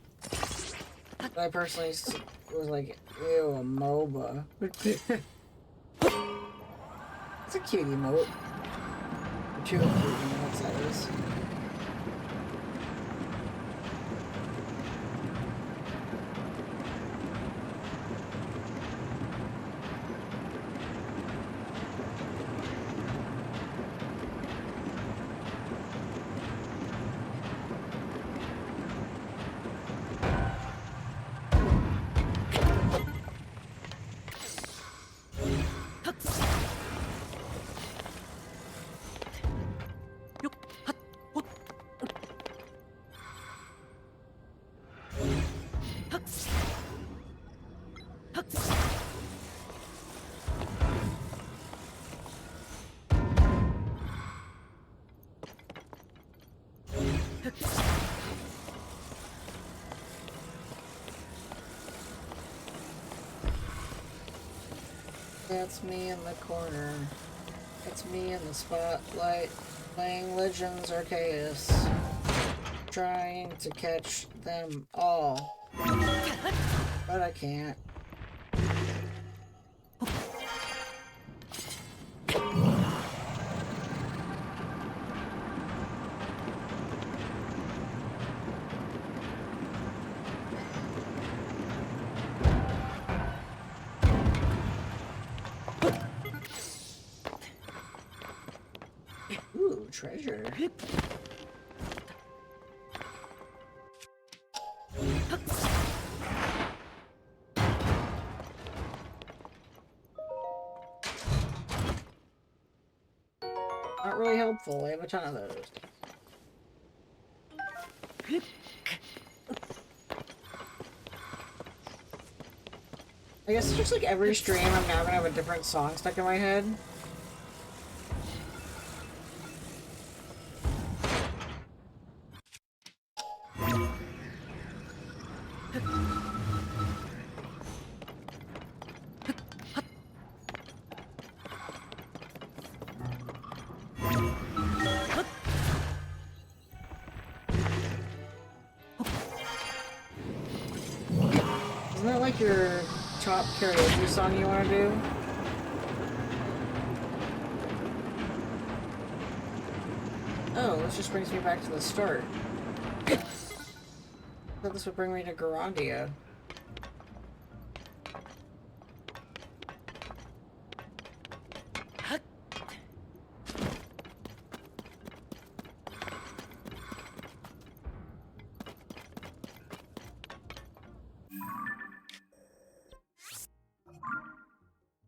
But I personally was like, ew, a MOBA. It's a cute emote. Too cute emotes, that is. That's me in the corner. It's me in the spotlight, playing Legends Arceus. Trying to catch them all. But I can't. treasure. Not really helpful. I have a ton of those. I guess it's just like every stream I'm now gonna have a different song stuck in my head. Isn't that like your top karaoke song you want to do? Oh, this just brings me back to the start. I thought this would bring me to Garandia.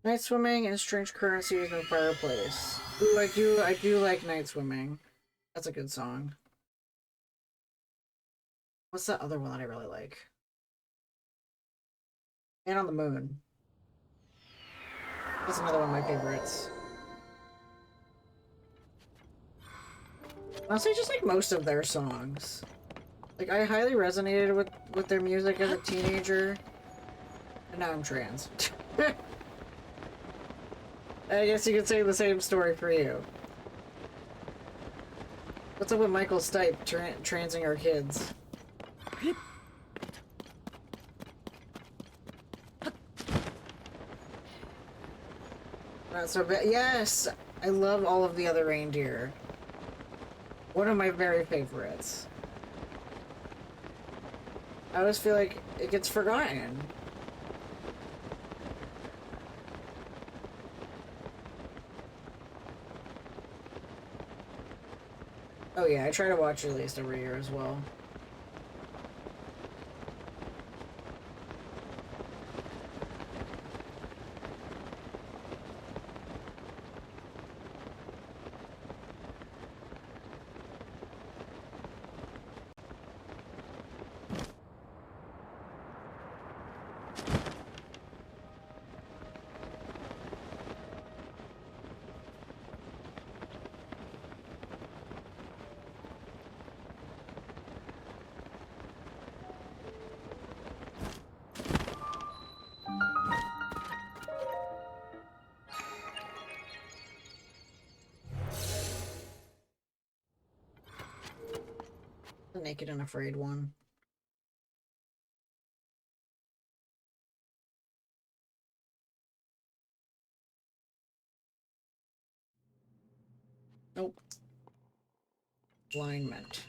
Night swimming and strange currencies in fireplace. Ooh, I do like night swimming. That's a good song. What's that other one that I really like? Man on the Moon. That's another one of my favorites. Honestly, just like most of their songs. Like, I highly resonated with their music as a teenager. And now I'm trans. I guess you could say the same story for you. What's up with Michael Stipe transing our kids? Not so bad. Yes! I love all of the other reindeer. One of my very favorites. I always feel like it gets forgotten. Oh yeah, I try to watch it at least every year as well. The Naked and Afraid one. Nope. Alignment.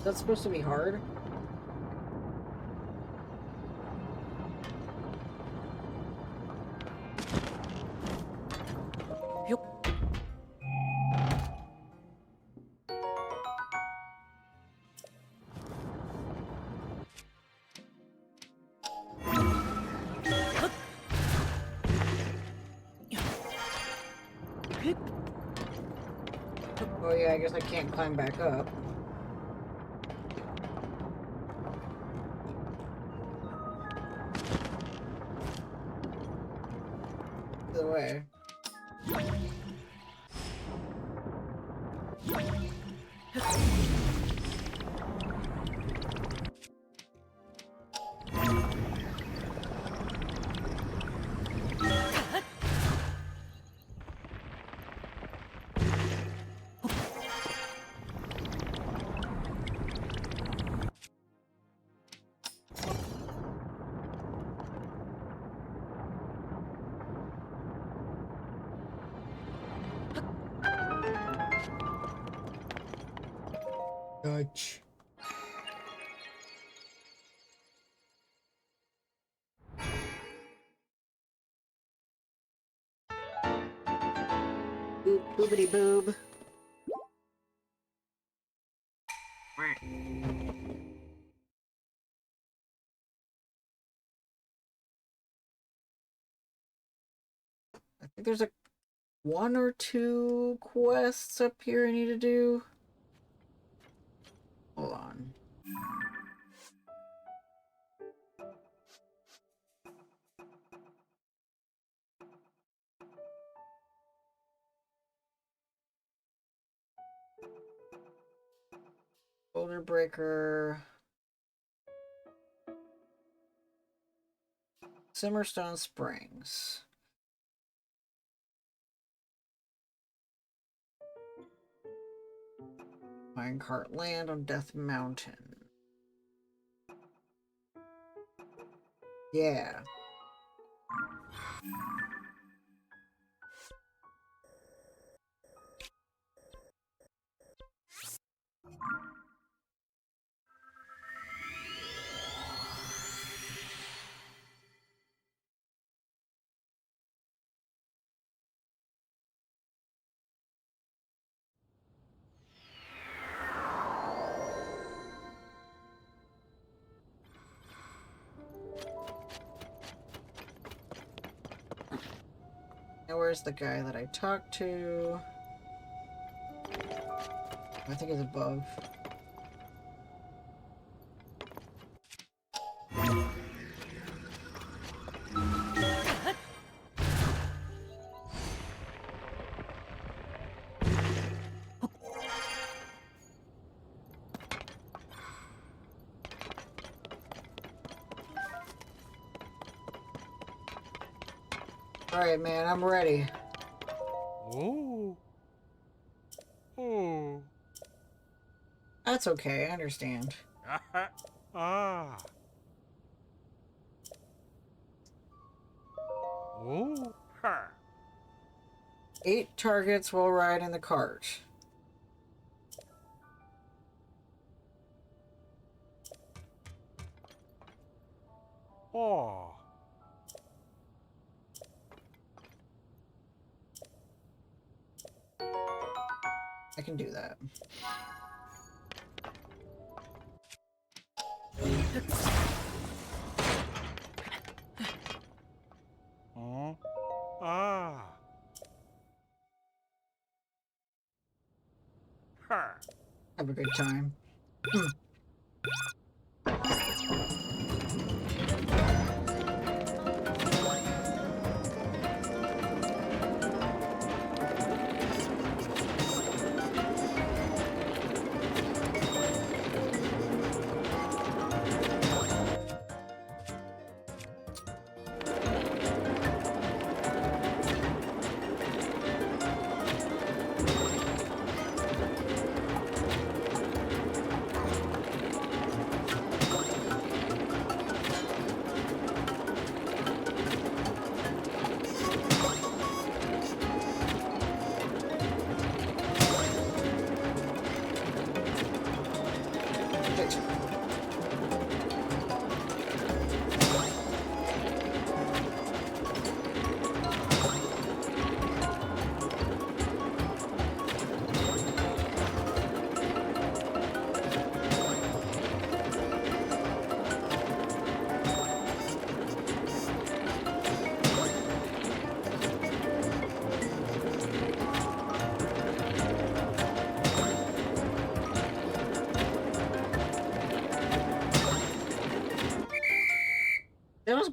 That's supposed to be hard? Oh yeah, I guess I can't climb back up. Either way. Dutch. Boop, boobity boob. I think there's a one or two quests up here I need to do. Hold on. Boulder Breaker. Simmerstone Springs. Minecart Land on Death Mountain. Yeah. Now where's the guy that I talked to? I think it's above. Alright, man, I'm ready. Oh. Oh. That's okay, I understand. Ah. Oh. Ha. 8 targets while riding the cart. Oh. I can do that. Oh. Ah. Ha. Have a good time.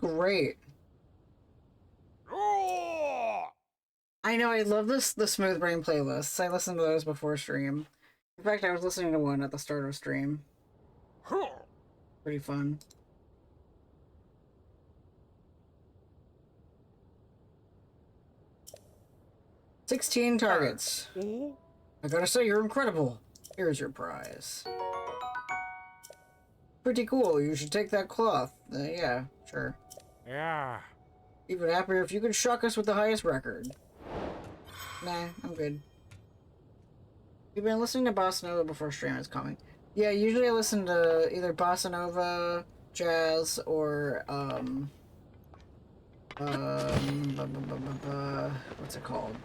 was great. Oh! I know, I love the Smooth Brain playlists. I listened to those before stream. In fact, I was listening to one at the start of stream. Pretty fun. "16 targets. Oh? I gotta say, you're incredible. Here's your prize." Pretty cool. You should take that cloth. Yeah, sure. Yeah. Even happier if you could shock us with the highest record. Nah, I'm good. You've been listening to Bossa Nova before stream is coming. Yeah, usually I listen to either Bossa Nova, jazz, or, what's it called?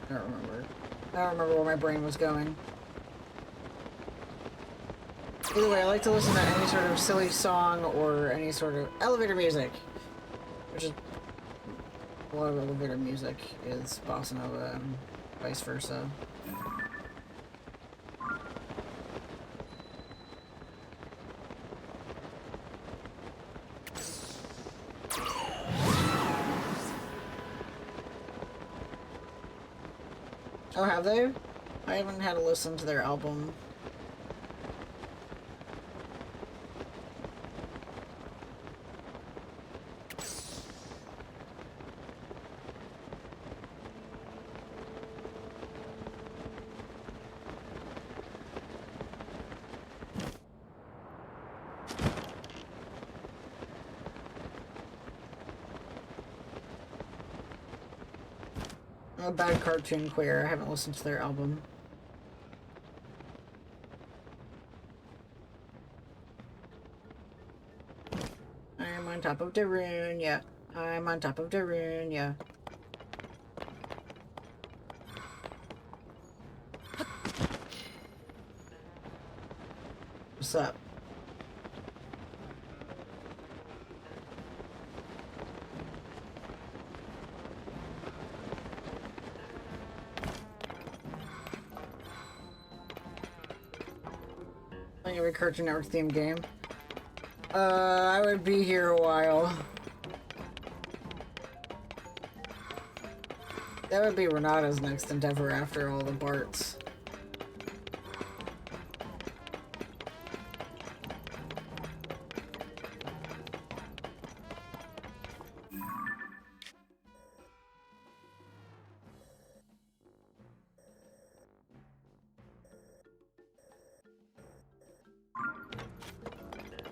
I don't remember. I don't remember where my brain was going. Either way, I like to listen to any sort of silly song or any sort of elevator music, which is a lot of elevator music is bossa nova and vice versa. Oh, have they? I haven't had a listen to their album. I'm a bad cartoon queer. I haven't listened to their album. I'm on top of the rune, yeah. I'm on top of the rune, yeah. What's up? Playing every Cartoon Network themed game. I would be here a while. That would be Renata's next endeavor after all the Barts.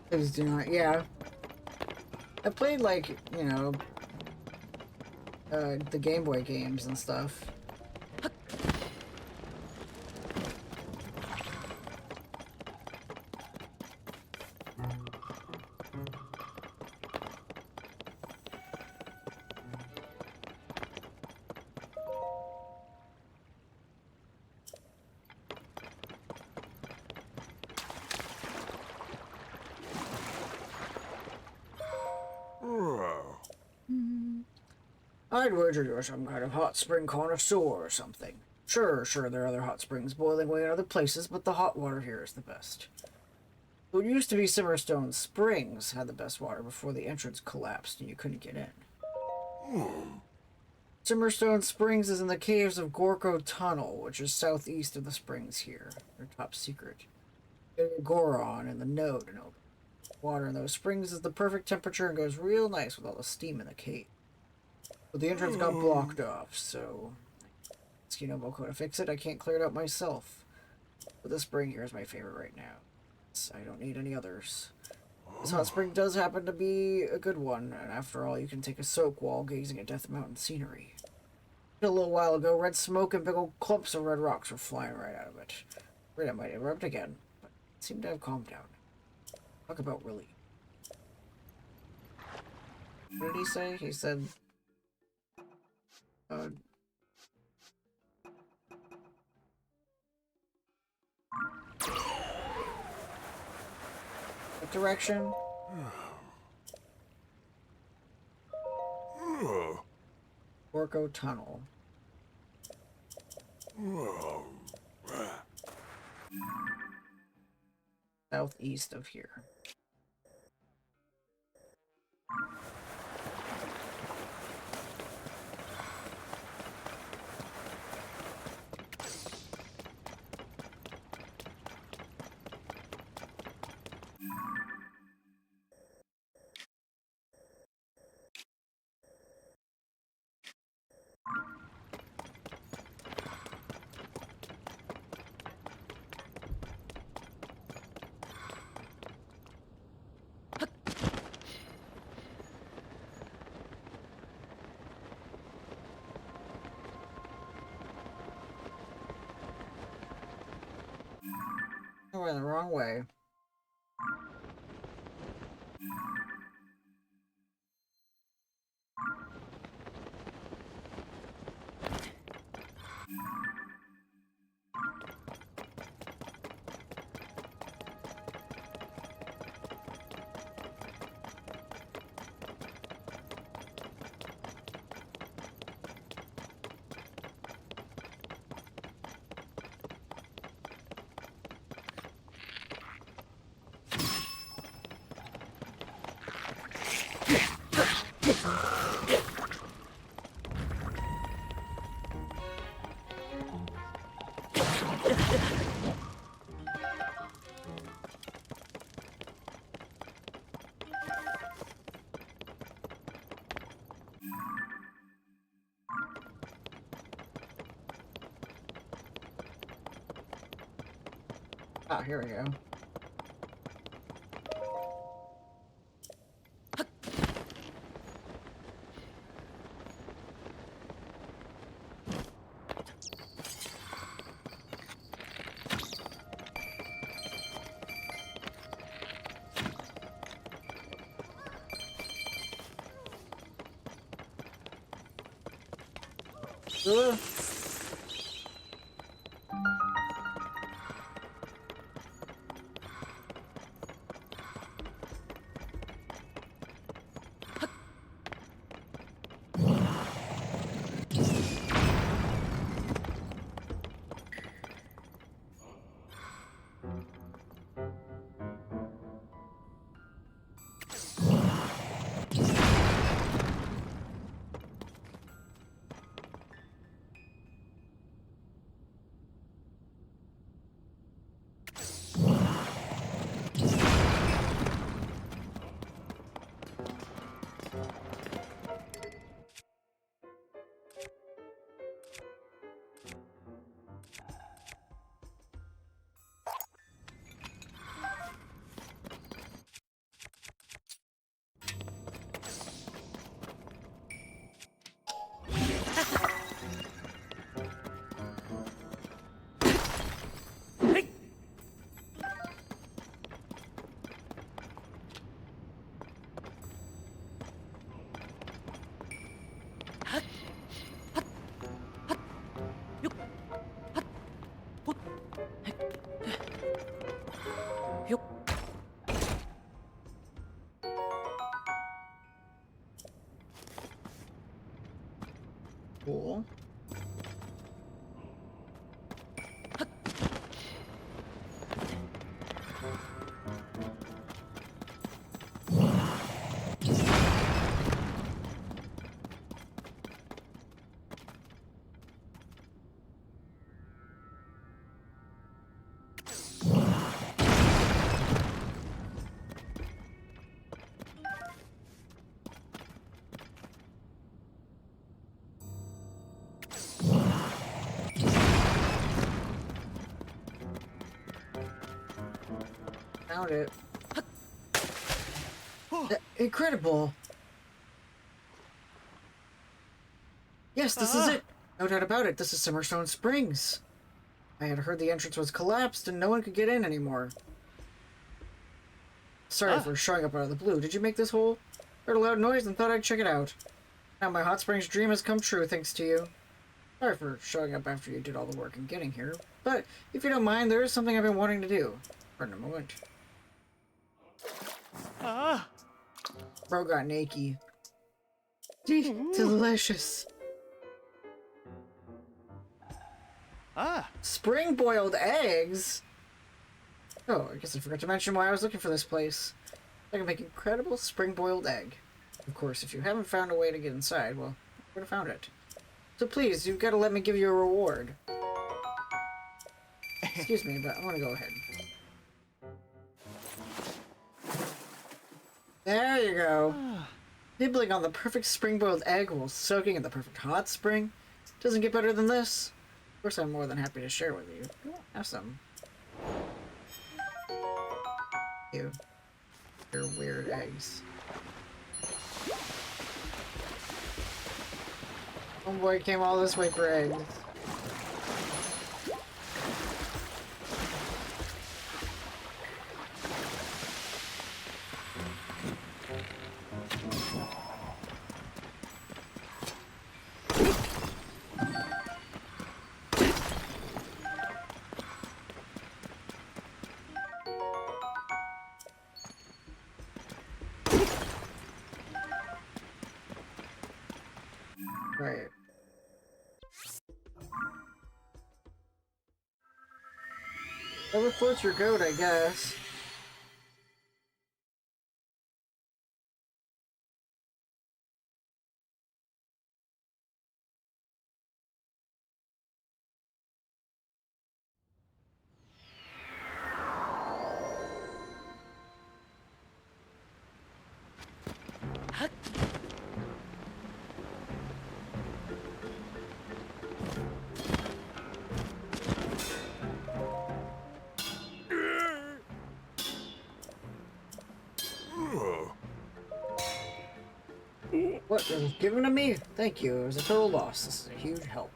Please do not, yeah. I played, like, you know, the Game Boy games and stuff. I'd wager you're some kind of hot spring connoisseur or something. Sure, there are other hot springs boiling away in other places, but the hot water here is the best. It used to be Simmerstone Springs had the best water before the entrance collapsed and you couldn't get in. Simmerstone Springs is in the caves of Gorko Tunnel, which is southeast of the springs here. They're top secret. There's a Goron in the node and open. Water in those springs is the perfect temperature and goes real nice with all the steam in the cave. But the entrance got blocked off, so ask Unoboko to fix it. I can't clear it out myself. But this spring here is my favorite right now. So I don't need any others. This hot spring does happen to be a good one, and after all, you can take a soak while gazing at Death Mountain scenery. A little while ago, red smoke and big old clumps of red rocks were flying right out of it. Afraid I might erupt again, but it seemed to have calmed down. Talk about relief. What did he say? He said... what direction? Gorko Tunnel. southeast of here. I went the wrong way. Ah, here we go. Ugh. Cool. Found it. Incredible! Yes, this is it! No doubt about it, this is Summerstone Springs! I had heard the entrance was collapsed and no one could get in anymore. Sorry for showing up out of the blue. Did you make this hole? Heard a loud noise and thought I'd check it out. Now my hot springs dream has come true thanks to you. Sorry for showing up after you did all the work and getting here, but if you don't mind, there is something I've been wanting to do. Pardon a moment. Bro got naked. Delicious. Spring boiled eggs? Oh, I guess I forgot to mention why I was looking for this place. I can make incredible spring-boiled egg. Of course, if you haven't found a way to get inside, well, you would have found it. So please, you've got to let me give you a reward. Excuse me, but I want to go ahead. There you go. Nibbling on the perfect spring-boiled egg while soaking in the perfect hot spring. Doesn't get better than this. Of course, I'm more than happy to share with you. Have some. You. Your weird eggs. Homeboy came all this way for eggs. Right. Whatever floats your goat, I guess. What was given to me? Thank you. It was a total loss. This is a huge help.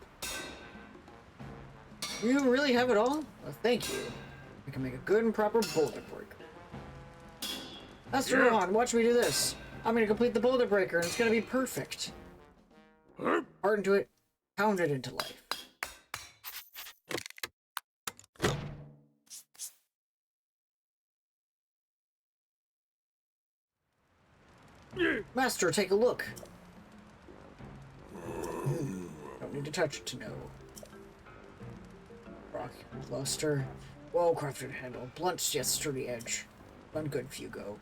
You really have it all? Well, thank you. I can make a good and proper boulder breaker. Master Rohan, watch me do this. I'm gonna complete the boulder breaker, and it's gonna be perfect. Heart into it, pound it into life. Master, take a look. Don't need to touch it to know. Rock, luster, well-crafted handle, blunt yet sturdy edge. One good Fugo.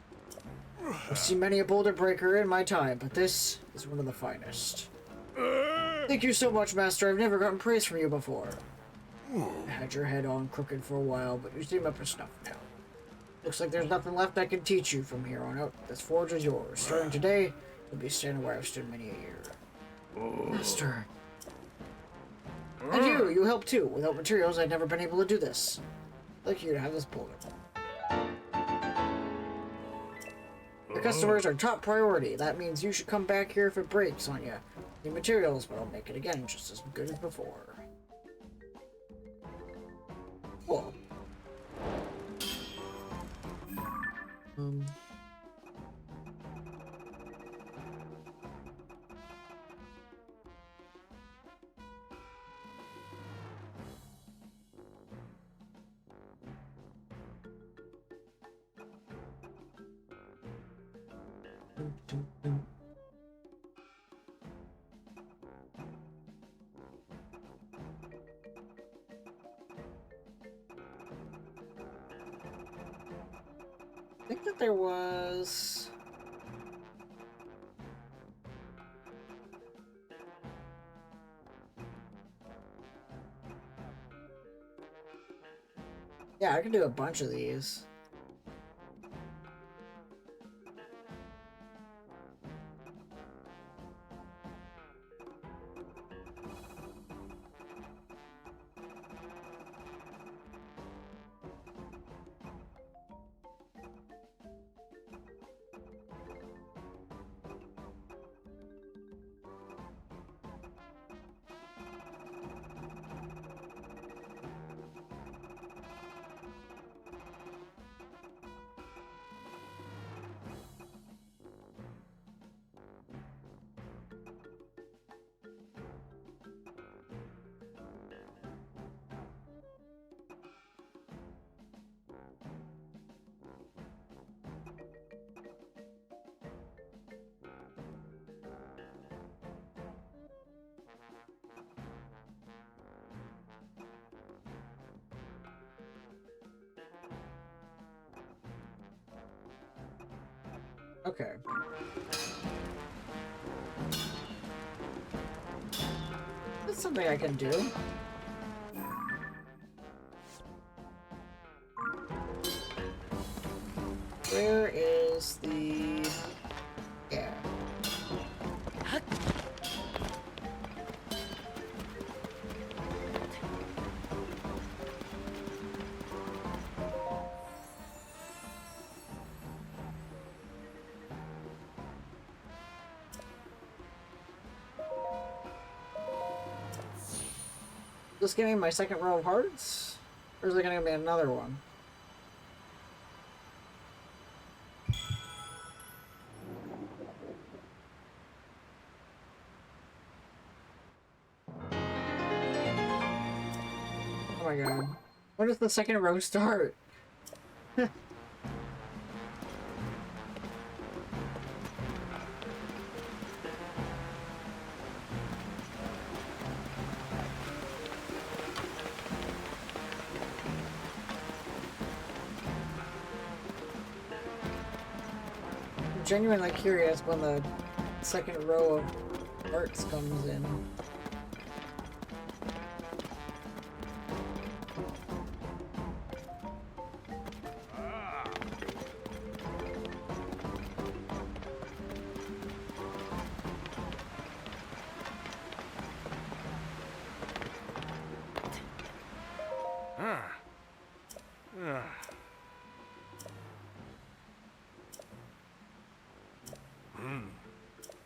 I've seen many a boulder breaker in my time, but this is one of the finest. Thank you so much, Master. I've never gotten praise from you before. I had your head on crooked for a while, but you seem up to snuff now. Looks like there's nothing left I can teach you from here on out. This forge is yours. Starting today, you'll be standing where I've stood many a year. Master. And you helped too. Without materials, I'd never been able to do this. I'd like you to have this boulder. The customers are top priority. That means you should come back here if it breaks on you. Need materials, but I'll make it again just as good as before. Cool. I think that there was... Yeah, I can do a bunch of these. Okay. That's something I can do. Where is the... Yeah. Just give me my second row of hearts? Or is it gonna be another one? Oh my god. When does the second row start? I'm genuinely curious when the second row of hearts comes in.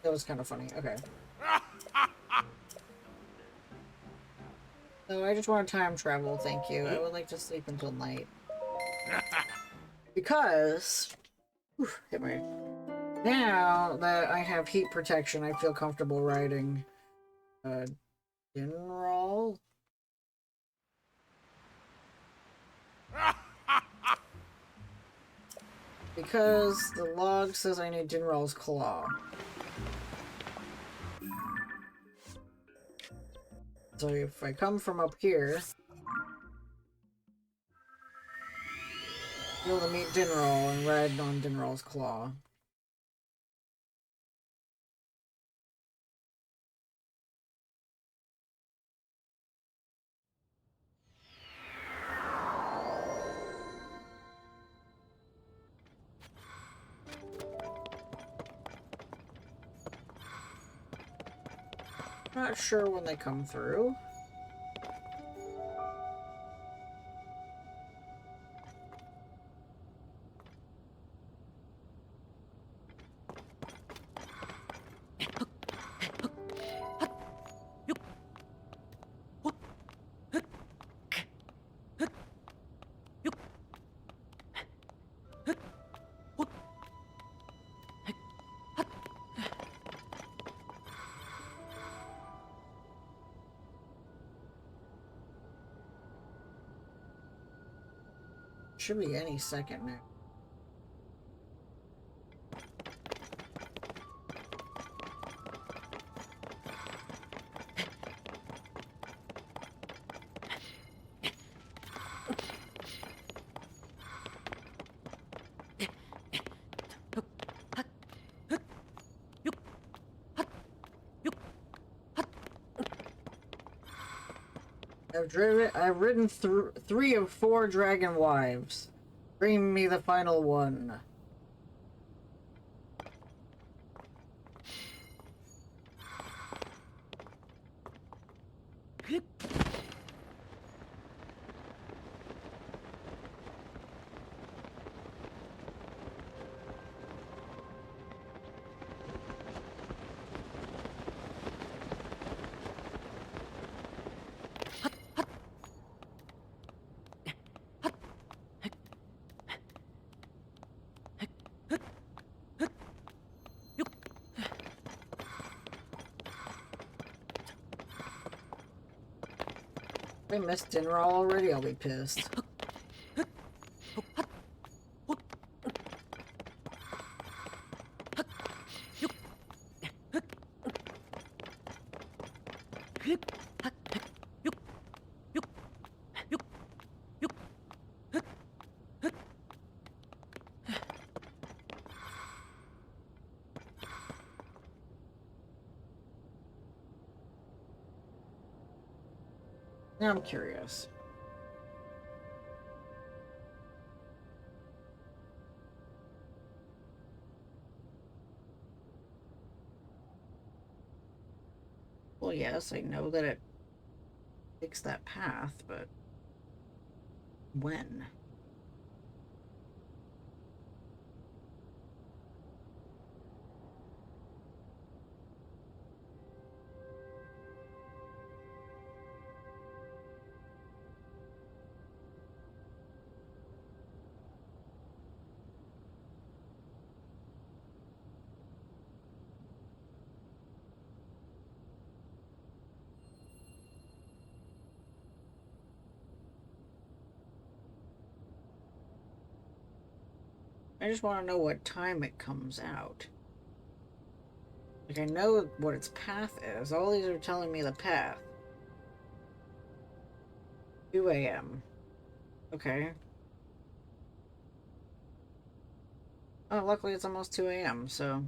That was kind of funny. Okay. So I just want to time travel, thank you. I would like to sleep until night. Because... Whew, hit my... Now that I have heat protection, I feel comfortable riding... Dinroll? Because the log says I need Dinroll's claw. So if I come from up here, be able to meet Dinroll and ride on Dinroll's claw. Not sure when they come through. Should be any second now. I've ridden through 3 of 4 dragon wives. Bring me the final one. If I missed Dinroll already, I'll be pissed. Now I'm curious. Well, yes, I know that it takes that path, but when? I just want to know what time it comes out. Like, I know what its path is. All these are telling me the path. 2 a.m. Okay. Oh, luckily it's almost 2 a.m., so...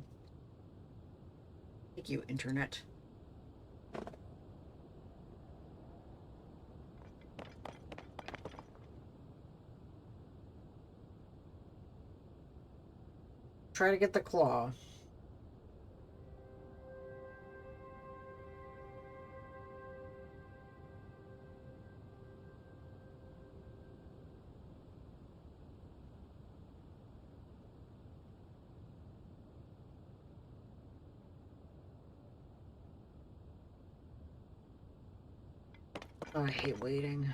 Thank you, Internet. Try to get the claw. Oh, I hate waiting.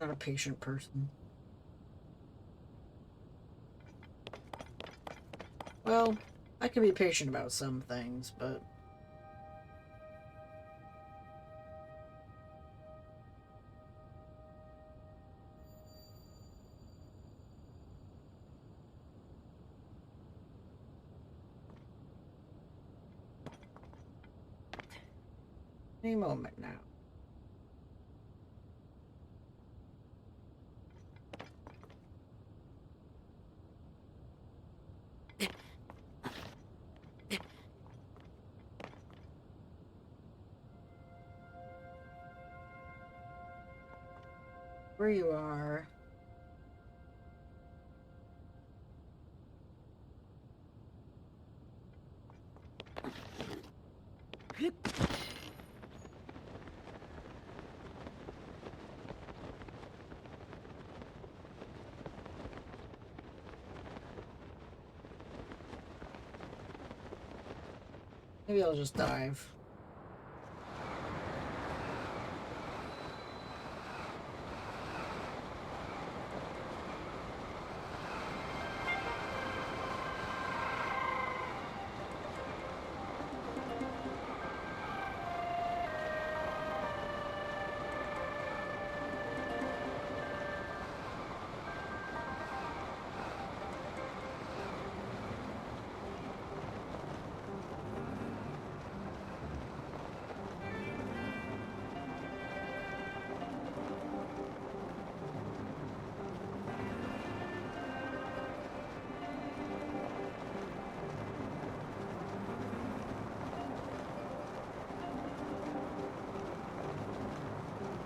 Not a patient person. Well, I can be patient about some things, but... Any moment now. Where you are. Maybe I'll just dive.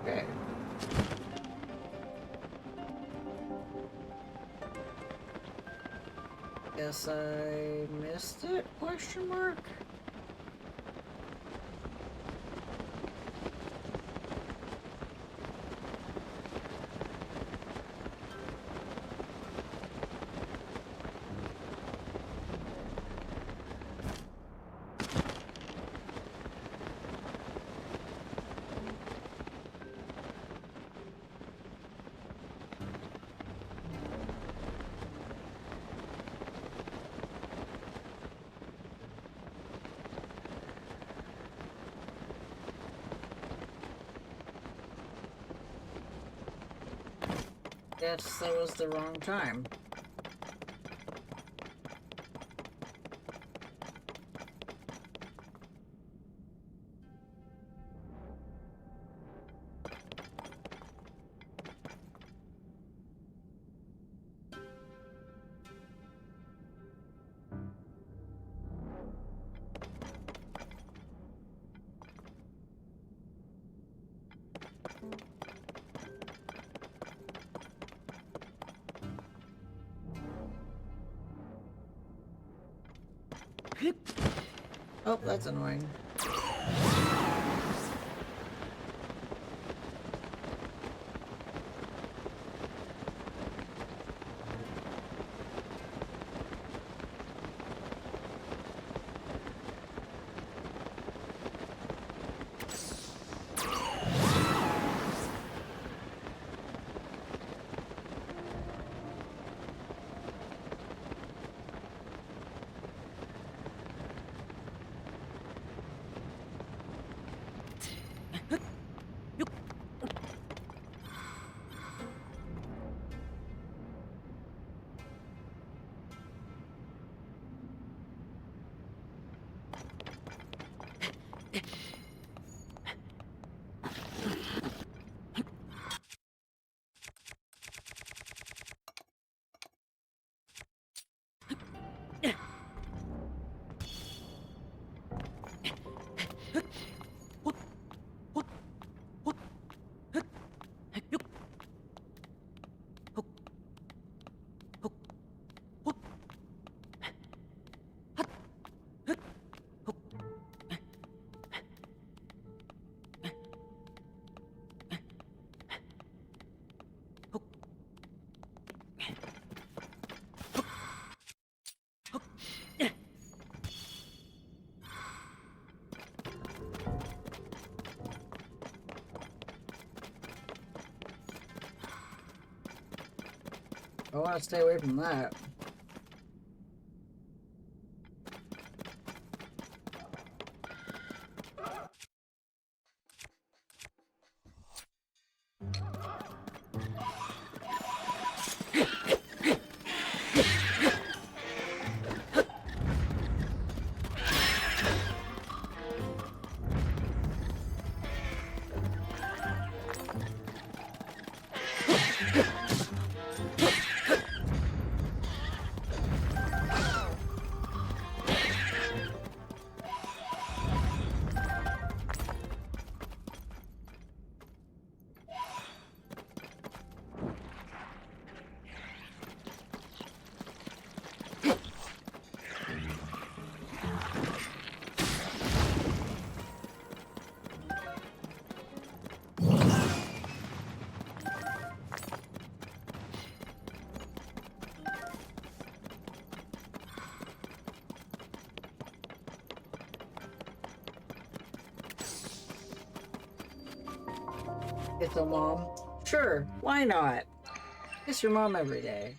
Okay. Guess I missed it? Question mark? Guess that was the wrong time. Oh, that's annoying. I want to stay away from that. It's a mom. Sure, why not? Kiss your mom every day.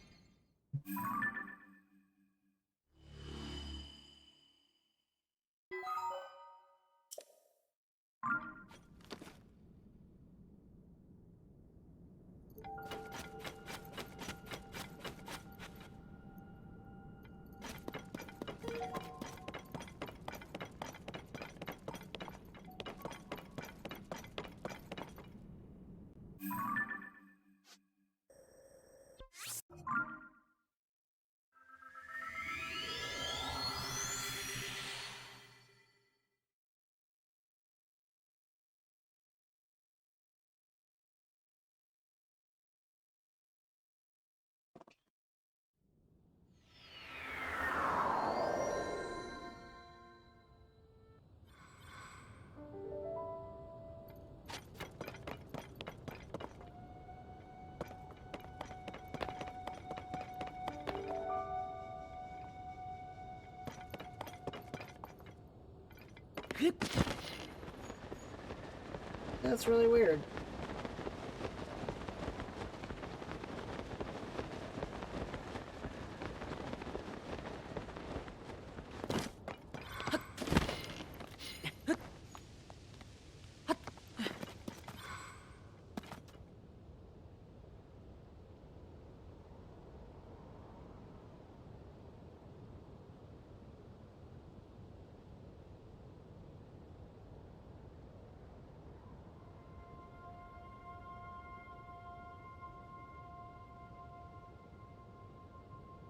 That's really weird.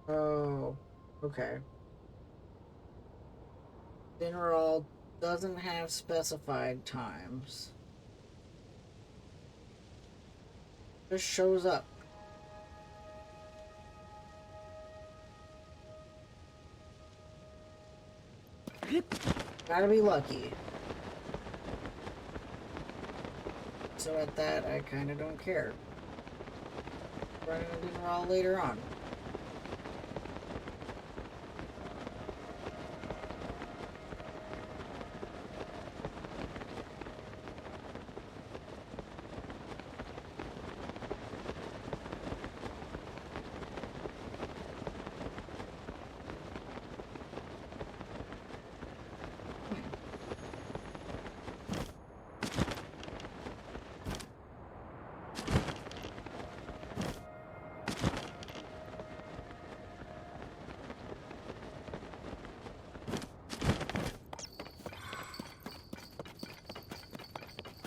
Oh, okay. Sediment-al doesn't have specified times. Just shows up. Gotta be lucky. So at that, I kind of don't care. Running a dinner all later on.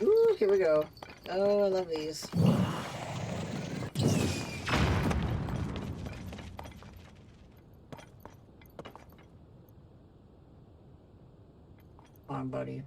Ooh, here we go. Oh, I love these. Come on, buddy.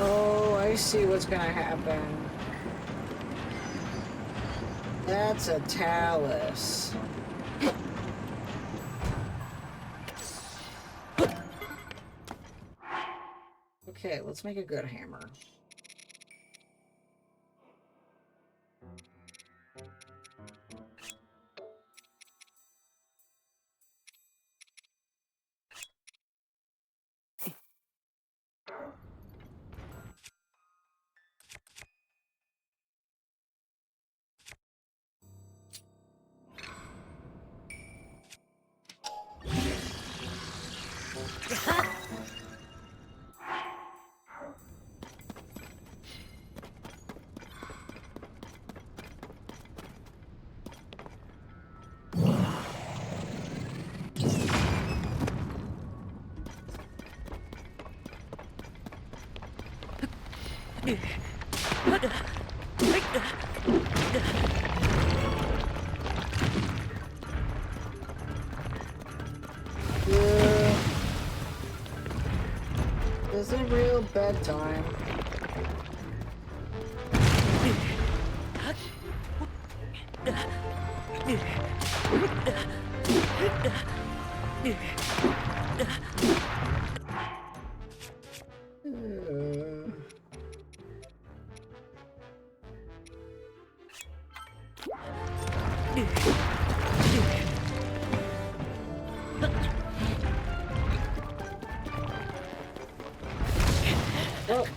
Oh, I see what's gonna happen. That's a talus. Okay, let's make a good hammer. It's a real bedtime. Oh.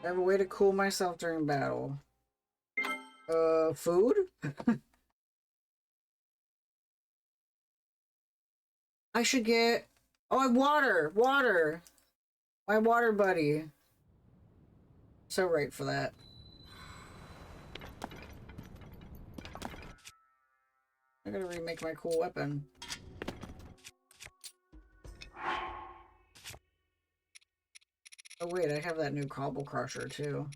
I have a way to cool myself during battle. Food? I should get... Oh, water! Water! My water buddy. So right for that. I gotta remake my cool weapon. Oh wait, I have that new cobble crusher too.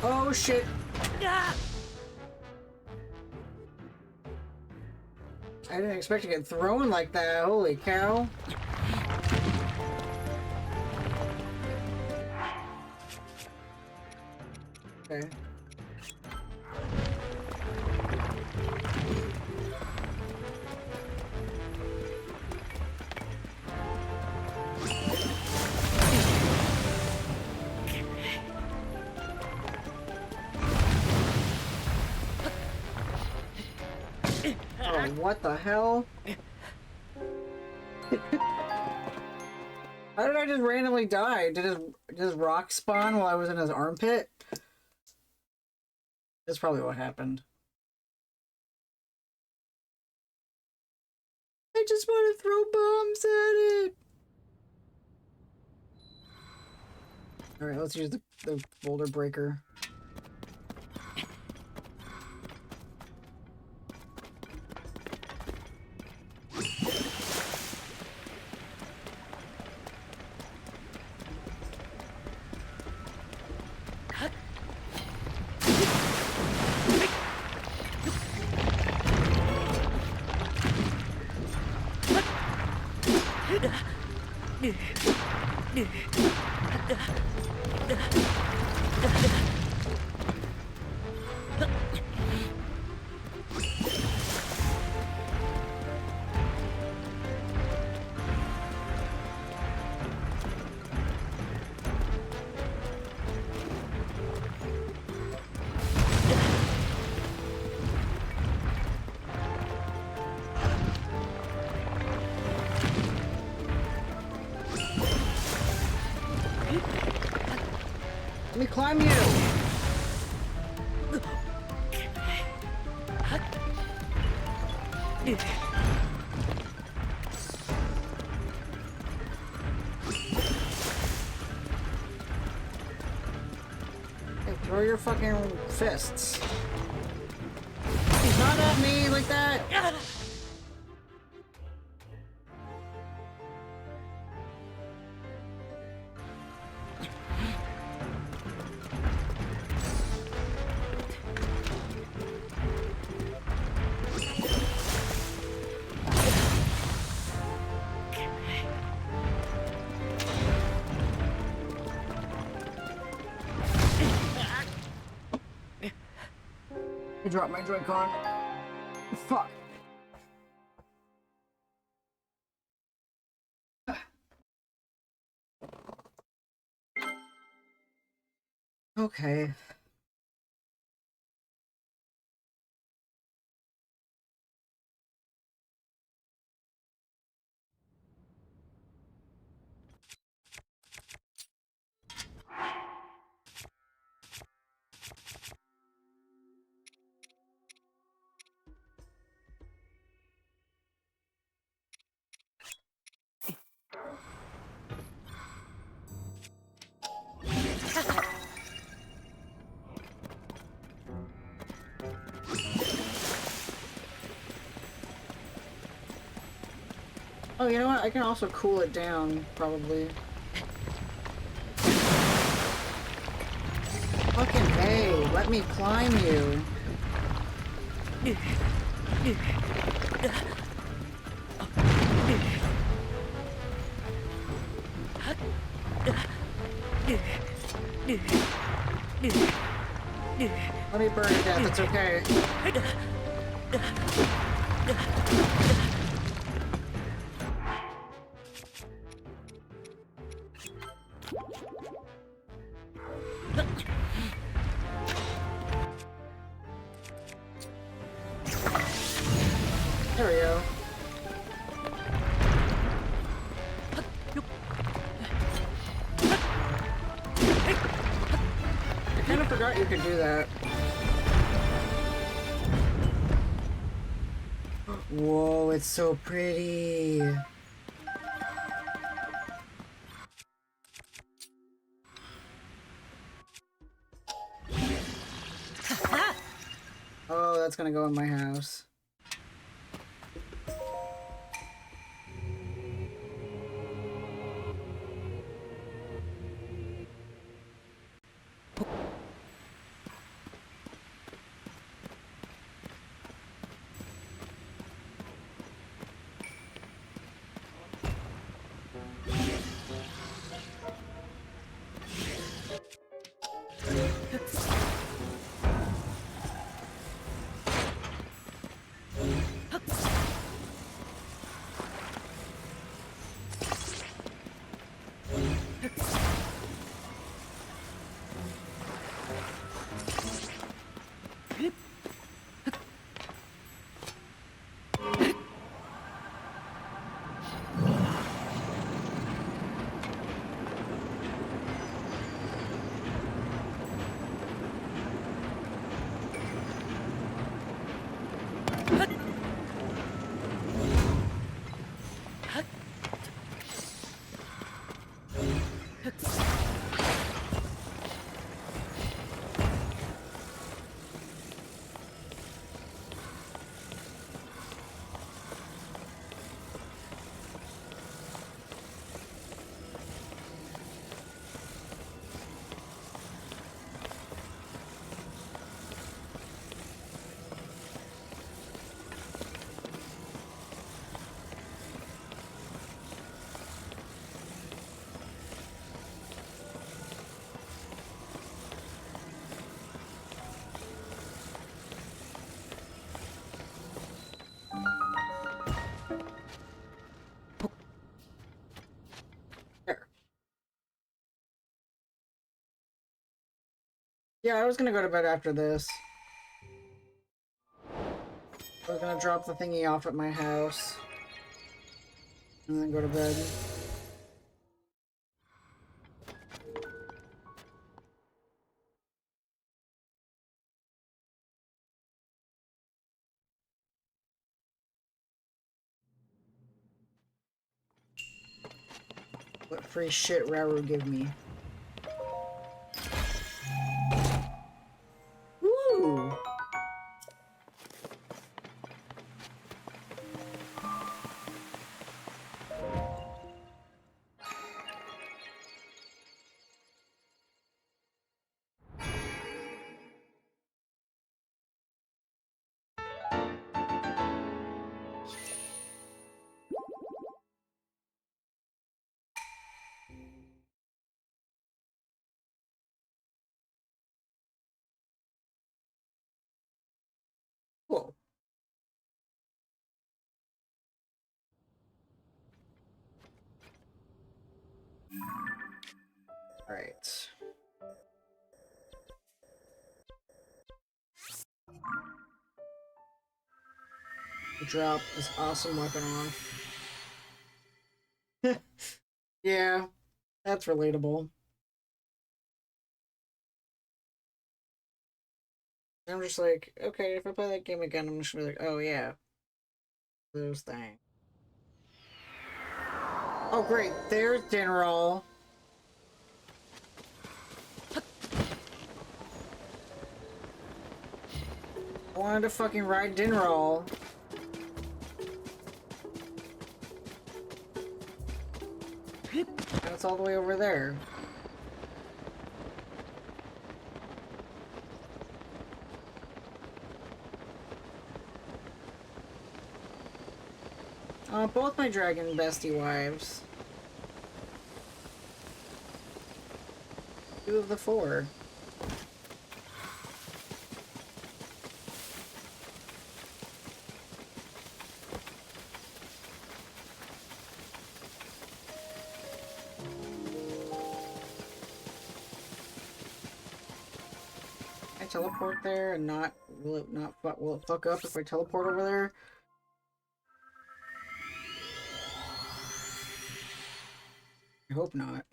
Oh shit. I didn't expect to get thrown like that. Holy cow. Okay. Oh, what the hell? How did I just randomly die? Did his rock spawn while I was in his armpit? That's probably what happened. I just want to throw bombs at it! Alright, let's use the boulder breaker. Let me climb you! Hey, throw your fucking fists. Not at me like that! I dropped my Joy-Con. Fuck. Okay. Oh, you know what? I can also cool it down, probably. Fucking hey, let me climb you. Let me burn to death, it's okay. There we go. I kind of forgot you could do that. Whoa, it's so pretty. Oh, that's gonna go in my house. Yeah, I was gonna go to bed after this. I was gonna drop the thingy off at my house. And then go to bed. What free shit Rauru give me? Woo! Cool. Alright. Drop this awesome weapon off. Yeah, that's relatable. I'm just like, okay, if I play that game again, I'm just gonna be like, oh yeah, those things. Oh great, there's Dinnerall. I wanted to fucking ride Dinnerall. And it's all the way over there. Both my dragon bestie wives. 2 of the 4. I teleport there and not will it fuck up if I teleport over there? I hope not.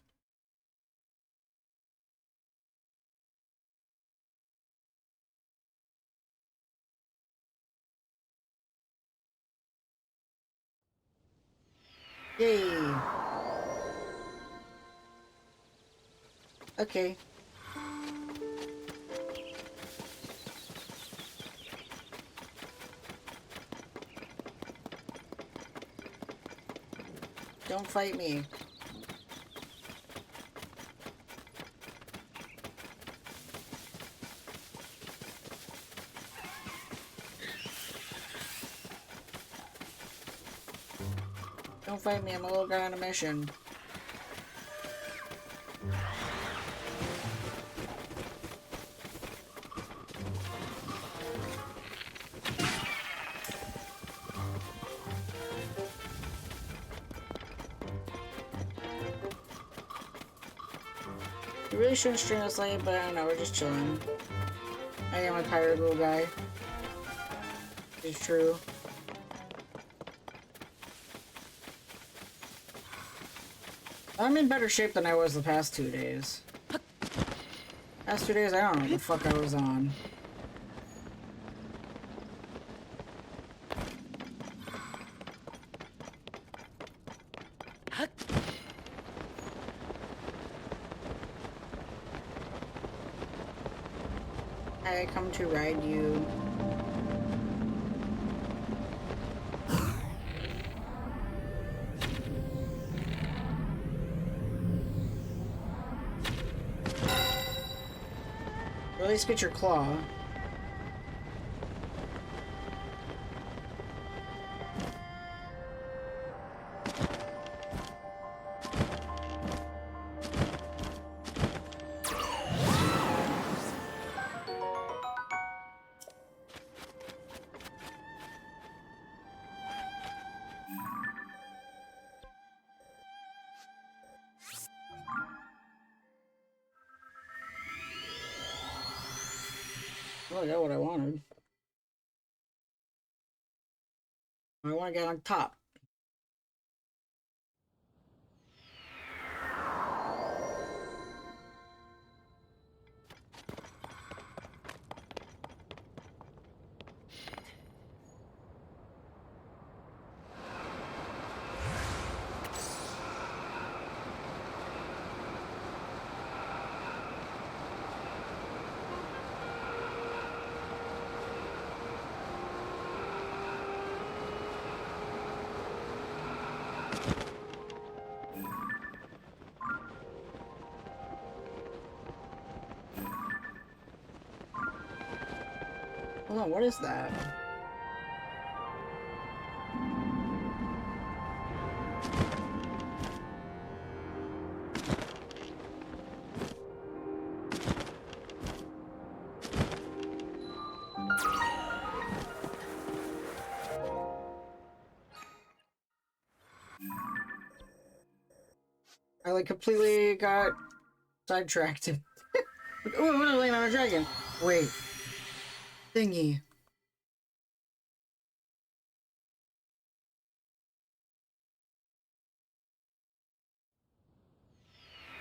Yay! Okay. Don't fight me. Don't fight me, I'm a little guy on a mission. You really shouldn't stream this late, but I don't know, we're just chilling. I am a tired little guy. It's true. I'm in better shape than I was the past 2 days. Past 2 days, I don't know what the fuck I was on. I come to ride you. Or at least get your claw. Well, I got what I wanted. I want to get on top. Hold on, what is that? I like completely got sidetracked. Oh, what am I laying on a dragon? Wait. Thingy.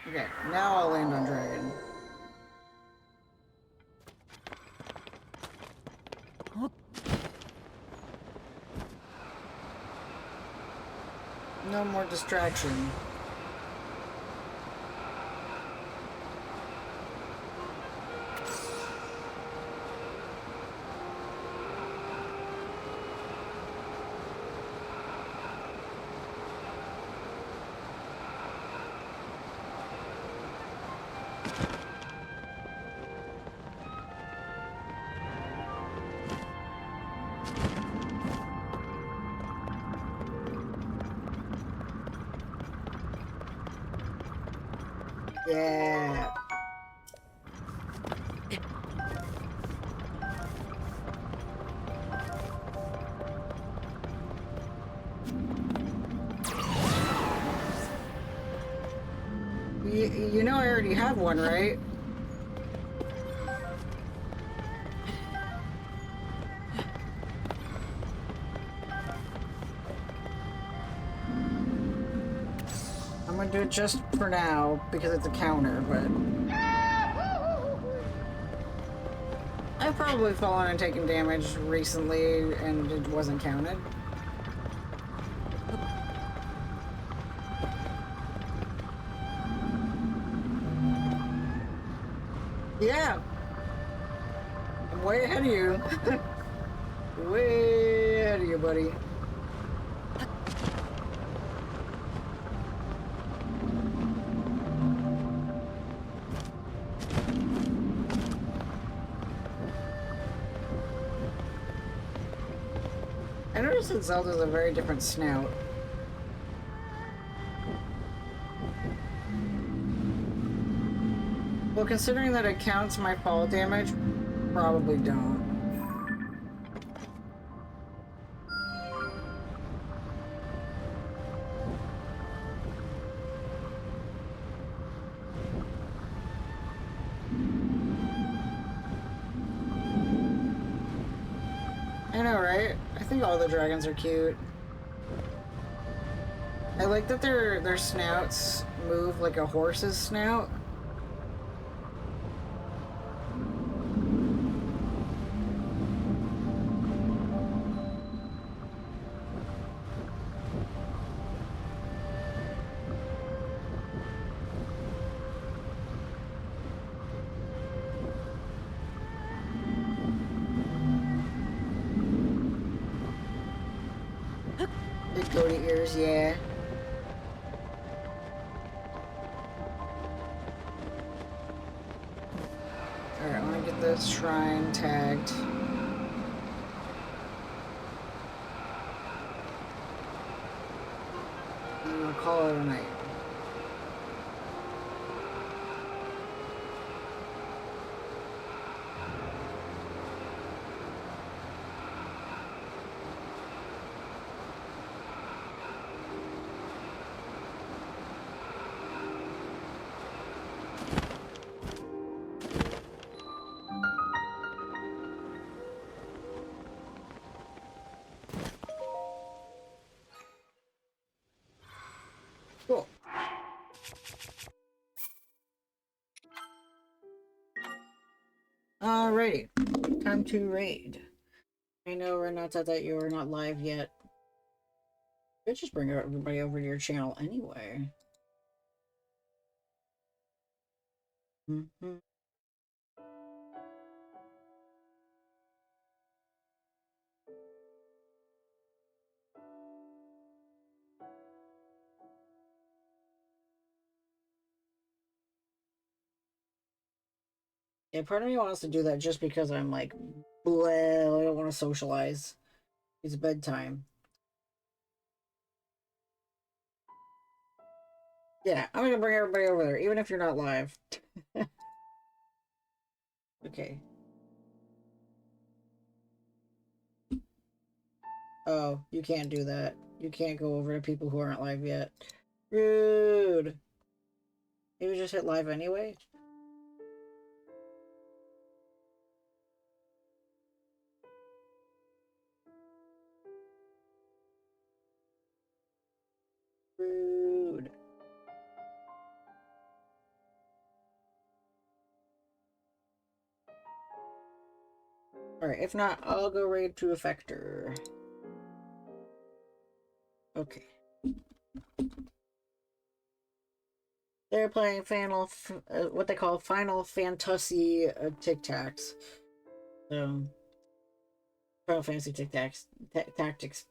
Okay, now I'll land on dragon. No more distraction. Yeah. You know I already have one, right? I'm gonna do it just for now because it's a counter, but I've probably fallen and taken damage recently and it wasn't counted. Yeah. I'm way ahead of you. Way ahead of you, buddy. I noticed that Zelda's a very different snout. Well, considering that it counts my fall damage, probably don't. I know, right? I think all the dragons are cute. I like that their snouts move like a horse's snout. Big goatee ears, yeah. Alright, I want to get this shrine tagged. And I'll call it a night. Alrighty. Time to raid. I know Renata that you are not live yet. Could just bring everybody over to your channel anyway. Mm-hmm. Yeah, part of me wants to do that just because I'm like, well, I don't want to socialize. It's bedtime. Yeah, I'm gonna bring everybody over there, even if you're not live. Okay. Oh, you can't do that. You can't go over to people who aren't live yet. Rude. You just hit live anyway? Rude. Alright, if not, I'll go raid to Effector. Okay. They're playing what they call Final Fantasy Tic Tacs. So, Final Fantasy Tic Tacs Tactics.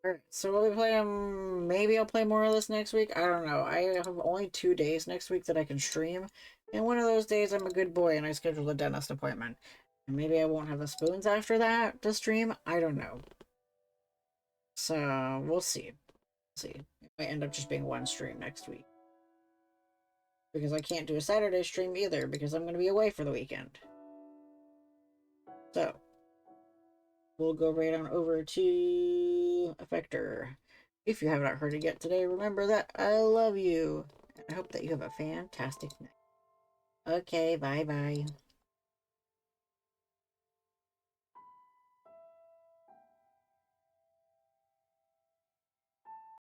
Alright, so we'll be playing. Maybe I'll play more of this next week. I don't know. I have only 2 days next week that I can stream, and one of those days I'm a good boy and I schedule a dentist appointment. And maybe I won't have the spoons after that to stream. I don't know. So we'll see. See, it might end up just being one stream next week. Because I can't do a Saturday stream either, because I'm going to be away for the weekend. So, we'll go right on over to Effector. If you have not heard it yet today, remember that I love you. I hope that you have a fantastic night. Okay, bye-bye.